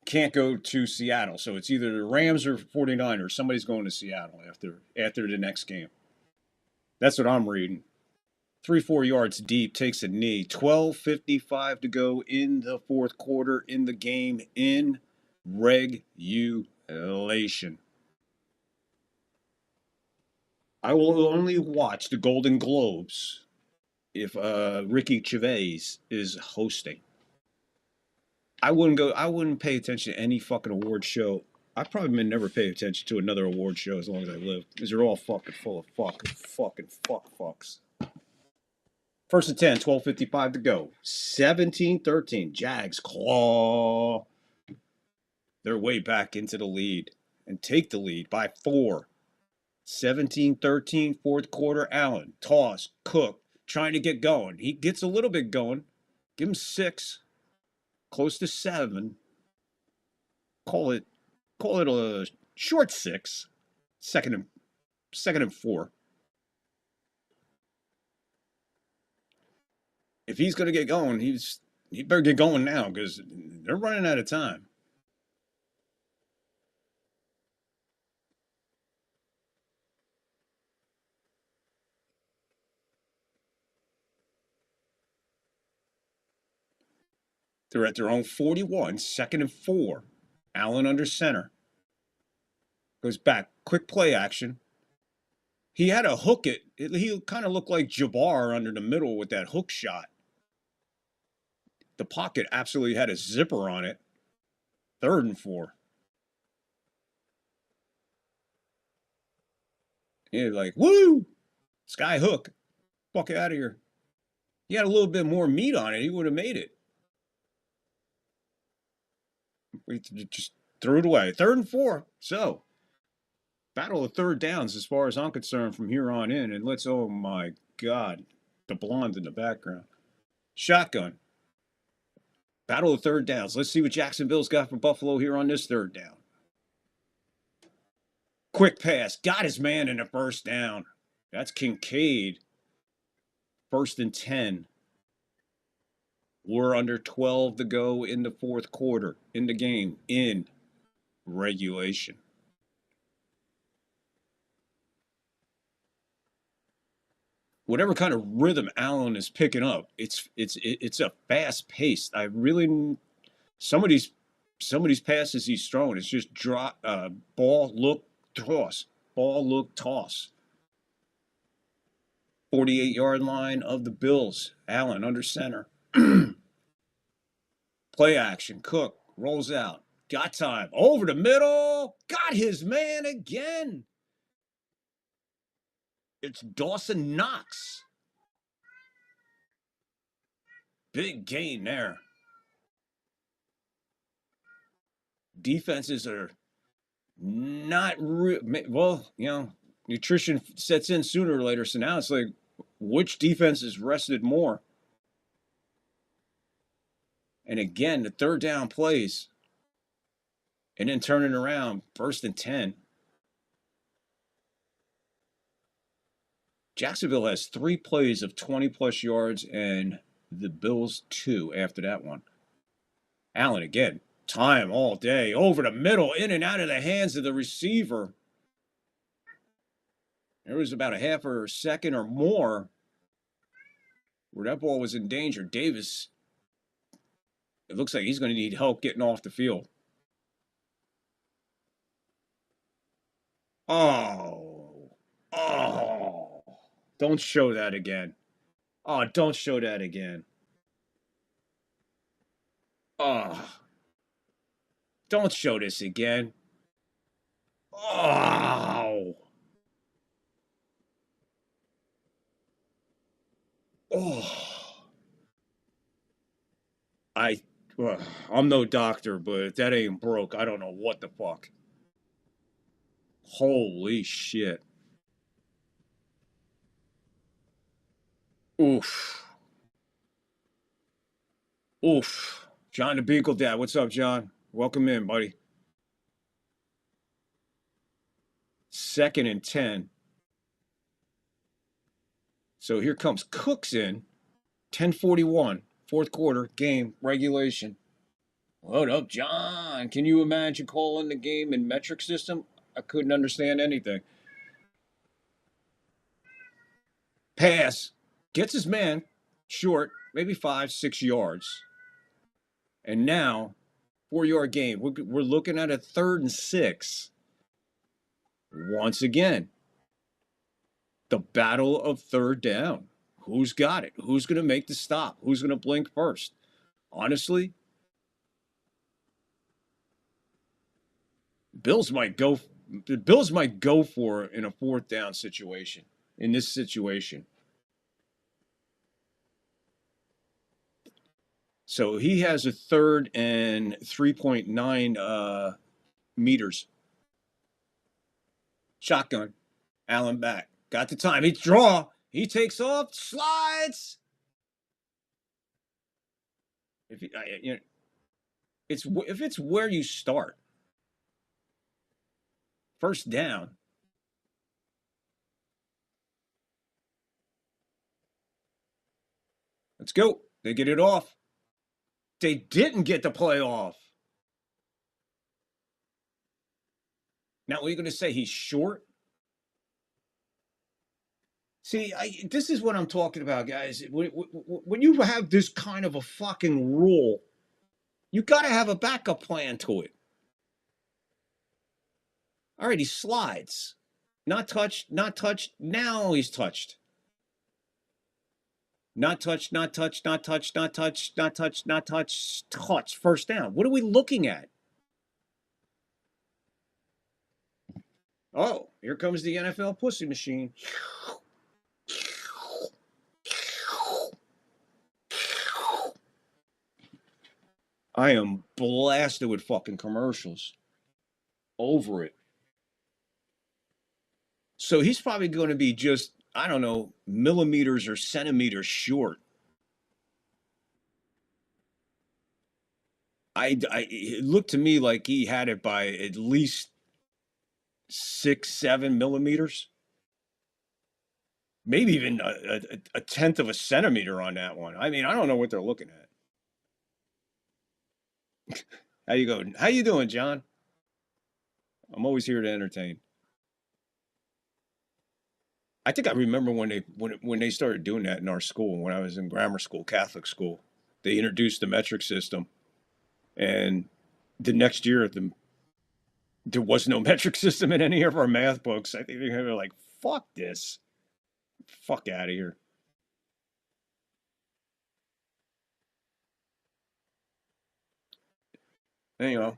can't go to Seattle. So it's either the Rams or 49ers. Somebody's going to Seattle after the next game. That's what I'm reading. 3-4 yards deep, takes a knee. 12:55 to go in the fourth quarter in the game in regulation. I will only watch the Golden Globes if Ricky Gervais is hosting. I wouldn't pay attention to any fucking award show. I probably may never pay attention to another award show as long as I live, because they're all fucking full of fucks. First and 10, 12:55 to go. 17-13. Jags claw their way back into the lead and take the lead by 4. 17-13, fourth quarter. Allen, toss, Cook, trying to get going. He gets a little bit going. Give him 6, close to 7. Call it a short 6. Second and 4. If he's going to get going, he better get going now, because they're running out of time. They're at their own 41, second and 4. Allen under center. Goes back. Quick play action. He had a hook it. He kind of looked like Jabbar under the middle with that hook shot. The pocket absolutely had a zipper on it. 3rd and 4. Yeah, like, woo! Sky hook. Fuck out of here. He had a little bit more meat on it. He would have made it. We just threw it away. 3rd and 4. So, battle of third downs as far as I'm concerned from here on in. And oh my God, the blonde in the background. Shotgun. Battle of third downs. Let's see what Jacksonville's got for Buffalo here on this third down. Quick pass. Got his man in the first down. That's Kincaid. 1st and 10. We're under 12 to go in the fourth quarter in the game in regulation. Whatever kind of rhythm Allen is picking up, it's a fast pace. Some of these passes he's throwing, it's just drop, ball, look, toss, ball, look, toss. 48-yard line of the Bills. Allen under center. Play action. Cook rolls out. Got time. Over the middle. Got his man again. It's Dawson Knox. Big gain there. Defenses are not well, nutrition sets in sooner or later. So now it's like, which defense is rested more? And again, the third down plays. And then turning around, 1st and 10. Jacksonville has 3 plays of 20-plus yards, and the Bills 2 after that one. Allen again, time all day, over the middle, in and out of the hands of the receiver. There was about a half or a second or more where that ball was in danger. Davis, it looks like he's going to need help getting off the field. Oh. Don't show that again. Oh, don't show that again. Oh. Don't show this again. Oh. Oh. I'm no doctor, but if that ain't broke, I don't know what the fuck. Holy shit. Oof. John the Beagle Dad. What's up, John? Welcome in, buddy. 2nd and 10. So here comes Cooks in. 10:41. Fourth quarter game regulation. What up, John? Can you imagine calling the game in metric system? I couldn't understand anything. Pass. Gets his man short, maybe 5-6 yards. And now, 4-yard game. We're looking at a 3rd and 6. Once again, the battle of 3rd down. Who's got it? Who's going to make the stop? Who's going to blink first? Honestly, Bills might go for it in a 4th down situation. In this situation. So he has a 3rd and 3.9 meters. Shotgun. Allen back. Got the time. He draw. He takes off. Slides. If it's where you start. 1st down. Let's go. They get it off. They didn't get the play off. Now, what are you going to say? He's short? See, this is what I'm talking about, guys. When you have this kind of a fucking rule, you got to have a backup plan to it. All right, he slides. Not touched, not touched. Now he's touched. Not touched, not touched, not touched, not touched, not touched, not touched, touched. 1st down. What are we looking at? Oh, here comes the NFL pussy machine. I am blasted with fucking commercials. Over it. So he's probably going to be just, I don't know, millimeters or centimeters short. It looked to me like he had it by at least 6-7 millimeters. Maybe even a 1/10 of a centimeter on that one. I mean, I don't know what they're looking at. How you going? How you doing, John? I'm always here to entertain. I think I remember when they started doing that in our school, when I was in grammar school, Catholic school. They introduced the metric system. And the next year, there was no metric system in any of our math books. I think they were like, fuck this. Fuck out of here. Anyhow.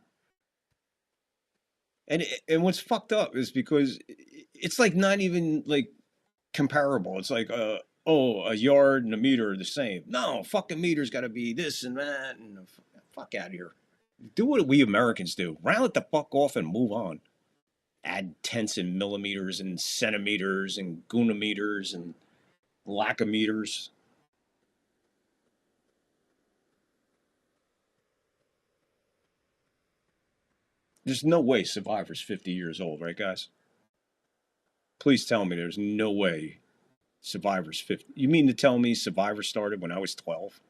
And what's fucked up is because it's like not even like comparable. It's like, a yard and a meter are the same. No, fucking meter's got to be this and that. And fuck out of here. Do what we Americans do. Round it the fuck off and move on. Add tenths and millimeters and centimeters and goonometers and lackometers. There's no way Survivor's 50 years old, right, guys? Please tell me there's no way Survivor's 50. You mean to tell me Survivor started when I was 12?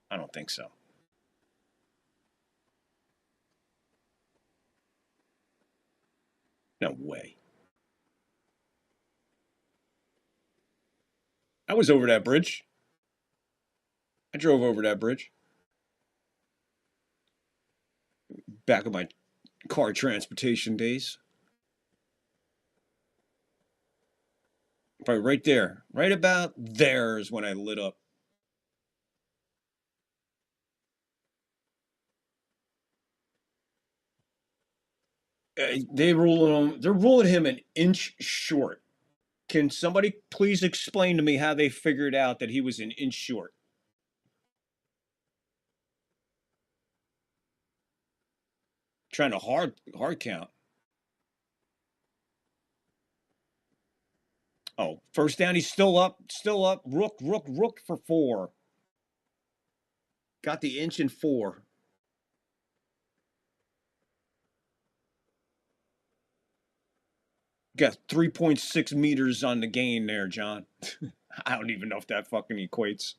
I don't think so. No way. I was over that bridge. I drove over that bridge. Back in my car transportation days. Probably right there. Right about there is when I lit up. They're ruling him an inch short. Can somebody please explain to me how they figured out that he was an inch short? Trying to hard count. Oh, 1st down, he's still up. Rook for 4. Got the inch and 4. Got 3.6 meters on the gain there, John. I don't even know if that fucking equates.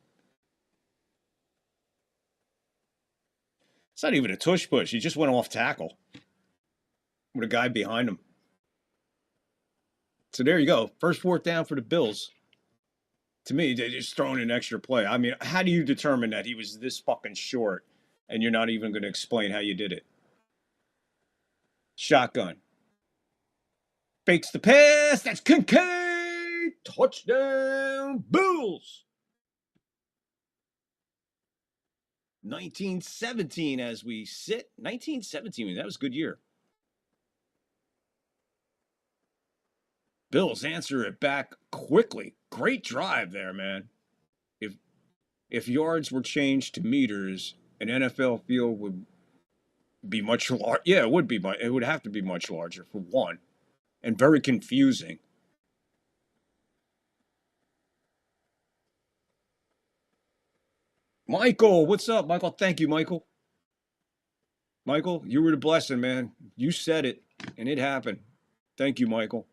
It's not even a tush push. He just went off tackle with a guy behind him. So there you go. First fourth down for the Bills. To me, they just throwing an extra play. I mean, how do you determine that he was this fucking short and you're not even going to explain how you did it? Shotgun. Fakes the pass. That's Kincaid. Touchdown, Bills. 1917 as we sit. 1917, that was a good year. Bills answer it back quickly. Great drive there, man. If yards were changed to meters, an NFL field would be much larger. Yeah, it would be. It would have to be much larger for one, and very confusing. Michael, what's up, Michael? Thank you, Michael. Michael, you were the blessing, man. You said it, and it happened. Thank you, Michael.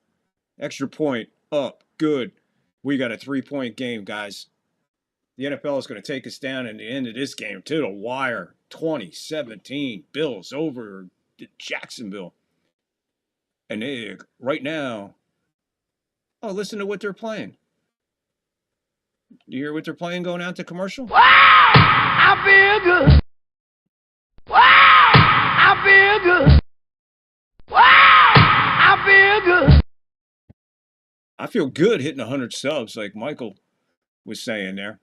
Extra point up. Good. We got a 3-point game, guys. The NFL is going to take us down in the end of this game to the wire. 2017. Bills over Jacksonville. And they, right now, oh, listen to what they're playing. You hear what they're playing going out to commercial? Wow! I feel good. Wow! I feel good. Wow! I feel good. I feel good hitting 100 subs like Michael was saying there.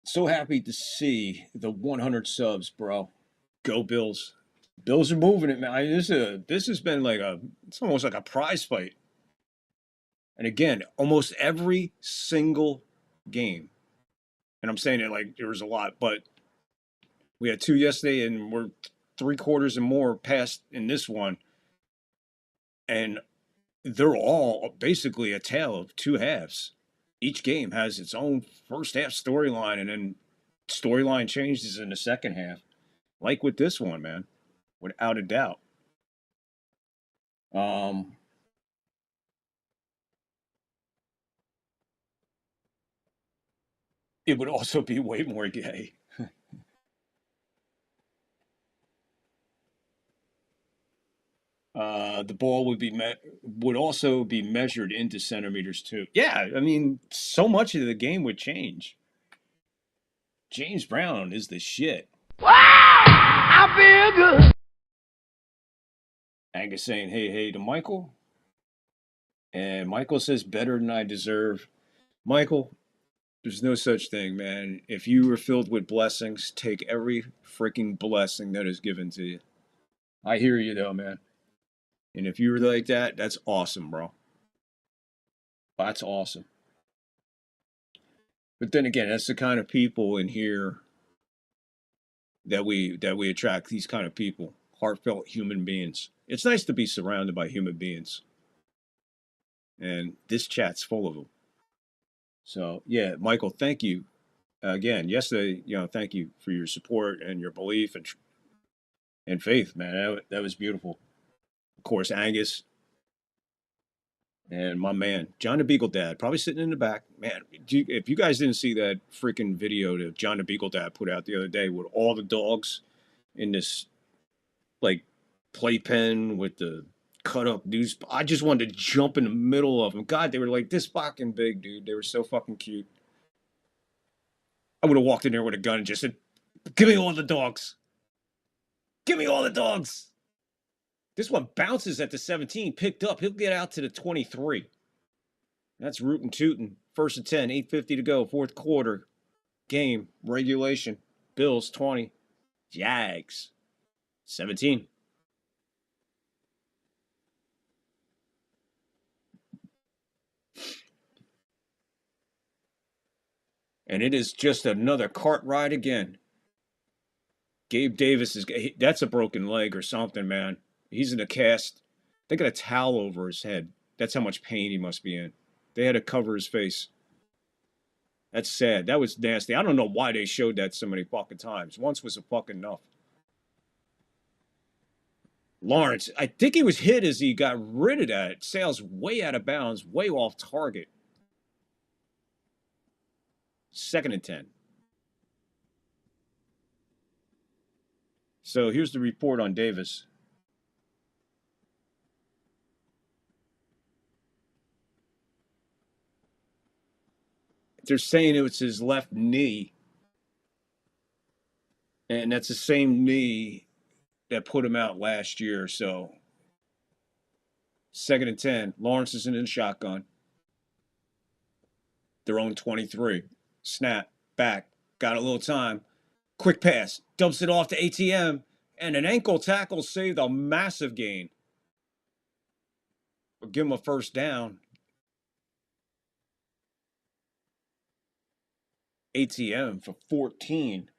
So happy to see the 100 subs, bro. Go Bills. Bills are moving it, man. This has been like it's almost like a prize fight. And again, almost every single game. And I'm saying it like there was a lot, but we had 2 yesterday and we're 3/4 and more past in this one. And they're all basically a tale of 2 halves. Each game has its own first half storyline, and then storyline changes in the second half. Like with this one, man, without a doubt. It would also be way more gay. The ball would also be measured into centimeters too. Yeah, I mean, so much of the game would change. James Brown is the shit. Wow! I feel good. Angus saying, hey to Michael. And Michael says, better than I deserve. Michael, there's no such thing, man. If you were filled with blessings, take every freaking blessing that is given to you. I hear you, though, man. And if you were like that, that's awesome, bro. That's awesome. But then again, that's the kind of people in here that we attract, these kind of people, heartfelt human beings. It's nice to be surrounded by human beings. And this chat's full of them. So, yeah, Michael, thank you. Again, yesterday, thank you for your support and your belief and faith, man. That was beautiful. Of course, Angus and my man, John the Beagle Dad, probably sitting in the back. Man, if you guys didn't see that freaking video that John the Beagle Dad put out the other day with all the dogs in this, like, playpen with the cut-up news, I just wanted to jump in the middle of them. God, they were like this fucking big, dude. They were so fucking cute. I would have walked in there with a gun and just said, give me all the dogs. Give me all the dogs. This one bounces at the 17, picked up. He'll get out to the 23. That's rootin' tootin'. 1st and 10, 8:50 to go. 4th quarter. Game. Regulation. Bills 20. Jags 17. And it is just another cart ride again. Gabe Davis that's a broken leg or something, man. He's in a cast. They got a towel over his head. That's how much pain he must be in. They had to cover his face. That's sad. That was nasty. I don't know why they showed that so many fucking times. Once was a fucking enough. Lawrence, I think he was hit as he got rid of that. Sale's way out of bounds, way off target. 2nd and 10. So here's the report on Davis. They're saying it was his left knee. And that's the same knee that put him out last year. So 2nd and 10. Lawrence is in the shotgun. Their own 23. Snap. Back. Got a little time. Quick pass. Dumps it off to ATM. And an ankle tackle saved a massive gain. But give him a first down. ATM for 14.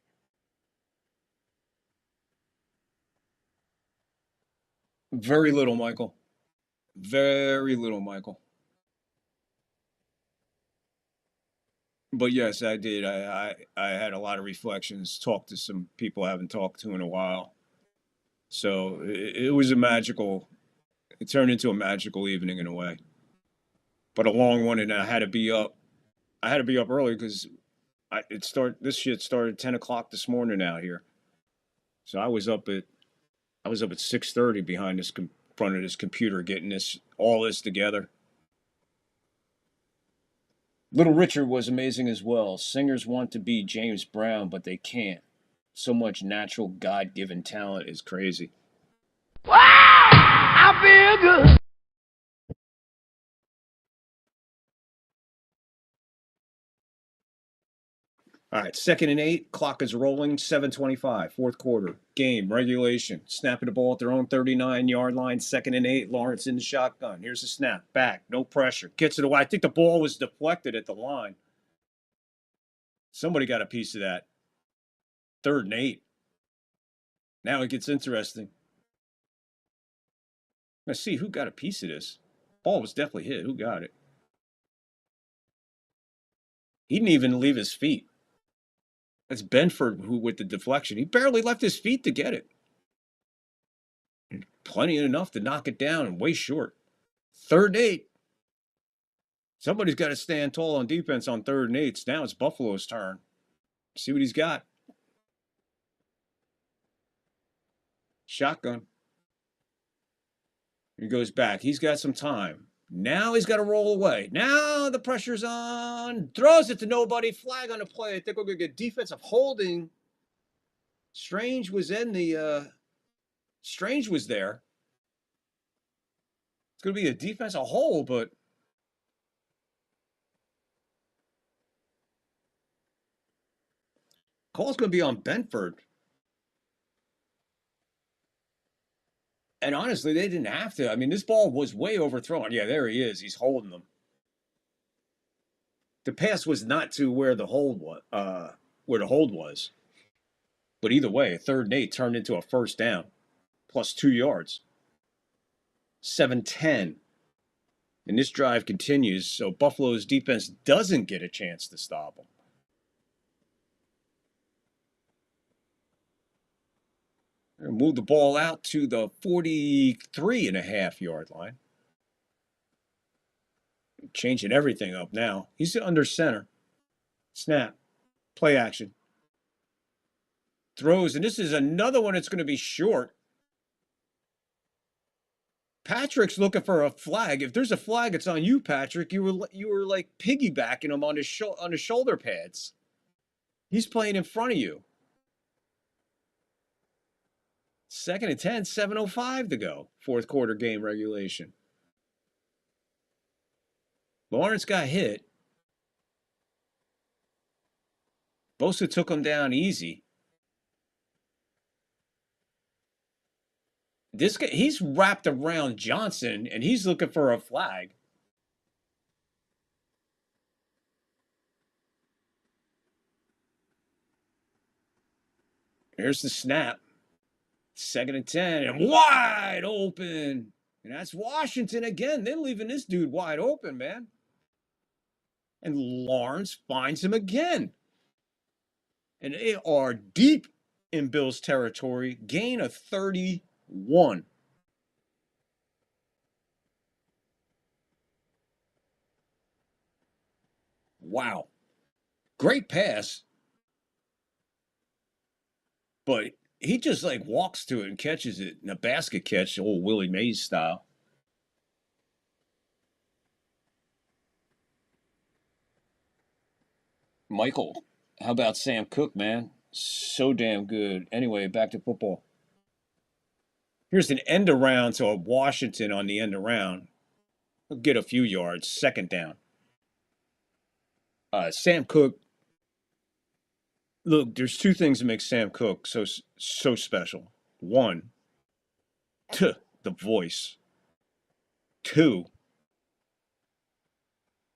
Very little, Michael. Very little, Michael. But yes, I did. I had a lot of reflections, talked to some people I haven't talked to in a while. So it was a magical, it turned into a magical evening in a way. But a long one, and I had to be up. I had to be up early because this shit started 10 o'clock this morning out here. So I was up at 6:30 behind this front of this computer getting all this together. Little Richard was amazing as well. Singers want to be James Brown, but they can't. So much natural God-given talent is crazy. Wow! I feel good. All right, 2nd and 8. Clock is rolling. 7:25. 4th quarter. Game. Regulation. Snapping the ball at their own 39-yard line. 2nd and 8. Lawrence in the shotgun. Here's the snap. Back. No pressure. Gets it away. I think the ball was deflected at the line. Somebody got a piece of that. 3rd and 8. Now it gets interesting. Let's see who got a piece of this. Ball was definitely hit. Who got it? He didn't even leave his feet. That's Benford who with the deflection. He barely left his feet to get it. Plenty enough to knock it down and way short. 3rd and 8. Somebody's got to stand tall on defense on 3rd and 8s. Now it's Buffalo's turn. See what he's got. Shotgun. He goes back. He's got some time. Now he's got to roll away. Now the pressure's on. Throws it to nobody. Flag on the play. I think we're going to get defensive holding. Strange was in the... Strange was there. It's going to be a defensive hold, but... Call's going to be on Benford. And honestly, they didn't have to. I mean, this ball was way overthrown. Yeah, there he is. He's holding them. The pass was not to where the hold was. But either way, 3rd and 8 turned into a first down. Plus 2 yards. 7-10. And this drive continues, so Buffalo's defense doesn't get a chance to stop them. Move the ball out to the 43.5-yard line. Changing everything up now. He's under center. Snap. Play action. Throws, and this is another one that's going to be short. Patrick's looking for a flag. If there's a flag, it's on you, Patrick. You were like piggybacking him on his shoulder pads. He's playing in front of you. 2nd and 10, 7:05 to go. 4th quarter game regulation. Lawrence got hit. Bosa took him down easy. This guy, he's wrapped around Johnson, and he's looking for a flag. Here's the snap. 2nd and 10, and wide open. And that's Washington again. They're leaving this dude wide open, man. And Lawrence finds him again. And they are deep in Bills territory. Gain of 31. Wow. Great pass. But he just like walks to it and catches it in a basket catch, old Willie Mays style. Michael, how about Sam Cooke, man? So damn good. Anyway, back to football. Here's an end around to a Washington on the end around. He'll get a few yards, second down. Sam Cooke. Look, there's two things that make Sam Cooke so special. One, the voice. Two,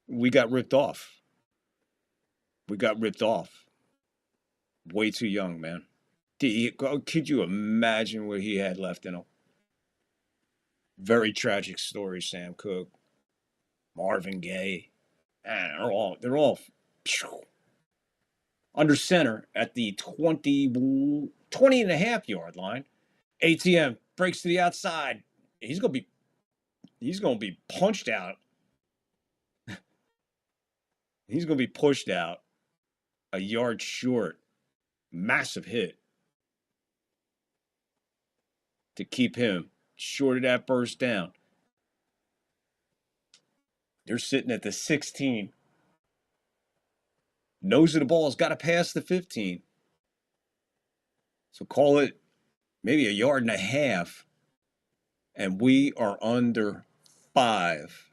we got ripped off. We got ripped off. Way too young, man. Could you imagine what he had left in him? Very tragic story, Sam Cooke. Marvin Gaye. Man, they're all under center at the 20 and a half yard line. ATM breaks to the outside. He's gonna be punched out. He's gonna be pushed out a yard short. Massive hit to keep him short of that first down. They're sitting at the 16. Nose of the ball's got to pass the 15. So call it maybe a yard and a half. And we are under 5.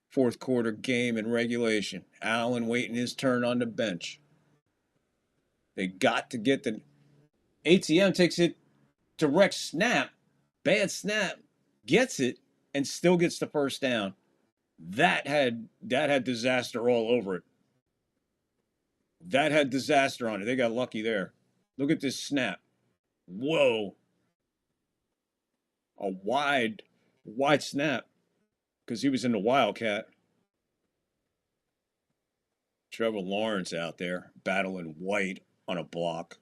Fourth quarter game in regulation. Allen waiting his turn on the bench. They got to get the ATM takes it direct snap, bad snap, gets it, and still gets the first down. That had disaster all over it. That had disaster on it. They got lucky there. Look at this snap. Whoa. A wide snap because he was in the Wildcat. Trevor Lawrence out there battling White on a block.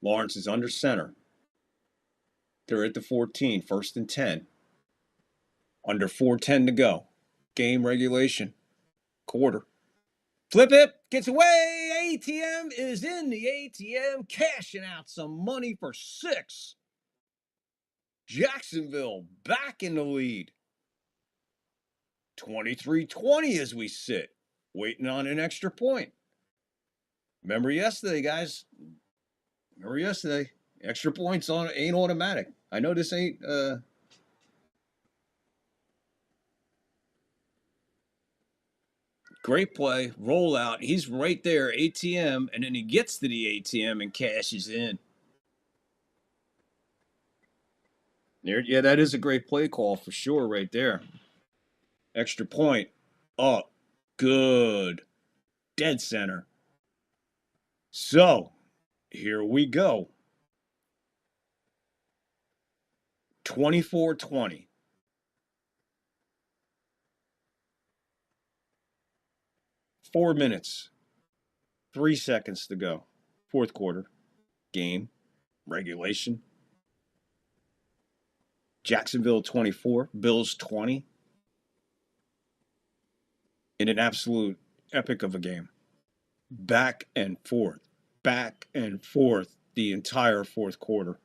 Lawrence is under center. They're at the 14, first and 10. Under 4:10 to go. Game regulation. Quarter. Flip it. Gets away. ATM is in the ATM. Cashing out some money for 6. Jacksonville back in the lead. 23-20 as we sit. Waiting on an extra point. Remember yesterday, guys. Extra points ain't automatic. I know this ain't great play, rollout. He's right there, ATM, and then he gets to the ATM and cashes in. Yeah, that is a great play call for sure right there. Extra point. Up. Good. Dead center. So, here we go. 24-20. 4 minutes. 3 seconds to go. Fourth quarter. Game. Regulation. Jacksonville 24. Bills 20. In an absolute epic of a game. Back and forth. Back and forth the entire fourth quarter.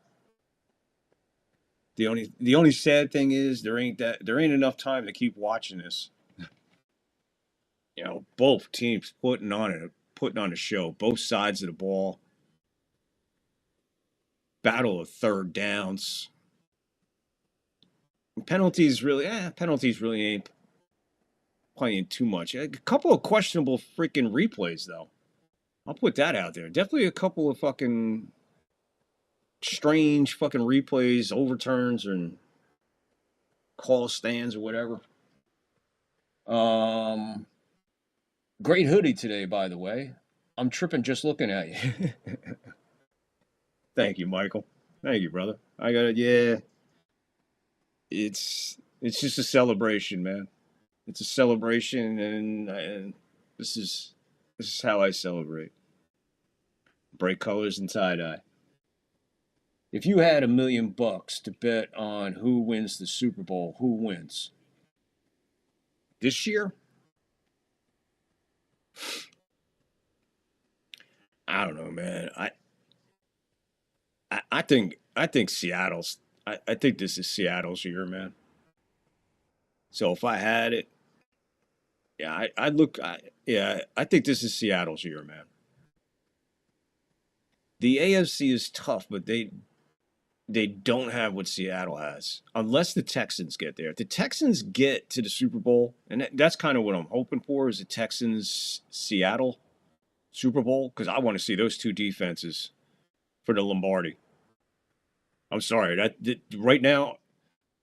The only sad thing is there ain't enough time to keep watching this. You know, both teams putting on a show. Both sides of the ball. Battle of third downs. Penalties really ain't playing too much. A couple of questionable freaking replays though. I'll put that out there. Definitely a couple of fucking strange fucking replays, overturns, and call stands or whatever. Great hoodie today, by the way. I'm tripping just looking at you. Thank you, Michael. Thank you, brother. I got it. Yeah. It's just a celebration, man. It's a celebration, and this is how I celebrate. Bright colors and tie-dye. If you had $1 million to bet on who wins the Super Bowl, who wins? This year? I don't know, man. I think Seattle's. I think this is Seattle's year, man. So if I had it, yeah, I'd look. I think this is Seattle's year, man. The AFC is tough, but they don't have what Seattle has, unless the Texans get there. If the Texans get to the Super Bowl, and that's kind of what I'm hoping for, is the Texans-Seattle Super Bowl, because I want to see those two defenses for the Lombardi. I'm sorry, that right now,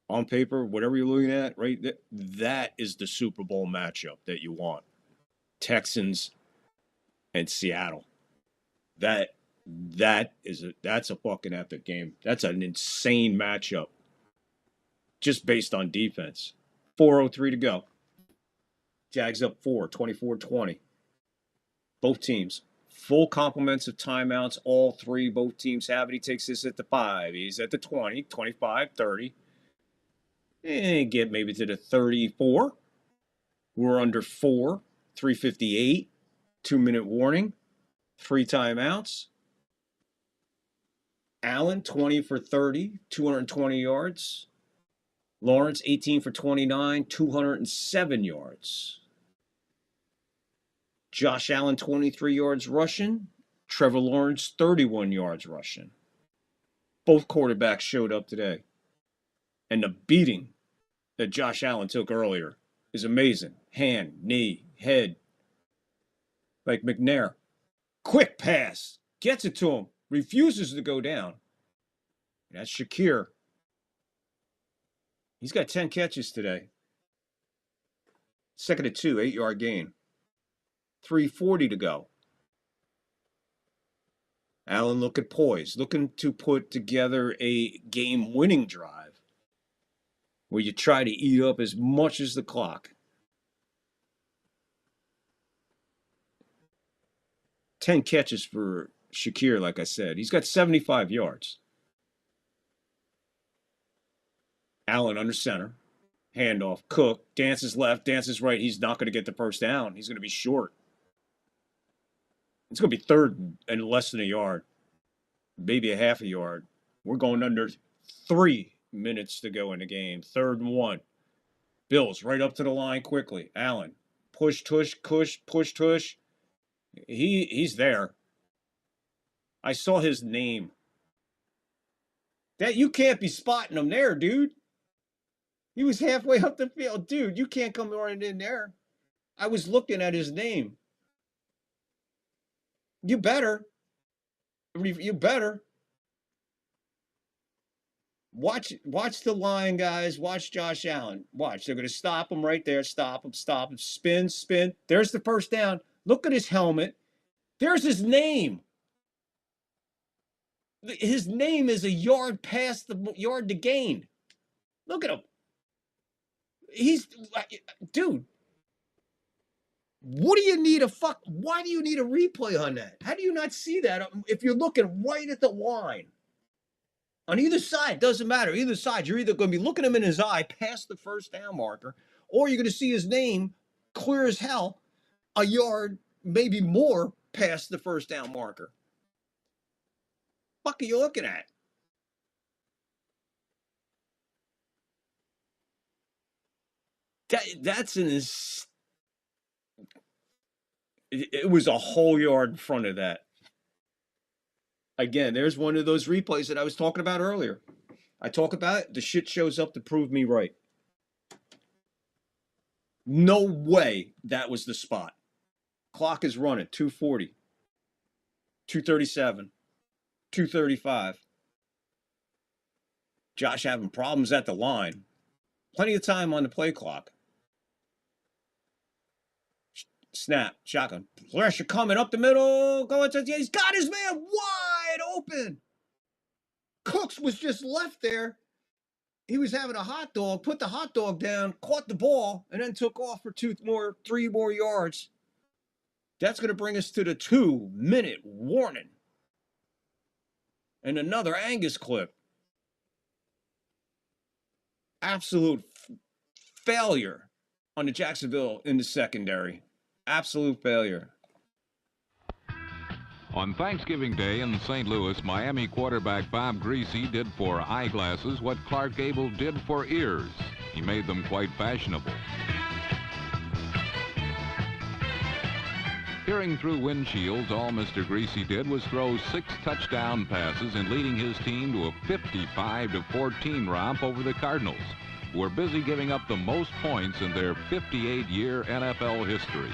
on paper, whatever you're looking at, right, that is the Super Bowl matchup that you want. Texans and Seattle. That's a fucking epic game. That's an insane matchup. Just based on defense. 4:03 to go. Jags up 4, 24-20. Both teams. Full complements of timeouts. All three, both teams have it. He takes this at the 5. He's at the 20, 25, 30. And get maybe to the 34. We're under 4. 3:58. 2-minute warning. 3 timeouts. Allen, 20 for 30, 220 yards. Lawrence, 18 for 29, 207 yards. Josh Allen, 23 yards rushing. Trevor Lawrence, 31 yards rushing. Both quarterbacks showed up today. And the beating that Josh Allen took earlier is amazing. Hand, knee, head. Like McNair. Quick pass. Gets it to him. Refuses to go down. And that's Shakir. He's got 10 catches today. 2nd and 2, 8-yard gain. 3:40 to go. Allen looking poised, looking to put together a game-winning drive where you try to eat up as much as the clock. 10 catches for Shakir, like I said. He's got 75 yards. Allen under center. Handoff. Cook. Dances left. Dances right. He's not going to get the first down. He's going to be short. It's going to be 3rd and less than a yard. Maybe a half a yard. We're going under 3 minutes to go in the game. 3rd and 1. Bills right up to the line quickly. Allen. Push, tush, push, tush. He's there. I saw his name. That you can't be spotting him there, dude. He was halfway up the field. Dude, you can't come running in there. I was looking at his name. You better. You better. Watch the line, guys. Watch Josh Allen. Watch. They're going to stop him right there. Stop him. Spin. There's the first down. Look at his helmet. There's his name. His name is a yard past the yard to gain. Look at him. Dude. What do you need why do you need a replay on that? How do you not see that if you're looking right at the line? On either side, doesn't matter. Either side, you're either going to be looking him in his eye past the first down marker, or you're going to see his name clear as hell, a yard, maybe more, past the first down marker. Fuck are you looking at? That's it was a whole yard in front of that. Again, there's one of those replays that I was talking about earlier. I talk about it, the shit shows up to prove me right. No way that was the spot. Clock is running, 2:40, 2:37, 2:35. Josh having problems at the line. Plenty of time on the play clock. Snap, shotgun, pressure coming up the middle, going to, he's got his man wide open. Cooks was just left there. He was having a hot dog, put the hot dog down, caught the ball, and then took off for 3 more yards. That's going to bring us to the 2-minute warning. And another Angus clip. Absolute failure on the Jacksonville in the secondary. Absolute failure. On Thanksgiving Day in St. Louis, Miami quarterback Bob Greasy did for eyeglasses what Clark Gable did for ears. He made them quite fashionable. Peering through windshields, all Mr. Greasy did was throw 6 touchdown passes in leading his team to a 55-14 romp over the Cardinals, who were busy giving up the most points in their 58-year NFL history.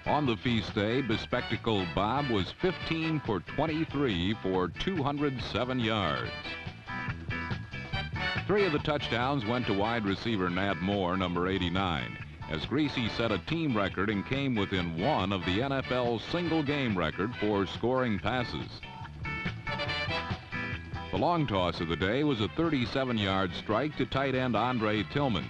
On the feast day, bespectacled Bob was 15 for 23 for 207 yards. 3 of the touchdowns went to wide receiver Nat Moore, number 89, as Greasy set a team record and came within 1 of the NFL's single-game record for scoring passes. The long toss of the day was a 37-yard strike to tight end Andre Tillman.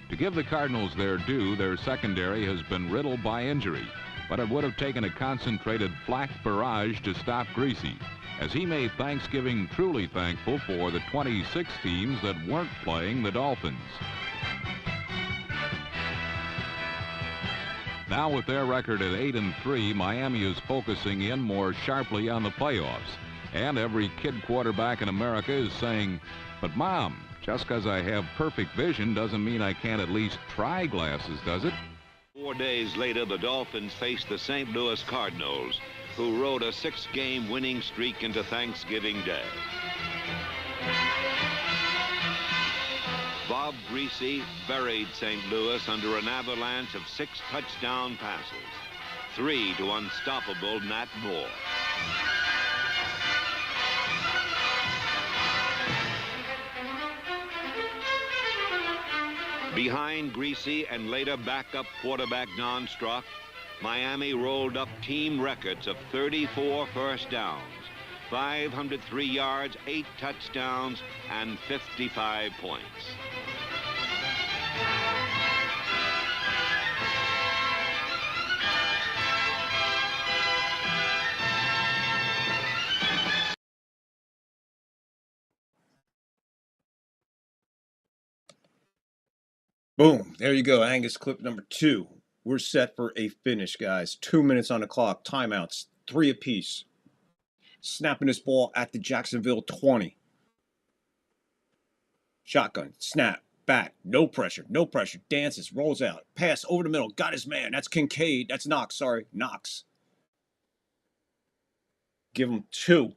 To give the Cardinals their due, their secondary has been riddled by injury, but it would have taken a concentrated flak barrage to stop Greasy, as he made Thanksgiving truly thankful for the 26 teams that weren't playing the Dolphins. Now with their record at 8-3, Miami is focusing in more sharply on the playoffs. And every kid quarterback in America is saying, "But Mom, just because I have perfect vision doesn't mean I can't at least try glasses, does it?" 4 days later, the Dolphins faced the St. Louis Cardinals, who rode a 6-game winning streak into Thanksgiving Day. Bob Greasy buried St. Louis under an avalanche of 6 touchdown passes, 3 to unstoppable Nat Moore. Behind Greasy and later backup quarterback Don Strock, Miami rolled up team records of 34 first downs, 503 yards, 8 touchdowns, and 55 points. Boom. There you go. Angus clip number 2. We're set for a finish, guys. 2 minutes on the clock. Timeouts. 3 apiece. Snapping this ball at the Jacksonville 20. Shotgun. Snap. Back. No pressure. No pressure. Dances. Rolls out. Pass over the middle. Got his man. That's Kincaid. That's Knox. Sorry. Knox. Give him 2.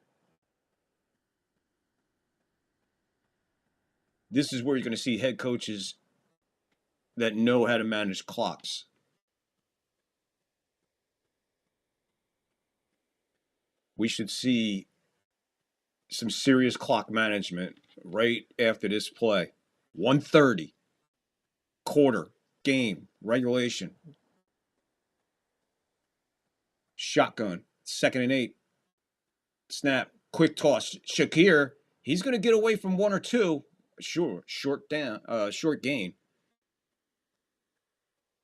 This is where you're going to see head coaches that know how to manage clocks. We should see some serious clock management right after this play. 1:30, quarter, game, regulation. Shotgun, 2nd and 8. Snap, quick toss. Shakir, he's going to get away from 1 or 2. Sure, short gain.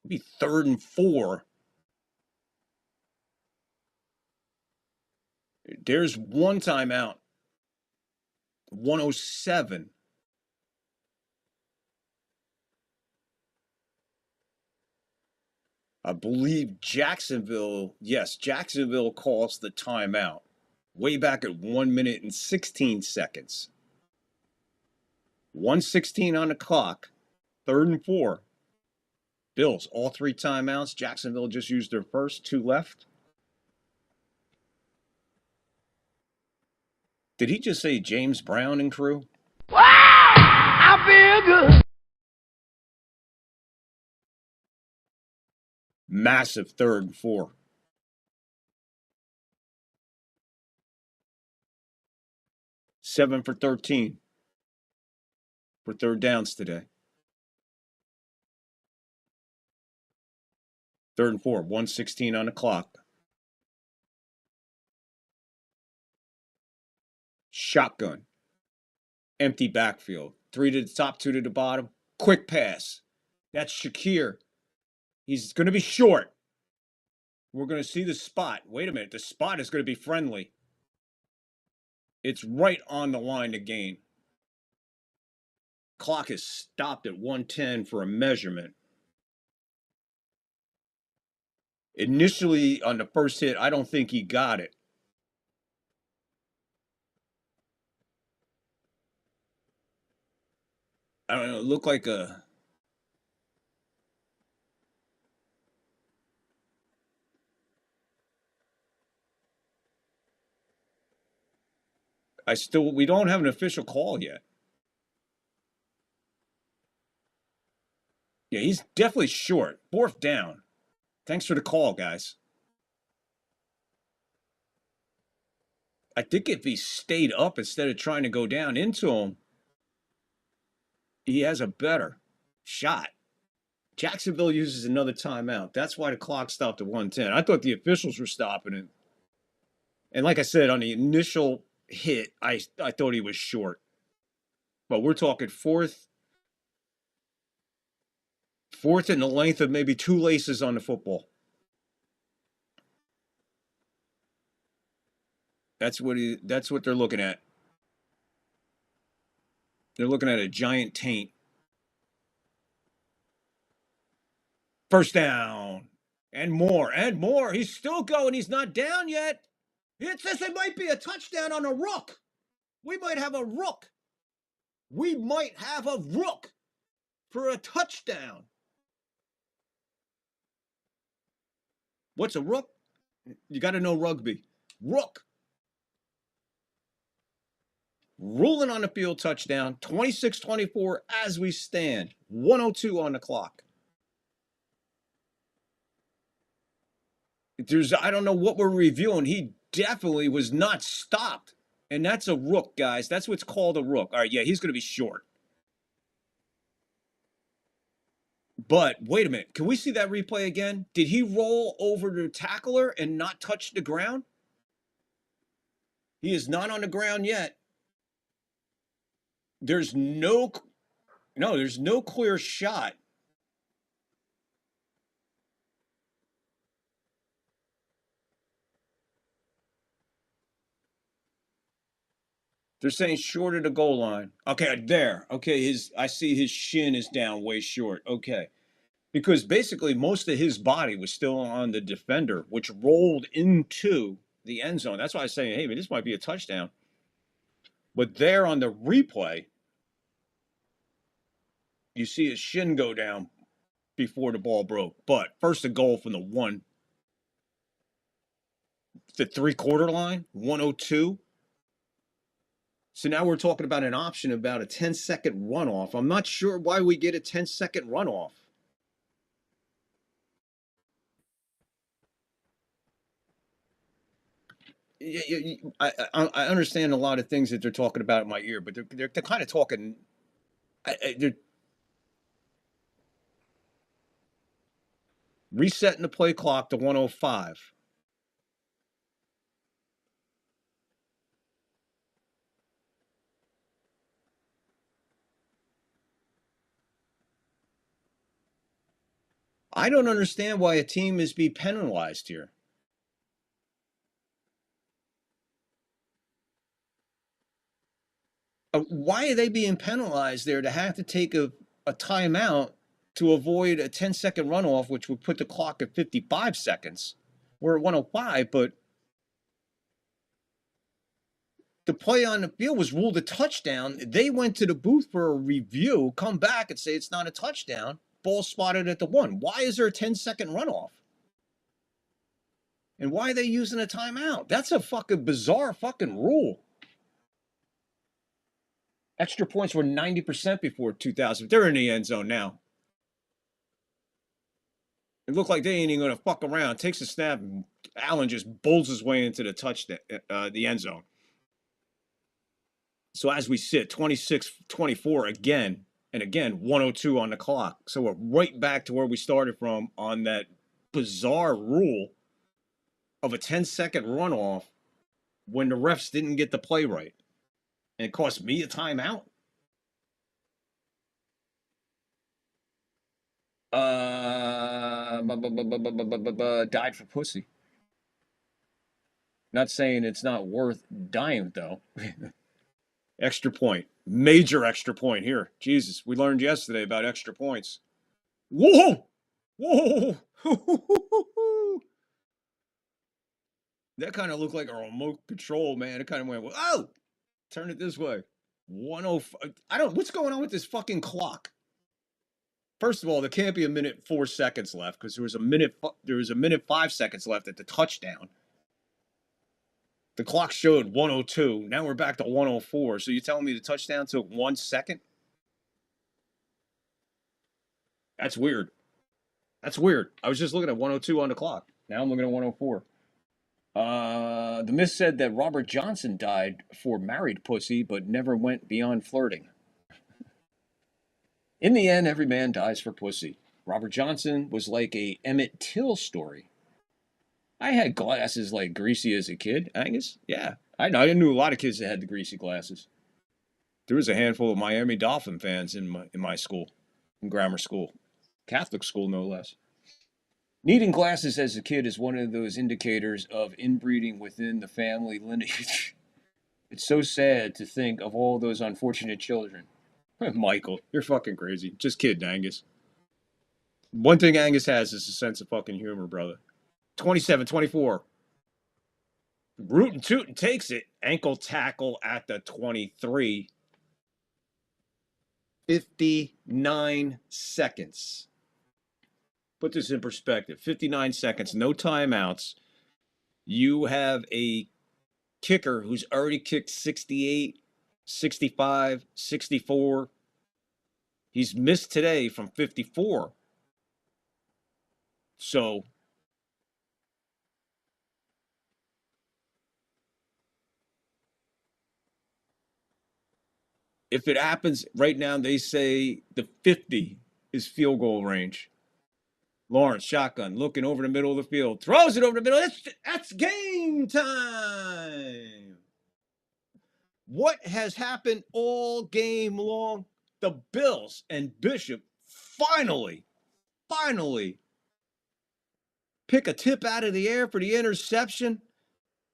It'll be 3rd and 4. There's 1 timeout. 107. I believe Jacksonville calls the timeout way back at 1 minute and 16 seconds. 1:16 on the clock. 3rd and 4. Bills, all 3 timeouts. Jacksonville just used their first, 2 left. Did he just say James Brown and crew? Wow! I feel good. Massive 3rd and 4. Seven for 13 for 3rd downs today. 3rd and 4, 1:16 on the clock. Shotgun. Empty backfield. 3 to the top, 2 to the bottom. Quick pass. That's Shakir. He's going to be short. We're going to see the spot. Wait a minute. The spot is going to be friendly. It's right on the line to gain. Clock is stopped at 110 for a measurement. Initially, on the first hit, I don't think he got it. I don't know. It looked like a... we don't have an official call yet. Yeah, he's definitely short. 4th down. Thanks for the call, guys. I think if he stayed up instead of trying to go down into him, he has a better shot. Jacksonville uses another timeout. That's why the clock stopped at 110. I thought the officials were stopping it. And like I said, on the initial hit, I thought he was short. But we're talking 4th in the length of maybe 2 laces on the football. That's what they're looking at. They're looking at a giant taint. 1st down. And more. He's still going. He's not down yet. It says it might be a touchdown on a rook. We might have a rook. For a touchdown. What's a rook? You got to know rugby. Rook. Ruling on the field, touchdown. 26-24 as we stand. 1:02 on the clock. I don't know what we're reviewing. He definitely was not stopped. And that's a rook, guys. That's what's called a rook. All right, yeah, he's going to be short. But wait a minute. Can we see that replay again? Did he roll over the tackler and not touch the ground? He is not on the ground yet. There's no clear shot. They're saying short of the goal line. Okay, there. Okay, I see his shin is down way short. Okay. Because basically most of his body was still on the defender, which rolled into the end zone. That's why I was saying, hey, man, this might be a touchdown. But there on the replay, you see his shin go down before the ball broke. But first and goal from the 3/4 line, 1:02. So now we're talking about an option about a 10-second runoff. I'm not sure why we get a 10-second runoff. I understand a lot of things that they're talking about in my ear, but they're kind of talking. They're resetting the play clock to 1:05. I don't understand why a team is being penalized here. Why are they being penalized there to have to take a timeout to avoid a 10-second runoff, which would put the clock at 55 seconds? We're at 1:05, but the play on the field was ruled a touchdown. They went to the booth for a review, come back and say it's not a touchdown. Ball spotted at the 1. Why is there a 10-second runoff? And why are they using a timeout? That's a fucking bizarre fucking rule. Extra points were 90% before 2000. They're in the end zone now. It looked like they ain't even going to fuck around. Takes a snap, and Allen just bowls his way into the end zone. So as we sit, 26-24 again, and again, 1:02 on the clock. So we're right back to where we started from on that bizarre rule of a 10-second runoff when the refs didn't get the play right. And it cost me a timeout. Died for pussy. Not saying it's not worth dying, though. Extra point. Major extra point here. Jesus, we learned yesterday about extra points. Whoa! Whoa! That kind of looked like a remote control, man. It kind of went, oh! Turn it this way. 105. What's going on with this fucking clock? First of all, there can't be a minute 4 seconds left because there was a minute 5 seconds left at the touchdown. The clock showed 102. Now we're back to 104. So you're telling me the touchdown took 1 second? That's weird. That's weird. I was just looking at 102 on the clock. Now I'm looking at 104. The Miss said that Robert Johnson died for married pussy, but never went beyond flirting. In the end, every man dies for pussy. Robert Johnson was like a Emmett Till story. I had glasses like greasy as a kid, Angus. Yeah, I know. I knew a lot of kids that had the greasy glasses. There was a handful of Miami Dolphin fans in my school, in grammar school, Catholic school no less. Needing glasses as a kid is one of those indicators of inbreeding within the family lineage. It's so sad to think of all those unfortunate children. Michael, you're fucking crazy. Just kidding, Angus. One thing Angus has is a sense of fucking humor, brother. 27-24. Rootin' Tootin' takes it. Ankle tackle at the 23. 59 seconds. Put this in perspective. 59 seconds, no timeouts. You have a kicker who's already kicked 68, 65, 64. He's missed today from 54. So if it happens right now, they say the 50 is field goal range. Lawrence, shotgun, looking over the middle of the field. Throws it over the middle. That's game time. What has happened all game long? The Bills and Bishop finally pick a tip out of the air for the interception,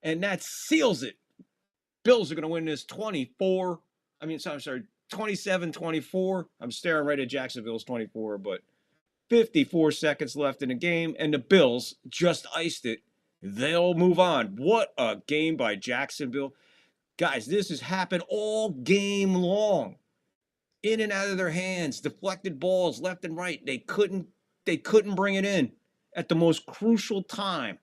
and that seals it. Bills are going to win this 27-24. I'm staring right at Jacksonville's 24, but 54 seconds left in the game, and the Bills just iced it. They'll move on. What a game by Jacksonville. Guys, this has happened all game long. In and out of their hands, deflected balls left and right. They couldn't bring it in at the most crucial time.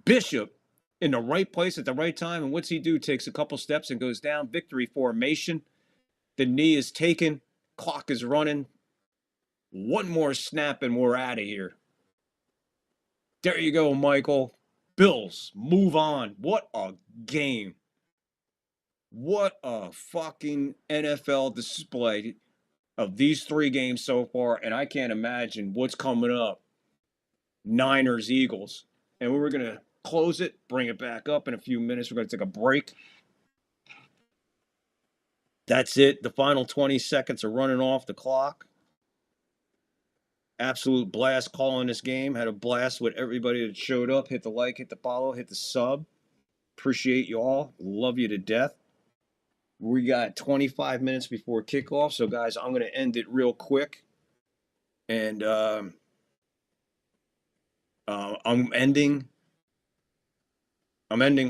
Bishop in the right place at the right time, and what's he do? Takes a couple steps and goes down. Victory formation. The knee is taken. Clock is running. One more snap and we're out of here. There you go, Michael. Bills, move on. What a game. What a fucking NFL display of these 3 games so far, and I can't imagine what's coming up. Niners, Eagles. And we're going to close it, bring it back up in a few minutes. We're going to take a break. That's it. The final 20 seconds are running off the clock. Absolute blast calling this game. Had a blast with everybody that showed up. Hit the like, hit the follow, hit the sub. Appreciate you all. Love you to death. We got 25 minutes before kickoff. So, guys, I'm going to end it real quick. And I'm ending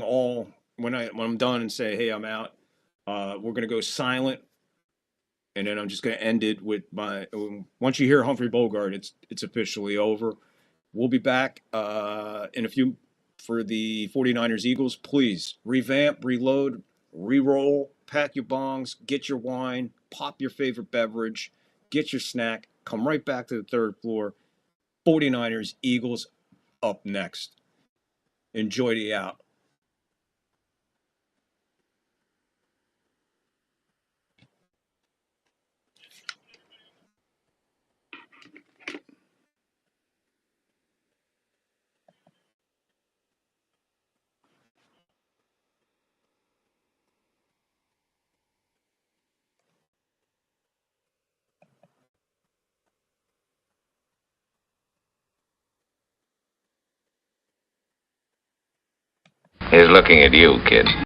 all when I'm done and say, hey, I'm out. We're going to go silent. And then I'm just going to end it with once you hear Humphrey Bogart, it's officially over. We'll be back in a few for the 49ers Eagles. Please revamp, reload, re-roll, pack your bongs, get your wine, pop your favorite beverage, get your snack, come right back to the third floor. 49ers Eagles up next. Enjoy the out. is looking at you, kid.